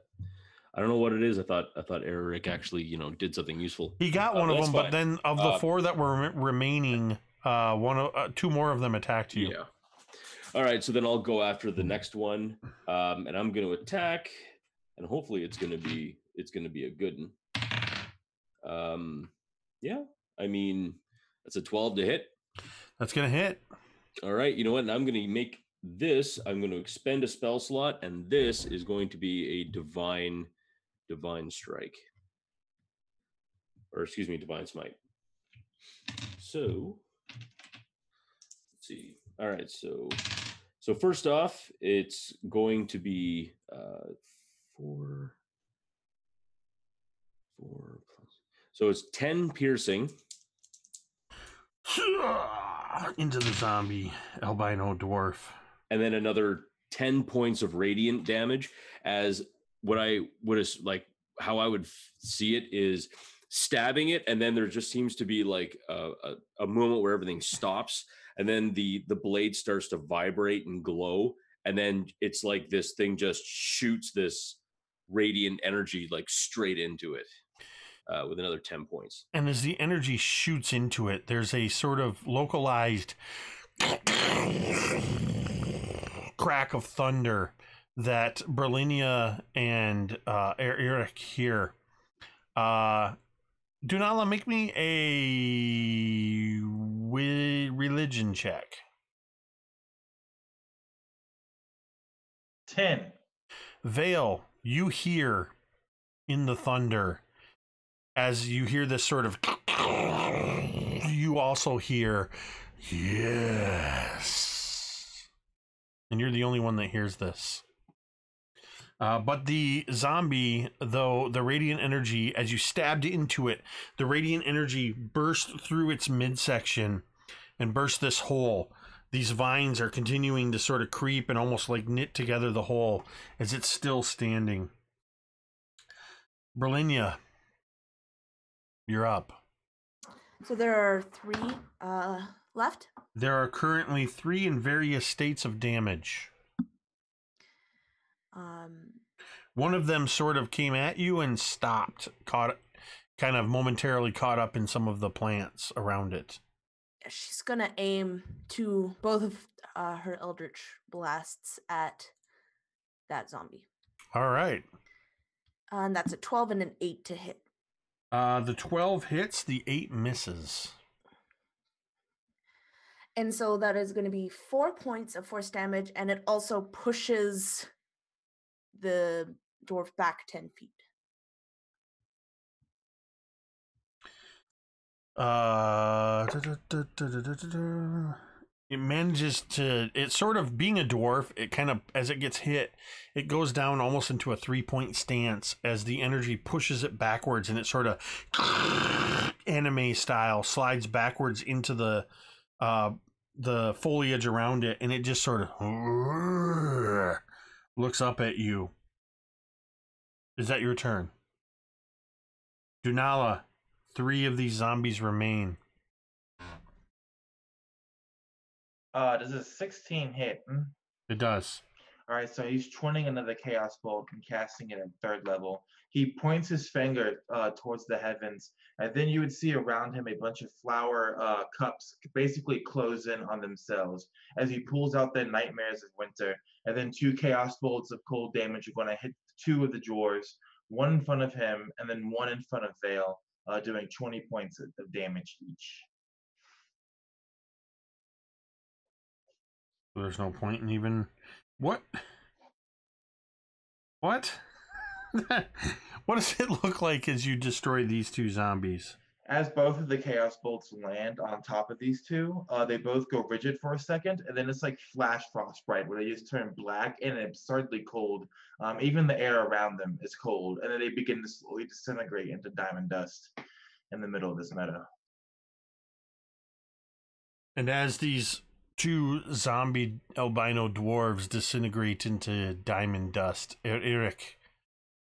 I don't know what it is. I thought Eric actually, did something useful. He got one of them, fine. But then of the 4 that were remaining, 2 more of them attacked you. Yeah. All right, so then I'll go after the next one, and I'm going to attack, and hopefully it's going to be a good one. Yeah, I mean, that's a 12 to hit. That's going to hit. All right, you know what? And I'm going to make this. I'm going to expend a spell slot, and this is going to be a divine strike, or excuse me, divine smite. So let's see. All right, so first off, it's going to be 4 plus. So it's 10 piercing. Into the zombie albino dwarf. And then another 10 points of radiant damage. As what I would like, how I would see it is stabbing it, and then there just seems to be like a moment where everything stops, and then the blade starts to vibrate and glow, and then it's like this thing just shoots this radiant energy like straight into it with another 10 points. And as the energy shoots into it, there's a sort of localized crack of thunder that Berlinia and Eric hear. Dunala, make me a religion check. 10. Vale, you hear in the thunder, as you hear this sort of, you also hear, yes. And you're the only one that hears this. But the zombie, though, the radiant energy, as you stabbed into it, the radiant energy burst through its midsection and burst this hole. These vines are continuing to sort of creep and almost like knit together the hole as it's still standing. Berlinia, you're up. So there are 3 left. There are currently 3 in various states of damage. One of them sort of came at you and stopped, kind of momentarily caught up in some of the plants around it. She's gonna aim to both of her eldritch blasts at that zombie. All right. And that's a 12 and an 8 to hit. The 12 hits, the 8 misses. And so that is going to be 4 points of force damage, and it also pushes the dwarf back 10 feet. It manages to, it's sort of being a dwarf, it kind of, as it gets hit, it goes down almost into a 3-point stance as the energy pushes it backwards, and it sort of anime style slides backwards into the foliage around it, and it just sort of looks up at you. Is that your turn? Dunala, 3 of these zombies remain. Does a 16 hit? It does. All right, so he's twinning another Chaos Bolt and casting it at 3rd level. He points his finger towards the heavens, and then you would see around him a bunch of flower cups basically close in on themselves as he pulls out the Nightmares of Winter, and then 2 Chaos Bolts of cold damage are going to hit 2 of the dwarves, 1 in front of him, and then 1 in front of Vale, doing 20 points of damage each. There's no point in even... What? What? What does it look like as you destroy these 2 zombies? As both of the Chaos Bolts land on top of these 2, they both go rigid for a second, and then it's like flash frostbite, where they just turn black and absurdly cold. Even the air around them is cold, and then they begin to slowly disintegrate into diamond dust in the middle of this meadow. And as these 2 zombie albino dwarves disintegrate into diamond dust, Eric,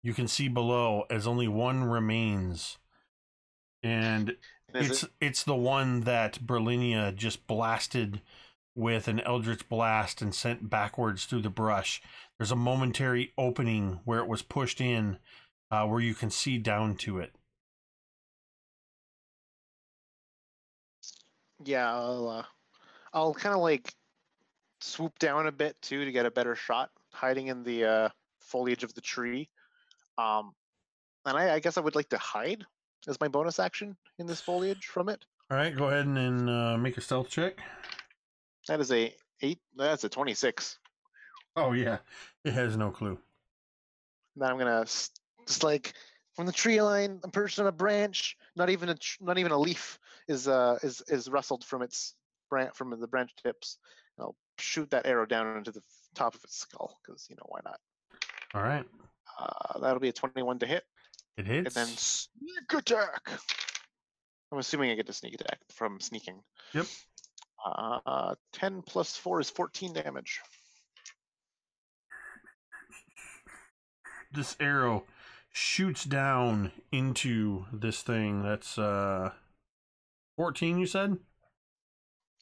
you can see below as only 1 remains, and it's the one that Berlinia just blasted with an eldritch blast and sent backwards through the brush. There's a momentary opening where it was pushed in, where you can see down to it. Yeah, I'll kind of like swoop down a bit too to get a better shot, hiding in the foliage of the tree. And I guess I would like to hide as my bonus action in this foliage from it. All right, go ahead and make a stealth check. That is a 8. That's a 26. Oh yeah, it has no clue. And then I'm gonna just like from the tree line, a person on a branch, not even a leaf is rustled from its from the branch tips. I'll shoot that arrow down into the top of its skull because why not? All right. That'll be a 21 to hit. It hits. And then sneak attack. I'm assuming I get to sneak attack from sneaking. Yep. 10 plus 4 is 14 damage. this arrow shoots down into this thing. That's 14, you said?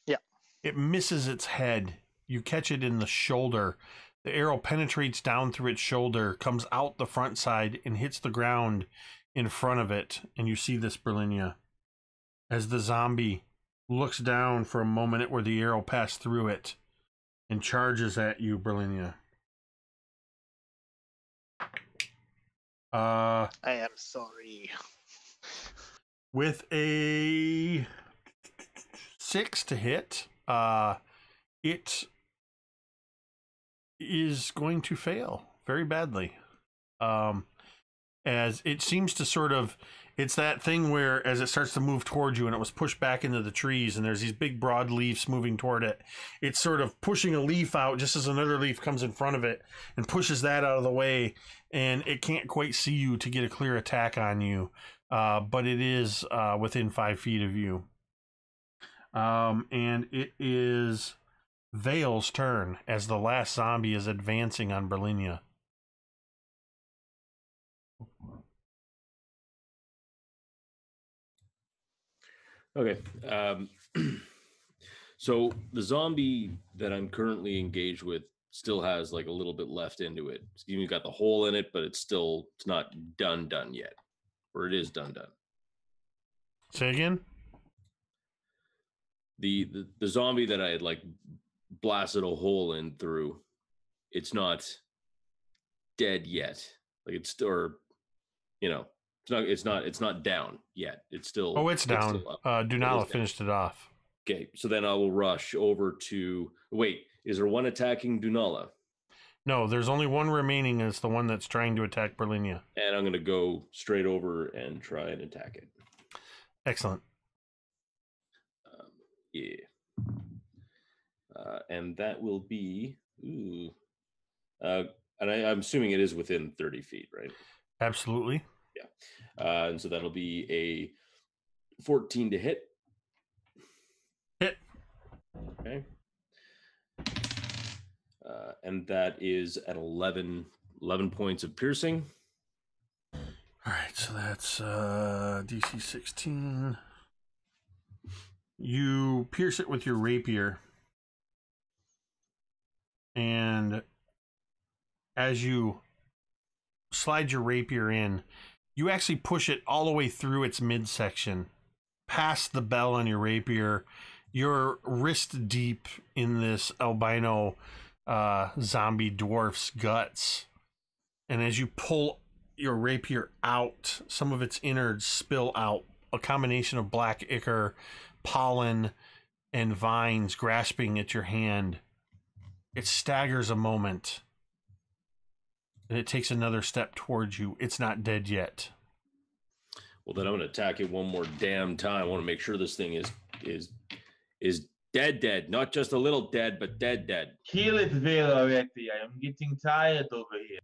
Yeah. It misses its head. You catch it in the shoulder. The arrow penetrates down through its shoulder, comes out the front side, and hits the ground in front of it. And you see this, Berlinia, as the zombie looks down for a moment at where the arrow passed through it and charges at you, Berlinia. I am sorry. With a 6 to hit, it is going to fail very badly. As it seems to sort of, it's that thing where as it starts to move towards you and it was pushed back into the trees and there's these big broad leaves moving toward it, it's sort of pushing a leaf out just as another leaf comes in front of it and pushes that out of the way, and it can't quite see you to get a clear attack on you, but it is within 5 feet of you. And it is Vale's turn as the last zombie is advancing on Berlinia. Okay. So the zombie that I'm currently engaged with still has like a little bit left into it. It's even got the hole in it, but it's not done yet. Or it is done. Say again? The zombie that I had like blasted a hole in through, it's not dead yet. Like it's still, or, you know, it's not down yet. It's still. Oh, it's down. Dunala it finished it off. Okay, so then I will rush over to. Wait, is there one attacking Dunala? No, there's only one remaining. Is the one that's trying to attack Berlinia. And I'm going to go straight over and try and attack it. Excellent. Yeah. And that will be. Ooh. And I'm assuming it is within 30 feet, right? Absolutely. Yeah. And so that'll be a 14 to hit. Hit. Okay. And that is at 11 points of piercing. All right, so that's DC 16. You pierce it with your rapier. And as you slide your rapier in, you actually push it all the way through its midsection, past the bell on your rapier. You're wrist deep in this albino zombie dwarf's guts. And as you pull your rapier out, some of its innards spill out, a combination of black ichor, pollen, and vines grasping at your hand. It staggers a moment, and it takes another step towards you. It's not dead yet. Well, then I'm going to attack it one more damn time. I want to make sure this thing is dead, not just a little dead, but dead. Kill it, Vale, already. I am getting tired over here.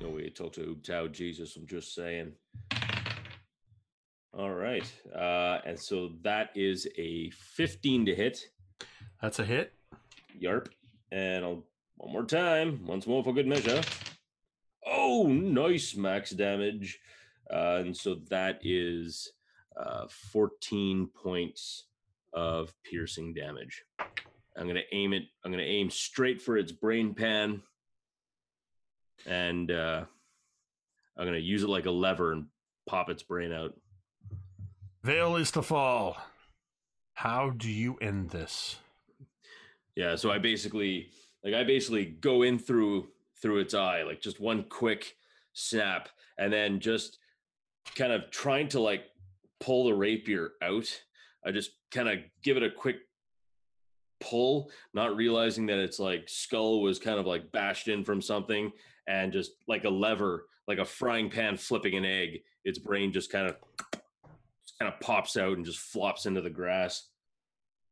No way to talk to Ubtao Jesus, I'm just saying. All right. And so that is a 15 to hit. That's a hit. Yarp. And one more time. Once more for good measure. Oh, nice max damage. And so that is 14 points of piercing damage. I'm going to aim straight for its brain pan. And I'm going to use it like a lever and pop its brain out. Vale is to fall. How do you end this? Yeah, so I basically go in through its eye, like just one quick snap, and then just kind of trying to like pull the rapier out. I just kind of give it a quick pull, not realizing that its like skull was kind of like bashed in from something, and just like a lever, like a frying pan flipping an egg, its brain just kind of pops out and just flops into the grass.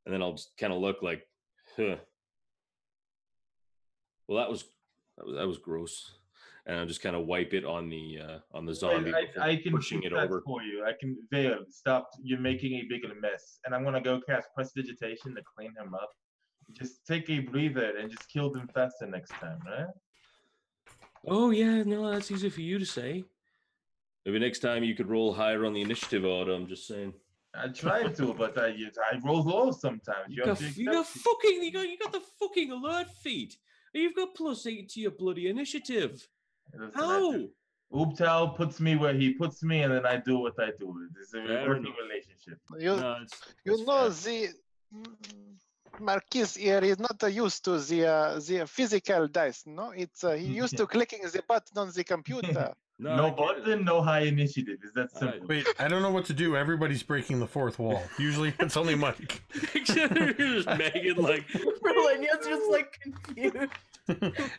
And then I'll just kind of look like, huh. Well, that was gross. And I'll just kind of wipe it on the zombie. I can pushing it over for you. I can Vale, stop. You're making a bigger mess. And I'm gonna go cast Prestidigitation to clean him up. Just take a breather and just kill them faster next time, right? Oh yeah, no, that's easy for you to say. Maybe next time you could roll higher on the initiative order. I'm just saying. I try to, but I roll low sometimes. You got the fucking alert feat. You've got +8 to your bloody initiative. How? Ooptal puts me where he puts me, and then I do what I do. It's a working relationship. The Marquis here is not used to the physical dice. No, it's he used to clicking the button on the computer. No button, no high initiative. Is that simple? Wait, I don't know what to do. Everybody's breaking the fourth wall. Usually it's only Mike. Just Megan like Berlinia's just like confused.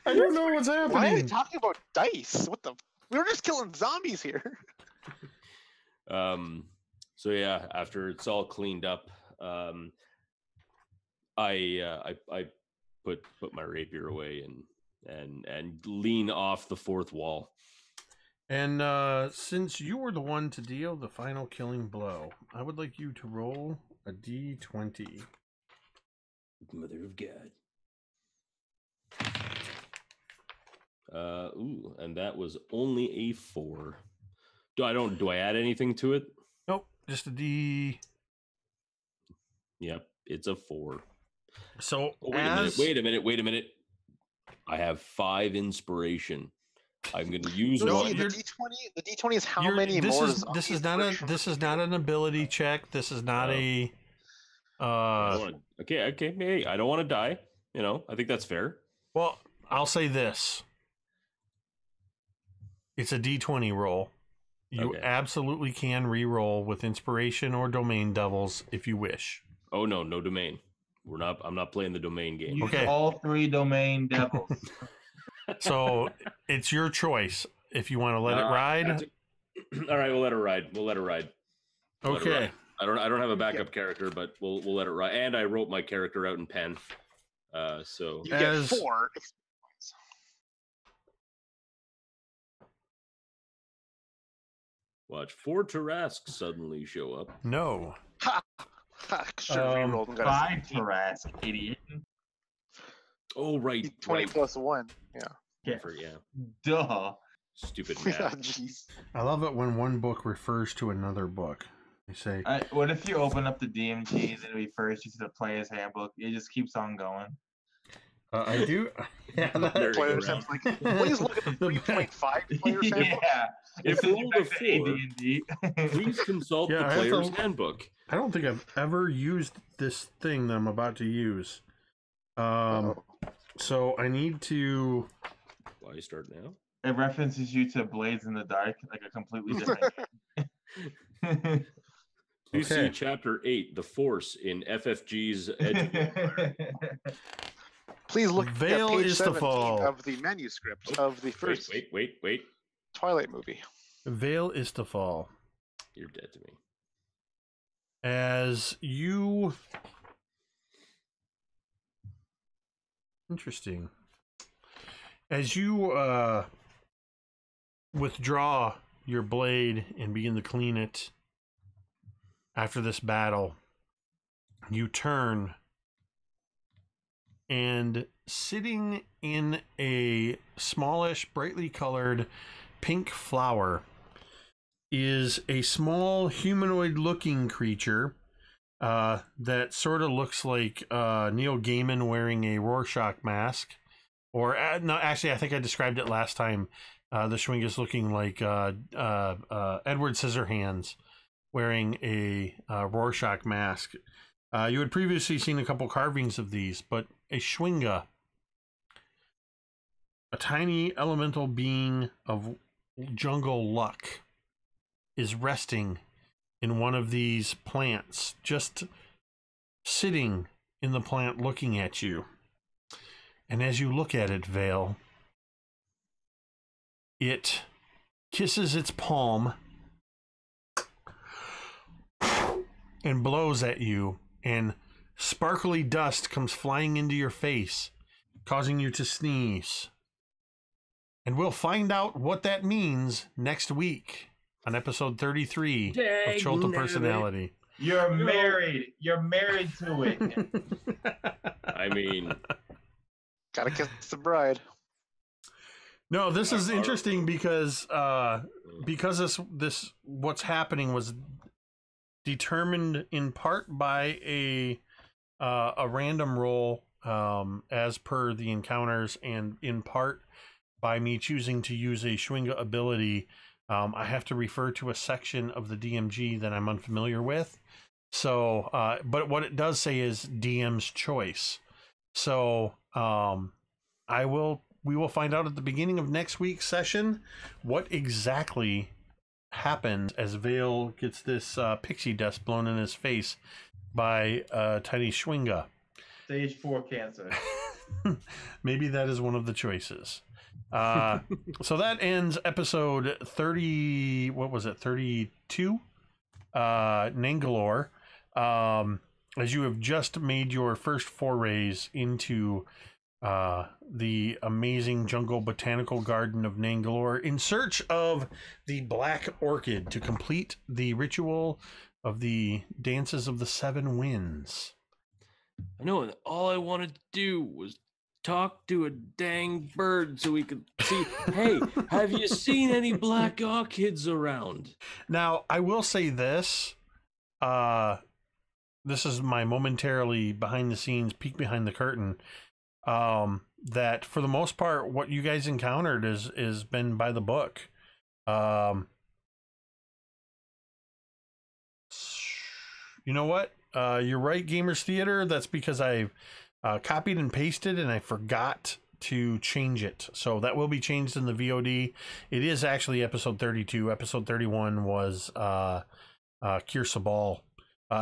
I don't know what's happening. Why are you talking about dice? What the? We were just killing zombies here. So yeah, after it's all cleaned up, I put my rapier away and lean off the fourth wall. And since you were the one to deal the final killing blow, I would like you to roll a d20. Mother of God. And that was only a 4. Do I add anything to it? Nope, just a d. Yep, it's a 4. So wait a minute. I have 5 inspiration. I'm going to use the D20. The D20 is how many more? This is not an ability check. This is not a. Okay. Hey, I don't want to die. I think that's fair. Well, I'll say this. It's a D20 roll. You absolutely can re-roll with inspiration or domain devils if you wish. Oh no domain. I'm not playing the domain game. Use all 3 domain devils. So it's your choice if you want to let it ride. All right, we'll let it ride. Okay. I don't have a backup character, but we'll let it ride. And I wrote my character out in pen. So you get 4 experience points. Watch 4 Tarrasques suddenly show up. No. Ha! Should have re-rolled and got 5 Tarrasque, idiot. Oh right. 20 plus 1. Yeah. Duh. Stupid math. Jeez. I love it when one book refers to another book. They say, what if you open up the DMGs and it refers you to the player's handbook? It just keeps on going. I do. Yeah, player's handbook. Please look at the 3.5 player's handbook. Yeah. If you rolled a 4, please consult the player's handbook. I don't think I've ever used this thing that I'm about to use. So I need to. Why start now? It references you to Blades in the Dark, like a completely different game. You see Chapter 8, The Force in FFG's Edge of Empire. Please look Veil at page is 17 of the manuscript of the first Wait. Twilight movie. Veil is to fall. You're dead to me. As you... Interesting. As you withdraw your blade and begin to clean it after this battle, you turn, and sitting in a smallish, brightly colored pink flower is a small humanoid-looking creature that sort of looks like Neil Gaiman wearing a Rorschach mask. Or, no, actually, I think I described it last time. The Schwingus looking like Edward Scissorhands wearing a Rorschach mask. You had previously seen a couple carvings of these, but a Schwinga, a tiny elemental being of jungle luck, is resting in one of these plants, just sitting in the plant looking at you. And as you look at it, Veil, it kisses its palm and blows at you, and sparkly dust comes flying into your face, causing you to sneeze. And we'll find out what that means next week on episode 33 of Chult of Personality. You're married. You're married to it. I mean, Gotta kiss the bride. No, this is interesting because this what's happening was determined in part by a random roll as per the encounters, and in part by me choosing to use a Schwinga ability. I have to refer to a section of the DMG that I'm unfamiliar with. So, but what it does say is DM's choice. So, we will find out at the beginning of next week's session what exactly happens as Vale gets this pixie dust blown in his face by tiny Schwinga. Stage 4 cancer. Maybe that is one of the choices. So that ends episode 30. What was it? 32. Nangalore. As you have just made your first forays into the amazing jungle botanical garden of Nangalore in search of the black orchid to complete the ritual of the dances of the 7 winds. I know, and all I wanted to do was talk to a dang bird so we could see, hey, have you seen any black orchids around? Now, I will say this. This is my momentarily behind the scenes peek behind the curtain. That for the most part, what you guys encountered is been by the book. You know what? You're right, Gamers Theater. That's because I copied and pasted and I forgot to change it. So that will be changed in the VOD. It is actually episode 32. Episode 31 was Kirsa Ball,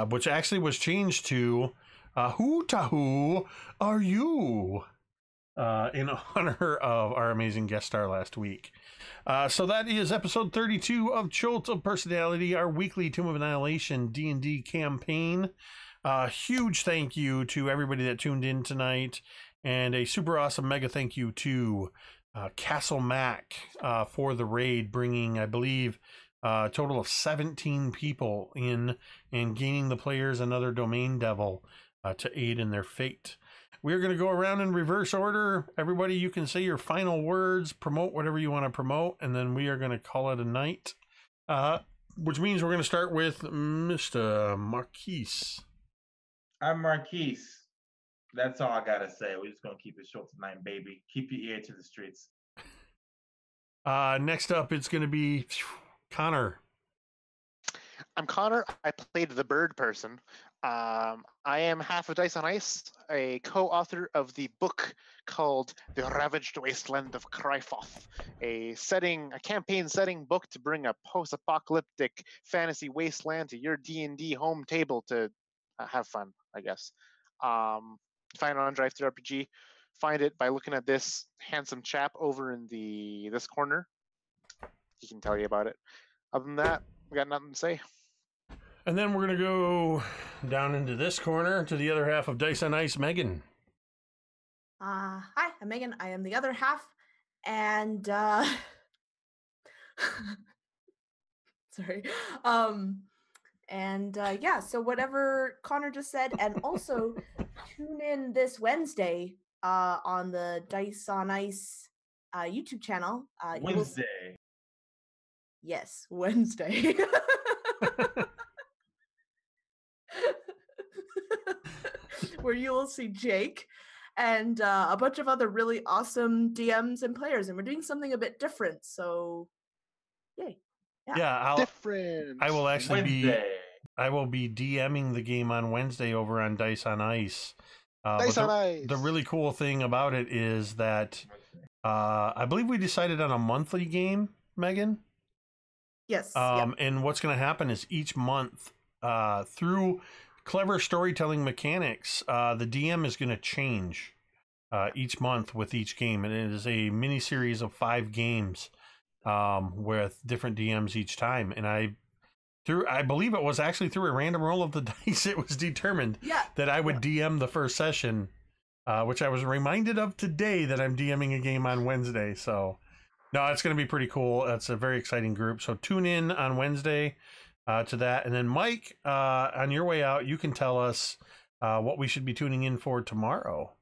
which actually was changed to Who Tahu Are You? In honor of our amazing guest star last week. So that is episode 32 of Chult of Personality, our weekly Tomb of Annihilation D&D campaign. Huge thank you to everybody that tuned in tonight, and a super awesome mega thank you to Castle Mac for the raid, bringing, I believe, a total of 17 people in and gaining the players another domain devil to aid in their fate. We're going to go around in reverse order. Everybody, you can say your final words, promote whatever you want to promote, and then we are going to call it a night. Which means we're going to start with Mr. Marquise. I'm Marquise. That's all I got to say. We're just going to keep it short tonight, baby. Keep your ear to the streets. Next up, it's going to be Connor. I'm Connor. I played the bird person. I am half of Dice on Ice, a co-author of the book called The Ravaged Wasteland of Kryphoth, a campaign setting book to bring a post-apocalyptic fantasy wasteland to your D&D home table to have fun, I guess. Find it on Drive Thru RPG. Find it by looking at this handsome chap over in this corner. He can tell you about it. Other than that, we got nothing to say. And then we're going to go down into this corner to the other half of Dice on Ice, Megan. Hi, I'm Megan. I am the other half. And, sorry. Yeah, so whatever Connor just said, and also tune in this Wednesday on the Dice on Ice YouTube channel. Wednesday. Yes, Wednesday. Where you will see Jake and a bunch of other really awesome DMs and players, and we're doing something a bit different. So, yay! Yeah, Different. I will actually Wednesday. I will be DMing the game on Wednesday over on Dice on Ice. Dice on Ice. The really cool thing about it is that I believe we decided on a monthly game, Megan. Yes. And what's going to happen is each month, through clever storytelling mechanics, the DM is going to change each month with each game, and it is a mini series of 5 games with different DMs each time. And I believe it was actually through a random roll of the dice, it was determined that I would DM the first session, which I was reminded of today that I'm DMing a game on Wednesday. So, no, it's going to be pretty cool. It's a very exciting group. So tune in on Wednesday to that. And then Mike, on your way out, you can tell us what we should be tuning in for tomorrow.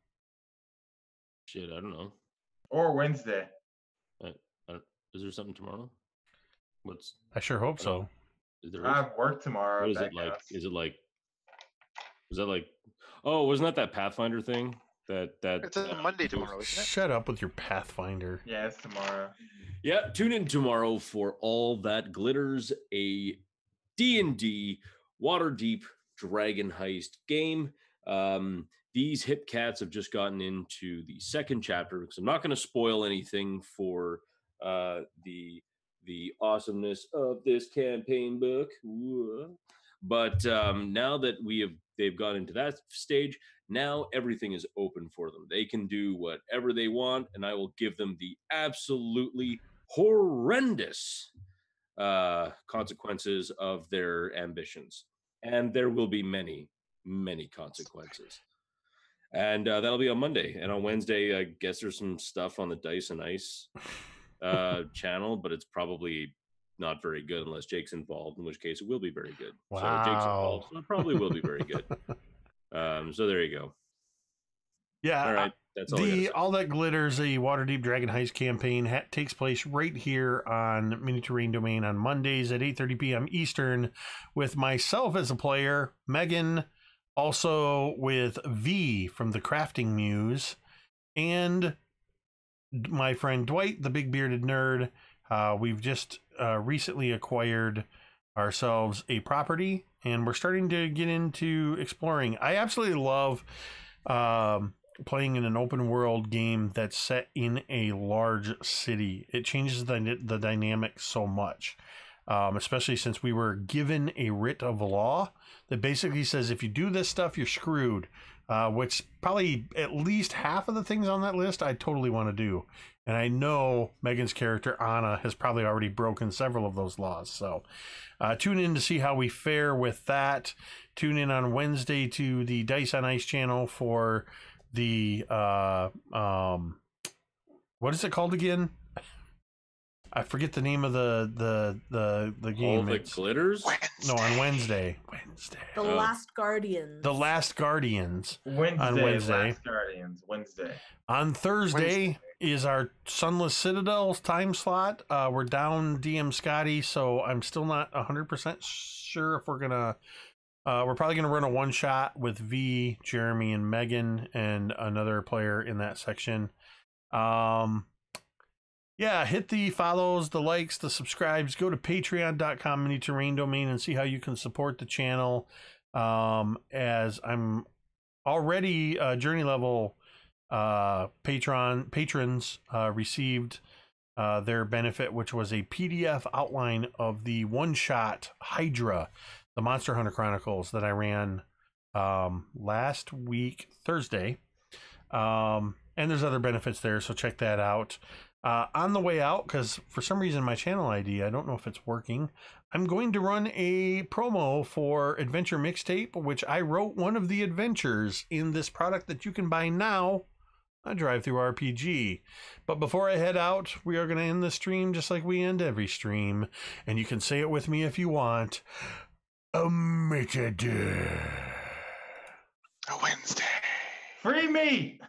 Shit, I don't know. Or Wednesday. Is there something tomorrow? I sure hope so. Is there? I have work tomorrow. What is it like? Is that like? Oh, wasn't that Pathfinder thing? It's a Monday tomorrow, isn't it? Shut up with your Pathfinder. Yeah, it's tomorrow. Yeah, tune in tomorrow for All That Glitters, a D&D Waterdeep Dragon Heist game. These hip cats have just gotten into the second chapter, because I'm not going to spoil anything for the awesomeness of this campaign book. But now that they've got into that stage, now everything is open for them. They can do whatever they want, and I will give them the absolutely horrendous consequences of their ambitions. And there will be many, many consequences. And that'll be on Monday. And on Wednesday, I guess there's some stuff on the Dice and Ice channel, but it's probably not very good unless Jake's involved, in which case it will be very good. Wow. So Jake's involved, so it probably will be very good. So there you go. Yeah. All right. That's all. All That Glitters, a Waterdeep Dragon Heist campaign, takes place right here on Mini Terrain Domain on Mondays at 8:30 p.m. Eastern, with myself as a player, Megan, also with V from the Crafting Muse, and my friend Dwight, the big bearded nerd. We've just recently acquired ourselves a property, and we're starting to get into exploring. I absolutely love playing in an open world game that's set in a large city. It changes the dynamic so much, especially since we were given a writ of law that basically says if you do this stuff, you're screwed, which probably at least half of the things on that list I totally want to do. And I know Megan's character, Anna, has probably already broken several of those laws. So tune in to see how we fare with that. Tune in on Wednesday to the Dice on Ice channel for the, what is it called again? I forget the name of the game. All the Glitters? No, on Wednesday. The Last Guardians. The Last Guardians. Wednesday. Last Guardians. Wednesday. On Thursday is our Sunless Citadel time slot. We're down DM Scotty, so I'm still not 100% sure if we're gonna. We're probably gonna run a one shot with V, Jeremy, and Megan, and another player in that section. Yeah, hit the follows, the likes, the subscribes. Go to patreon.com Mini Terrain Domain and see how you can support the channel. As I'm already journey level patrons received their benefit, which was a PDF outline of the one-shot Hydra, the Monster Hunter Chronicles that I ran last week, Thursday. And there's other benefits there, so check that out. On the way out, because for some reason my channel ID, I don't know if it's working, I'm going to run a promo for Adventure Mixtape, which I wrote one of the adventures in this product that you can buy now, a Drive-Thru RPG. But before I head out, we are going to end the stream just like we end every stream, and you can say it with me if you want. Omitted. A Wednesday. Free me!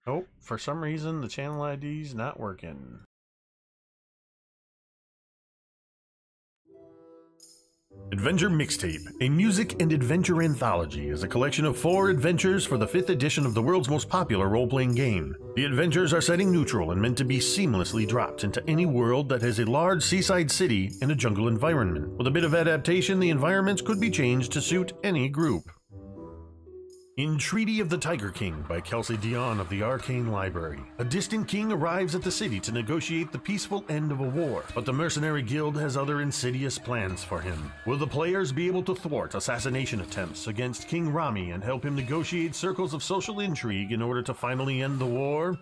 Nope, for some reason the channel ID's not working. Adventure Mixtape, a music and adventure anthology, is a collection of 4 adventures for the 5th edition of the world's most popular role-playing game. The adventures are setting neutral and meant to be seamlessly dropped into any world that has a large seaside city and a jungle environment. With a bit of adaptation, the environments could be changed to suit any group. In Treaty of the Tiger King by Kelsey Dion of the Arcane Library, a distant king arrives at the city to negotiate the peaceful end of a war, but the Mercenary Guild has other insidious plans for him. Will the players be able to thwart assassination attempts against King Rami and help him negotiate circles of social intrigue in order to finally end the war?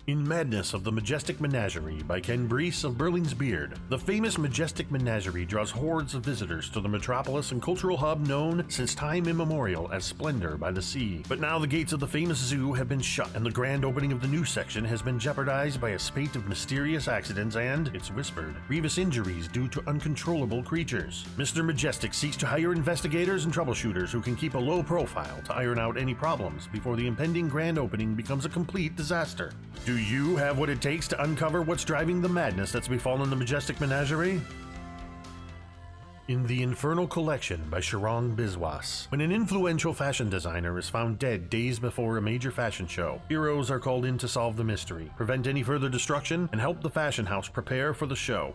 In Madness of the Majestic Menagerie by Ken Brees of Burling's Beard, the famous Majestic Menagerie draws hordes of visitors to the metropolis and cultural hub known since time immemorial as Splendor by the Sea. But now the gates of the famous zoo have been shut, and the grand opening of the new section has been jeopardized by a spate of mysterious accidents and, it's whispered, grievous injuries due to uncontrollable creatures. Mr. Majestic seeks to hire investigators and troubleshooters who can keep a low profile to iron out any problems before the impending grand opening becomes a complete disaster. Do you have what it takes to uncover what's driving the madness that's befallen the Majestic Menagerie? In The Infernal Collection by Sharang Biswas, when an influential fashion designer is found dead days before a major fashion show, heroes are called in to solve the mystery, prevent any further destruction, and help the fashion house prepare for the show.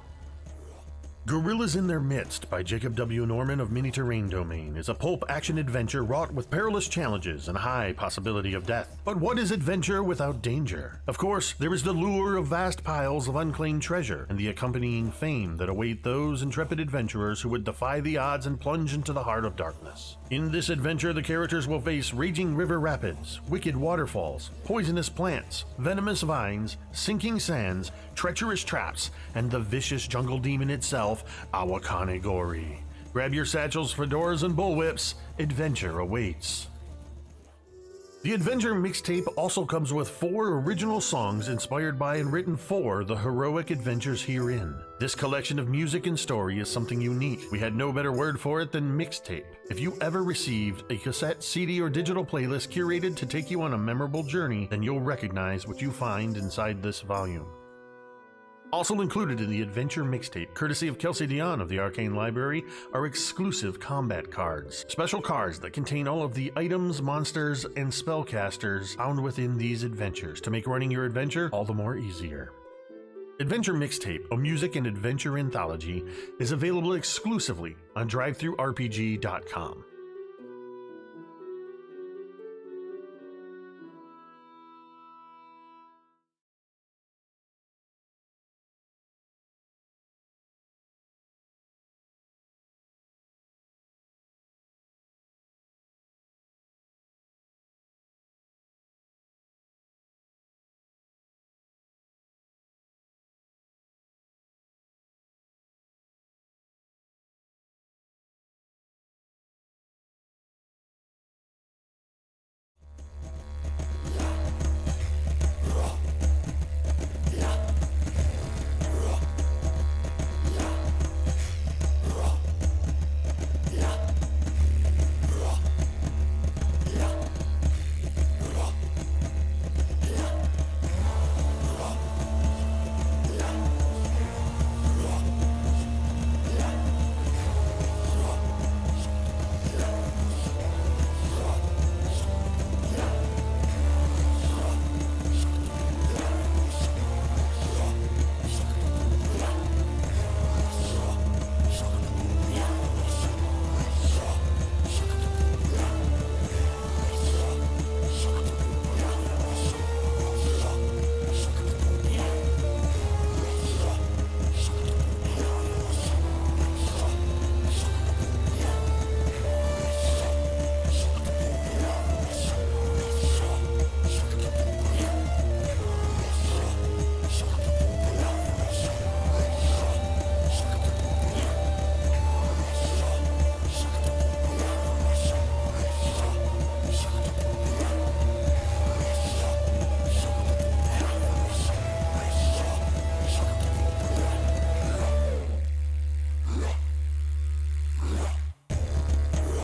Gorillas in Their Midst by Jacob W. Norman of Mini Terrain Domain is a pulp action adventure wrought with perilous challenges and high possibility of death. But what is adventure without danger? Of course, there is the lure of vast piles of unclaimed treasure and the accompanying fame that await those intrepid adventurers who would defy the odds and plunge into the heart of darkness. In this adventure, the characters will face raging river rapids, wicked waterfalls, poisonous plants, venomous vines, sinking sands, treacherous traps, and the vicious jungle demon itself, Awakane Gori. Grab your satchels, fedoras, and bullwhips. Adventure awaits. The Adventure Mixtape also comes with 4 original songs inspired by and written for the heroic adventures herein. This collection of music and story is something unique. We had no better word for it than mixtape. If you ever received a cassette, CD, or digital playlist curated to take you on a memorable journey, then you'll recognize what you find inside this volume. Also included in the Adventure Mixtape, courtesy of Kelsey Dion of the Arcane Library, are exclusive combat cards. Special cards that contain all of the items, monsters, and spellcasters found within these adventures to make running your adventure all the more easier. Adventure Mixtape, a music and adventure anthology, is available exclusively on DriveThruRPG.com.